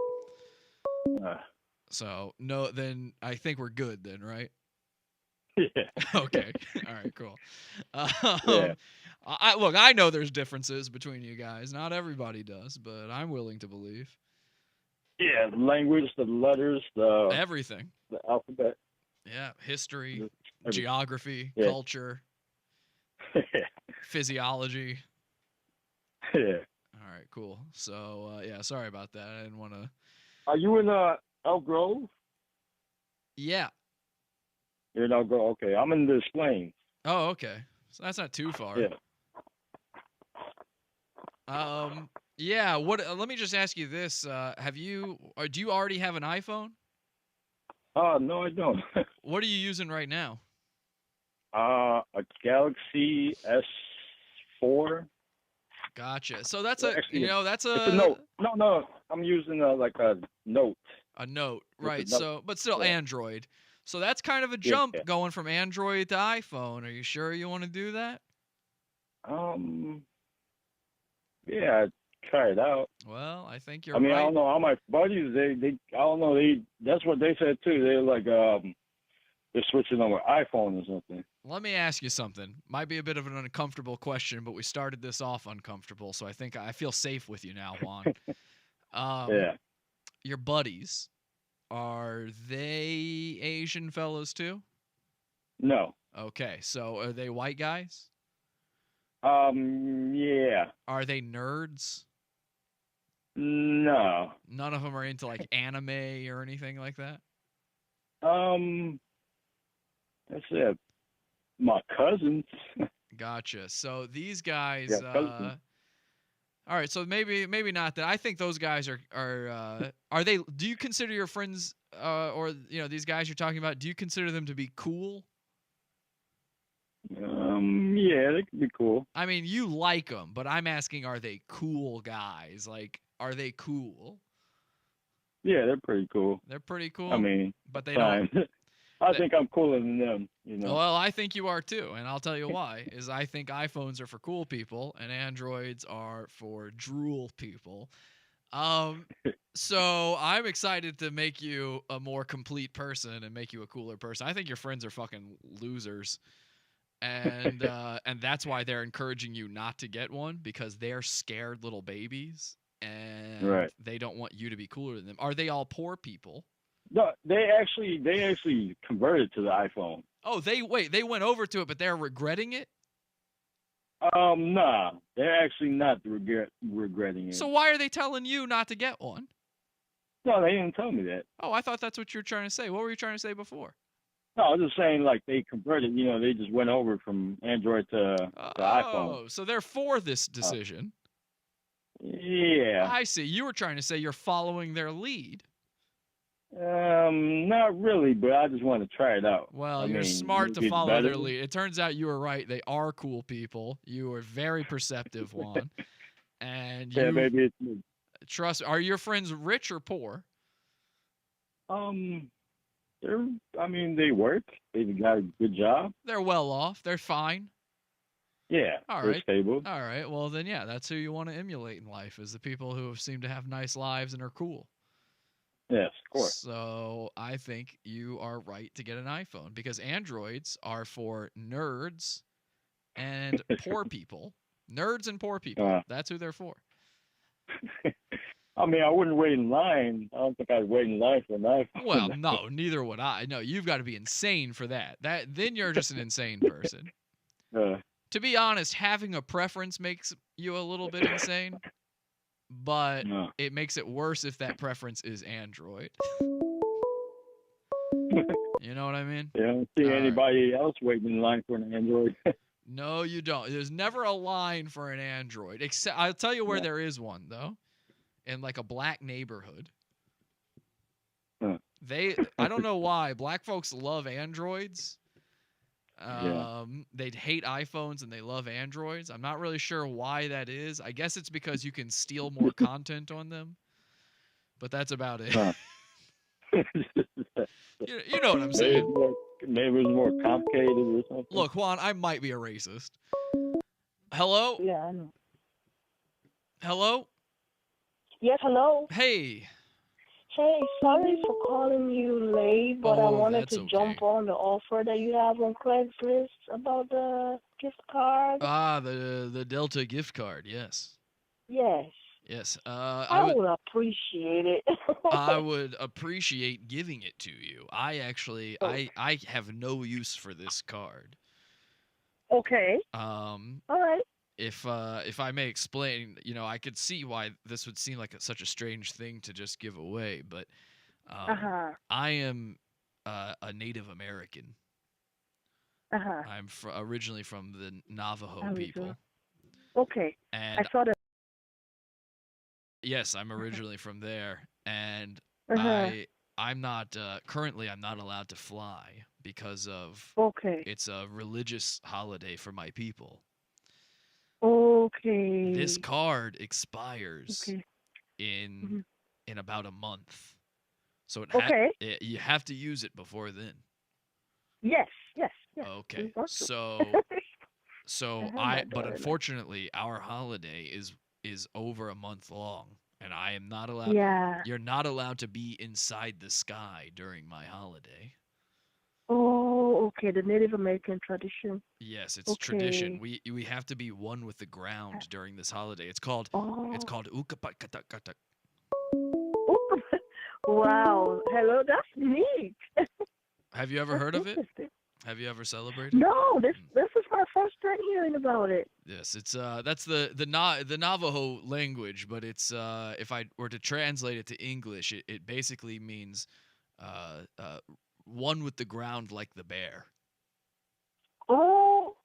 So no, then I think we're good then, right? Yeah. Okay. All right. Cool. Yeah. Look, I know there's differences between you guys. Not everybody does, but I'm willing to believe. Yeah, the language, the letters, the everything, the alphabet. Yeah, history, geography, Yeah. culture, physiology. Yeah. All right. Cool. So yeah, sorry about that. I didn't want to. Are you in Elk Grove? Yeah. You're in Elk Grove. Okay, I'm in Des Plaines. Oh, okay. So that's not too far. Yeah. Yeah. What? Let me just ask you this: have you, or do you already have an iPhone? No, I don't. What are you using right now? A Galaxy S4. Gotcha. So that's Actually, that's it's a Note. No, I'm using like a Note. A Note, It's a right? Note. So, but still Yeah. Android. So that's kind of a Yeah, jump yeah. going from Android to iPhone. Are you sure you want to do that? Yeah, I'd try it out. Well, I think you're I mean, right. I don't know. All my buddies, they, I don't know. That's what they said too. They're like, they're switching over iPhone or something. Let me ask you something. Might be a bit of an uncomfortable question, but we started this off uncomfortable, so I think I feel safe with you now, Juan. Yeah. Your buddies, are they Asian fellows too? No. Okay, so are they white guys? Yeah. Are they nerds? No. None of them are into like anime or anything like that? That's it. My cousins. Gotcha. So these guys, Yeah, cousins. all right. So maybe not that. I think those guys are they? Do you consider your friends or these guys you're talking about? Do you consider them to be cool? Yeah, they could be cool. I mean, you like them, but I'm asking, are they cool guys? Like, are they cool? Yeah, they're pretty cool. They're pretty cool. I mean, but they fine. don't. I think I'm cooler than them. You know. Well, I think you are too, and I'll tell you why. Is I think iPhones are for cool people and Androids are for drool people. So I'm excited to make you a more complete person and make you a cooler person. I think your friends are fucking losers, and that's why they're encouraging you not to get one, because they're scared little babies and Right. they don't want you to be cooler than them. Are they all poor people? No, they actually converted to the iPhone. Oh, they went over to it, but they're regretting it. Nah, they're actually not regretting it. So why are they telling you not to get one? No, they didn't tell me that. Oh, I thought that's what you were trying to say. What were you trying to say before? No, I was just saying, like, they converted. You know, they just went over from Android to iPhone. Oh, so they're for this decision. Yeah. I see. You were trying to say you're following their lead. Not really, but I just want to try it out. Well, I you're mean, smart to maybe it's follow better. their lead. It turns out you were right. They are cool people. You are very perceptive, Juan. And Yeah, you maybe it's me. trust. Are your friends rich or poor? They work. They've got a good job. They're well off. They're fine. Yeah, All they're right. stable. All right. Well, then, yeah, that's who you want to emulate in life, is the people who seem to have nice lives and are cool. Yes, of course. So I think you are right to get an iPhone, because Androids are for nerds and poor people. Nerds and poor people. That's who they're for. I mean, I wouldn't wait in line. I don't think I'd wait in line for an iPhone. Well, no, neither would I. No, you've got to be insane for that. Then you're just an insane person. To be honest, having a preference makes you a little bit insane, but it makes it worse if that preference is Android. You know what I mean? Yeah, I don't see anybody else waiting in line for an Android. No, you don't. There's never a line for an Android. Except I'll tell you where there is one, though. In like a black neighborhood. I don't know why black folks love Androids. They'd hate iPhones and they love Androids. I'm not really sure why that is. I guess it's because you can steal more content on them. But that's about it. Huh. You know what I'm saying. Maybe it's more complicated or something. Look, Juan, I might be a racist. Hello? Yeah, I know. Hello? Yes, hello. Hey. Hey, sorry for calling you late, but I wanted that's to jump on the offer that you have on Craigslist about the gift card. The Delta gift card, yes. Yes. Yes. I would appreciate it. I would appreciate giving it to you. I have no use for this card. Okay. All right. If I may explain, I could see why this would seem like such a strange thing to just give away, but I am a Native American. I'm originally from the Navajo people. Okay. And I saw that. yes, I'm originally from there, and I'm not currently I'm not allowed to fly because of it's a religious holiday for my people. Okay. This card expires in about a month, so you have to use it before then. Yes. Okay, but unfortunately, our holiday is over a month long, and I am not allowed. Yeah. You're not allowed to be inside the sky during my holiday. Oh, okay. The Native American tradition. Yes, it's tradition. We have to be one with the ground during this holiday. It's called Ukapakatak. Wow. Hello, that's neat. Have you ever heard of it? Have you ever celebrated? No, this is my first time hearing about it. Yes, it's that's the Navajo language, but it's if I were to translate it to English, it basically means one with the ground like the bear. Oh,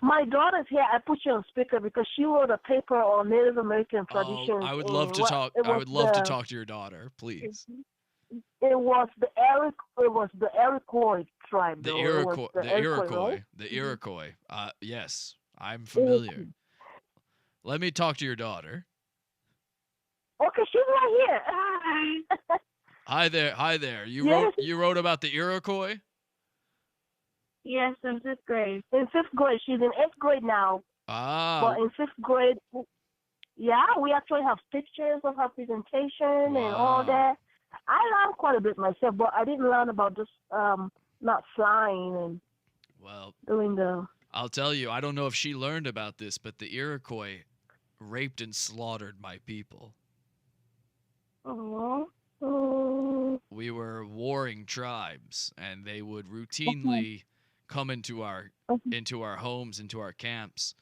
my daughter's here. I put you on speaker because she wrote a paper on Native American traditions. I would love to talk. I would love to talk to your daughter, please. It was the Iroquois tribe. The Iroquois. Yes, I'm familiar. Let me talk to your daughter. Okay, she's right here. Hi there. Yes. You wrote about the Iroquois? Yes, in 5th grade. In 5th grade. She's in 8th grade now. But in 5th grade, yeah, we actually have pictures of her presentation and all that. I learned quite a bit myself, but I didn't learn about just not flying and doing the... I'll tell you, I don't know if she learned about this, but the Iroquois raped and slaughtered my people. Oh. We were warring tribes, and they would routinely come into our homes, into our camps,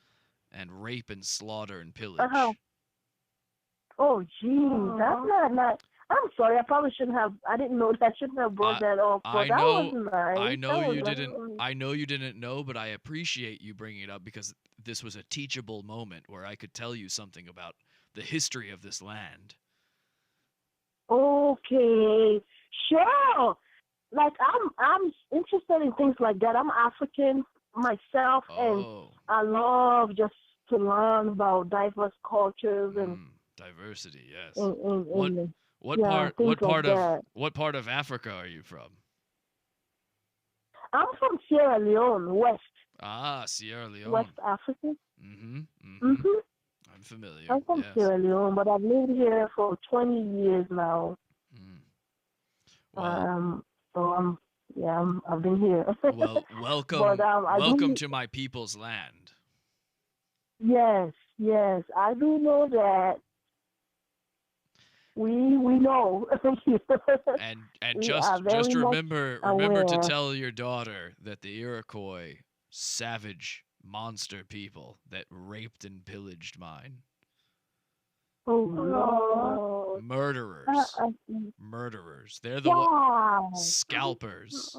and rape and slaughter and pillage. Oh, geez, that's not nice. I'm sorry. I probably shouldn't have. I didn't know that. I shouldn't have brought that up. But that was nice. I know you didn't. I know you didn't know, but I appreciate you bringing it up because this was a teachable moment where I could tell you something about the history of this land. Okay, sure. Like I'm interested in things like that. I'm African myself, and I love just to learn about diverse cultures and diversity. Yes. What part of Africa are you from? I'm from Sierra Leone, West. Sierra Leone. West Africa. I'm familiar. I'm from Sierra Leone, but I've lived here for 20 years now. So I've been here. Well, welcome, but, welcome to my people's land. Yes, I do know that. We know. and just remember to tell your daughter that the Iroquois, savage monster people that raped and pillaged mine. Oh no. Murderers. They're the scalpers.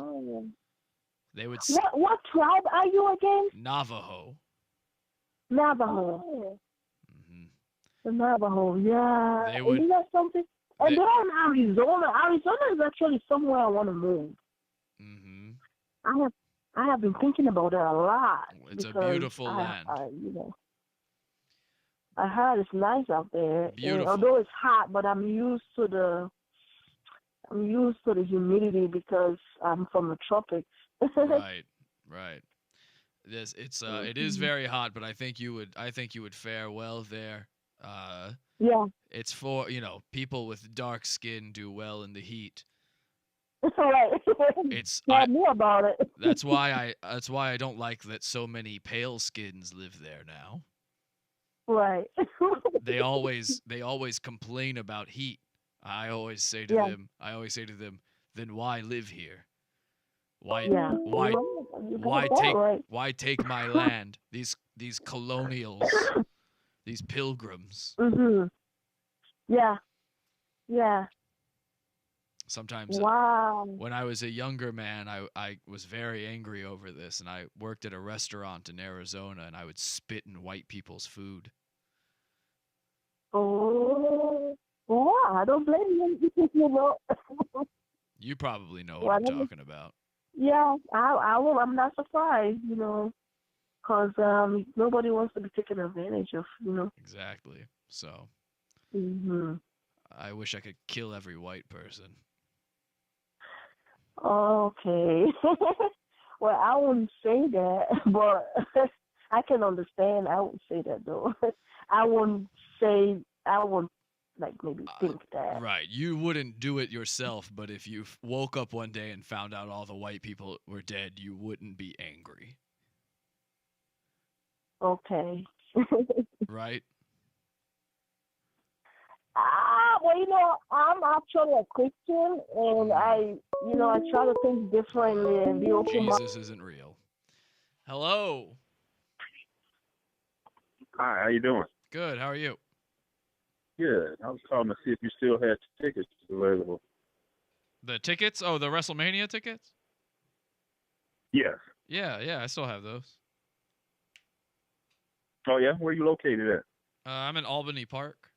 They would. What tribe are you again? Navajo. The Navajo, yeah. They would, isn't that something? And they're in Arizona. Arizona is actually somewhere I want to move. I I have been thinking about it a lot. It's a because beautiful land. I heard it's nice out there. Beautiful. And although it's hot, but I'm used to the humidity because I'm from the tropics. Right. It is very hot, but I think you would fare well there. Yeah. It's for, people with dark skin do well in the heat. Right. Tell me about it. That's why I don't like that so many pale skins live there now. Right. They always complain about heat. I always say to them, then why live here? Why take my land? These colonials, these pilgrims. Mhm. Yeah. Yeah. Sometimes wow. When I was a younger man, I was very angry over this, and I worked at a restaurant in Arizona, and I would spit in white people's food. Oh, I don't blame you. You probably know what I'm talking about. Yeah, I'm not surprised, because nobody wants to be taken advantage of, Exactly. So Mhm. I wish I could kill every white person. Okay. Well, I wouldn't say that, but I can understand. I wouldn't say that though. I wouldn't maybe think that. Right. You wouldn't do it yourself, but if you woke up one day and found out all the white people were dead, you wouldn't be angry. Okay. Right? Well, I'm actually a Christian, and I try to think differently and be open. Jesus isn't real. Hello. Hi, how you doing? Good. How are you? Good. I was calling to see if you still had tickets available. The tickets? Oh, the WrestleMania tickets? Yes. Yeah, I still have those. Oh, yeah? Where are you located at? I'm in Albany Park.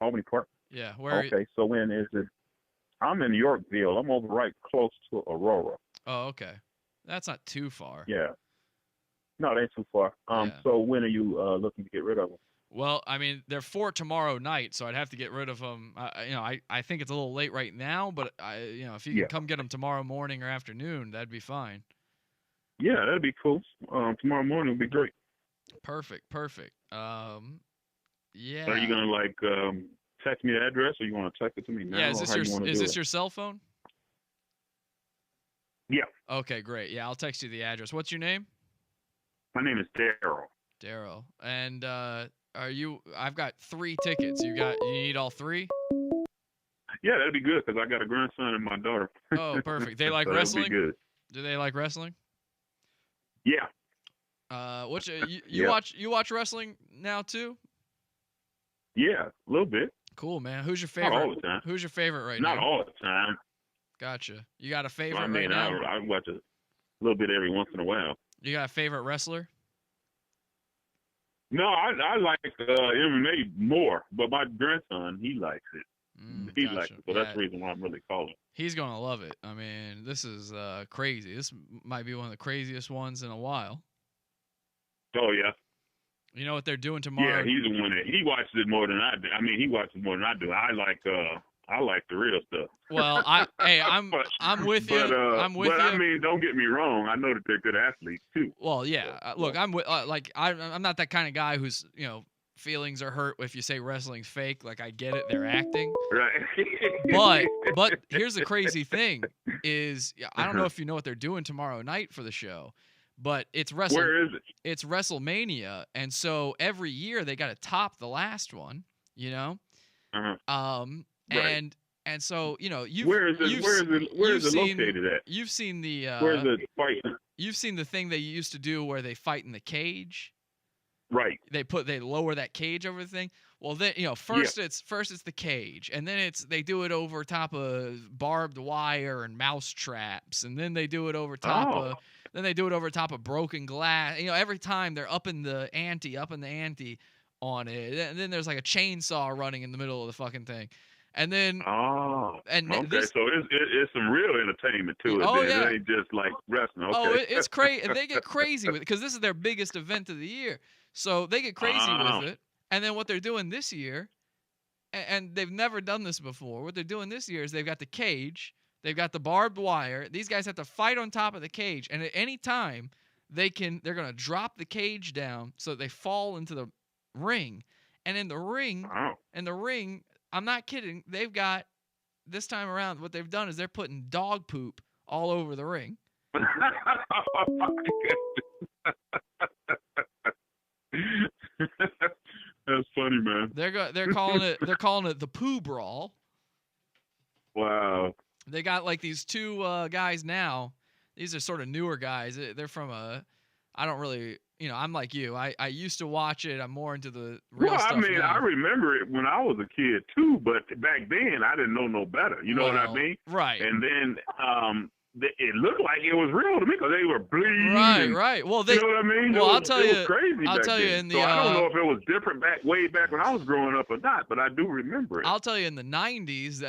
Albany Park? Yeah. Where? Okay, so when is it? I'm in Yorkville. I'm over right close to Aurora. Oh, okay. That's not too far. Yeah. No, it ain't too far. So when are you looking to get rid of them? Well, I mean, they're for tomorrow night, so I'd have to get rid of them. I think it's a little late right now, but if you can come get them tomorrow morning or afternoon, that'd be fine. Yeah, that'd be cool. Tomorrow morning would be great. Perfect. Yeah. Are you gonna text me the address, or you want to text it to me now? Yeah. Is this your cell phone? Yeah. Okay, great. Yeah, I'll text you the address. What's your name? My name is Daryl. Daryl. And I've got 3 tickets. You need all 3? Yeah, that'd be good because I got a grandson and my daughter. Oh, perfect. They like so wrestling? That'd be good. Do they like wrestling? Yeah. You watch wrestling now too? Yeah, a little bit. Cool, man. Who's your favorite? Not all the time. Who's your favorite right now? Not all the time. Gotcha. You got a favorite I mean, right now? I watch a little bit every once in a while. You got a favorite wrestler? No, I like MMA more, but my grandson, he likes it. He likes it, so that's the reason why I'm really calling. He's going to love it. I mean, this is crazy. This might be one of the craziest ones in a while. Oh, yeah. You know what they're doing tomorrow? Yeah, he's the one that he watches it more than I do. I mean, he watches more than I do. I like the real stuff. Well, I'm with you. I'm with you. But I mean, don't get me wrong. I know that they're good athletes too. Well, yeah. Look, I'm not that kind of guy who's feelings are hurt if you say wrestling's fake. Like, I get it, they're acting. Right. But here's the crazy thing: is I don't know if you know what they're doing tomorrow night for the show. But it's wrestling. Where is it? It's WrestleMania, and so every year they got to top the last one, Right. And so where is it located at? You've seen the where's the fight? You've seen the thing they used to do where they fight in the cage. Right. They lower that cage over the thing. Well, then first it's the cage, and then they do it over top of barbed wire and mouse traps, and then they do it over top of broken glass. Every time they're upping the ante on it, and then there's like a chainsaw running in the middle of the fucking thing, And then okay, this, so it's some real entertainment to it. Oh, then. yeah. It ain't just like wrestling. Okay. Oh, it's crazy, and they get crazy with it because this is their biggest event of the year. So they get crazy with it. And then what they're doing this year, and they've never done this before. What they're doing this year is they've got the cage, they've got the barbed wire. These guys have to fight on top of the cage, and at any time they're gonna drop the cage down so that they fall into the ring. And in the ring, I'm not kidding. They've got this time around. What they've done is they're putting dog poop all over the ring. That's funny, man. They're calling it the poo brawl. Wow. They got like these two guys now. These are sort of newer guys. They're from I don't really, I'm like you. I used to watch it. I'm more into the real stuff now. I remember it when I was a kid too, but back then I didn't know no better. You know what I mean? Right. And then it looked like it was real to me because they were bleeding. Right. Well, you know what I mean? Well, I'll tell you. It was crazy I'll back tell you then. in the. So I don't know if it was different way back when I was growing up or not, but I do remember it. I'll tell you in the '90s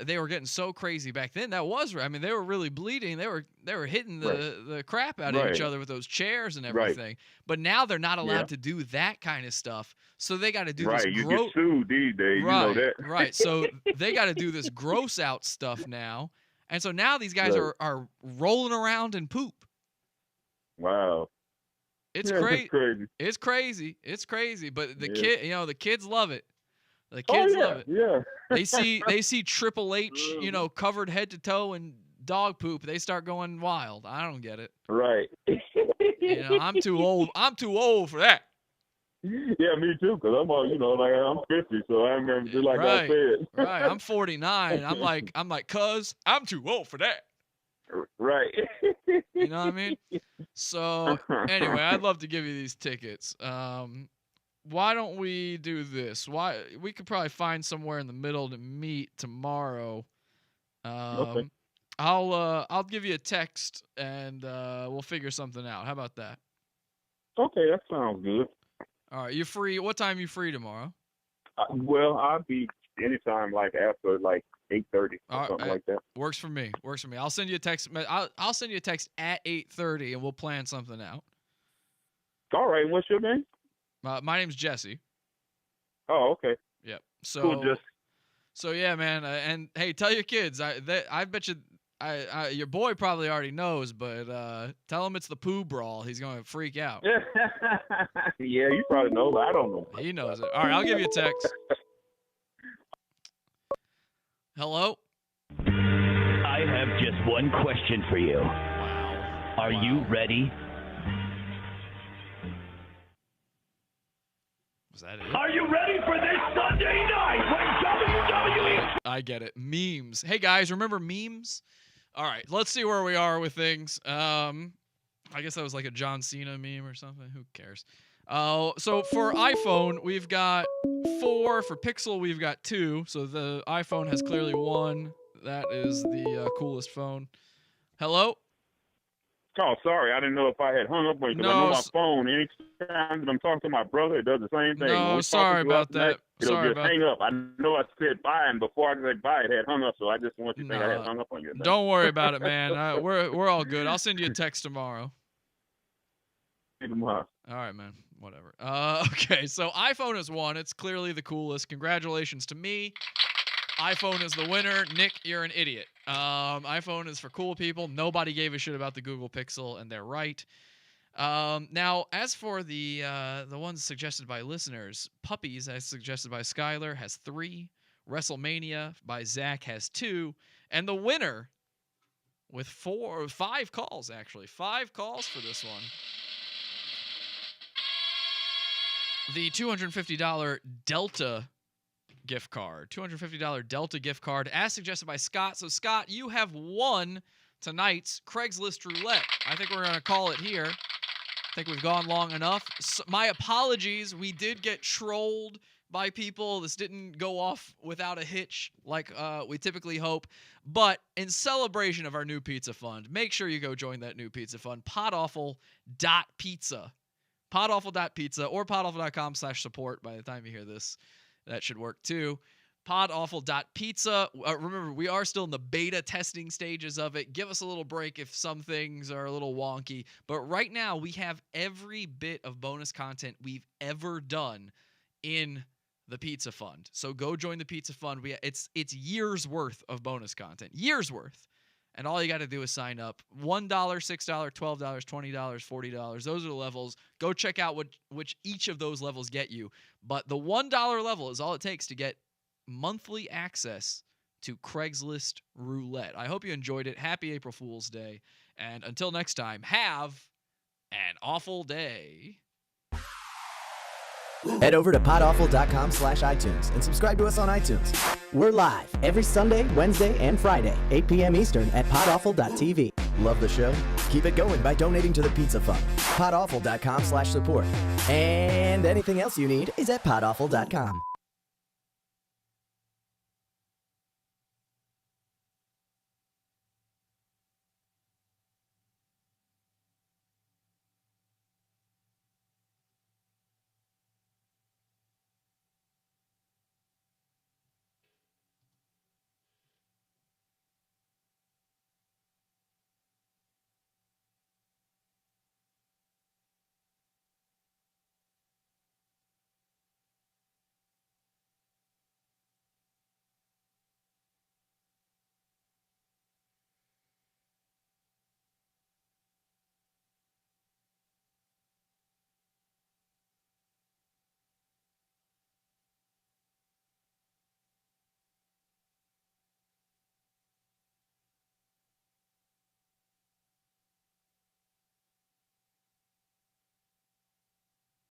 they were getting so crazy back then. That was, I mean, they were really bleeding. They were hitting the crap out of each other with those chairs and everything. But now they're not allowed to do that kind of stuff. So they got to do this. You get sued these days. You know that. Right. So they got to do this gross out stuff now. And so now these guys are rolling around in poop. Wow. It's crazy. It's crazy. It's crazy. But the the kids love it. The kids love it. Yeah. They see Triple H, covered head to toe in dog poop. They start going wild. I don't get it. Right. I'm too old. I'm too old for that. Yeah, me too. Cause I'm I'm 50, so I remember just like I said. Right. I'm 49. I'm like, cuz I'm too old for that. Right. You know what I mean? So anyway, I'd love to give you these tickets. Why don't we do this? We could probably find somewhere in the middle to meet tomorrow. Okay. I'll give you a text and we'll figure something out. How about that? Okay, that sounds good. All right, you free? What time you free tomorrow? Well, I'll be anytime after 8:30 or something like that. Works for me. I'll send you a text. I'll send you a text at 8:30 and we'll plan something out. All right. What's your name? My name's Jesse. Oh, okay. Yep. So cool, Jesse. So yeah, man. And hey, tell your kids. I bet you. Your boy probably already knows, but tell him it's the poo brawl. He's gonna freak out. Yeah, you probably know, but I don't know. He knows it. All right, I'll give you a text. Hello? I have just one question for you. Wow. Are you ready? Was that it? Are you ready for this Sunday night when WWE... I get it. Memes. Hey, guys, remember memes? All right, let's see where we are with things. I guess that was like a John Cena meme or something. Who cares? So for iPhone, we've got 4. For Pixel, we've got 2. So the iPhone has clearly won. That is the coolest phone. Hello? Oh, sorry. I didn't know if I had hung up on you because I know my phone, anytime that I'm talking to my brother, it does the same thing. No, sorry about that. It'll just hang up. I know I said bye, and before I said bye, it had hung up, so I just want you to think I had hung up on you. Don't worry about it, man. We're all good. I'll send you a text tomorrow. Tomorrow. All right, man. Whatever. Okay, so iPhone has won. It's clearly the coolest. Congratulations to me. iPhone is the winner. Nick, you're an idiot. iPhone is for cool people. Nobody gave a shit about the Google Pixel, and they're right. Now, as for the ones suggested by listeners, Puppies, as suggested by Skylar, has 3. WrestleMania by Zach has 2. And the winner, with 5 calls, actually. 5 calls for this one. The $250 Delta gift card. $250 Delta gift card, as suggested by Scott. So, Scott, you have won tonight's Craigslist Roulette. I think we're going to call it here. I think we've gone long enough. So, my apologies. We did get trolled by people. This didn't go off without a hitch like we typically hope. But in celebration of our new pizza fund, make sure you go join that new pizza fund, PODAWFUL.pizza. PODAWFUL.pizza or PODAWFUL.com/support by the time you hear this. That should work too. PodAwful.pizza. Remember, we are still in the beta testing stages of it. Give us a little break if some things are a little wonky. But right now, we have every bit of bonus content we've ever done in the Pizza Fund. So go join the Pizza Fund. It's years worth of bonus content. Years worth. And all you got to do is sign up. $1, $6, $12, $20, $40. Those are the levels. Go check out which each of those levels get you. But the $1 level is all it takes to get monthly access to Craigslist Roulette. I hope you enjoyed it. Happy April Fool's Day. And until next time, have an awful day. Head over to podawful.com/iTunes and subscribe to us on iTunes. We're live every Sunday, Wednesday, and Friday, 8 p.m. Eastern at podawful.tv. Love the show? Keep it going by donating to the Pizza Fund. podawful.com/support. And anything else you need is at podawful.com.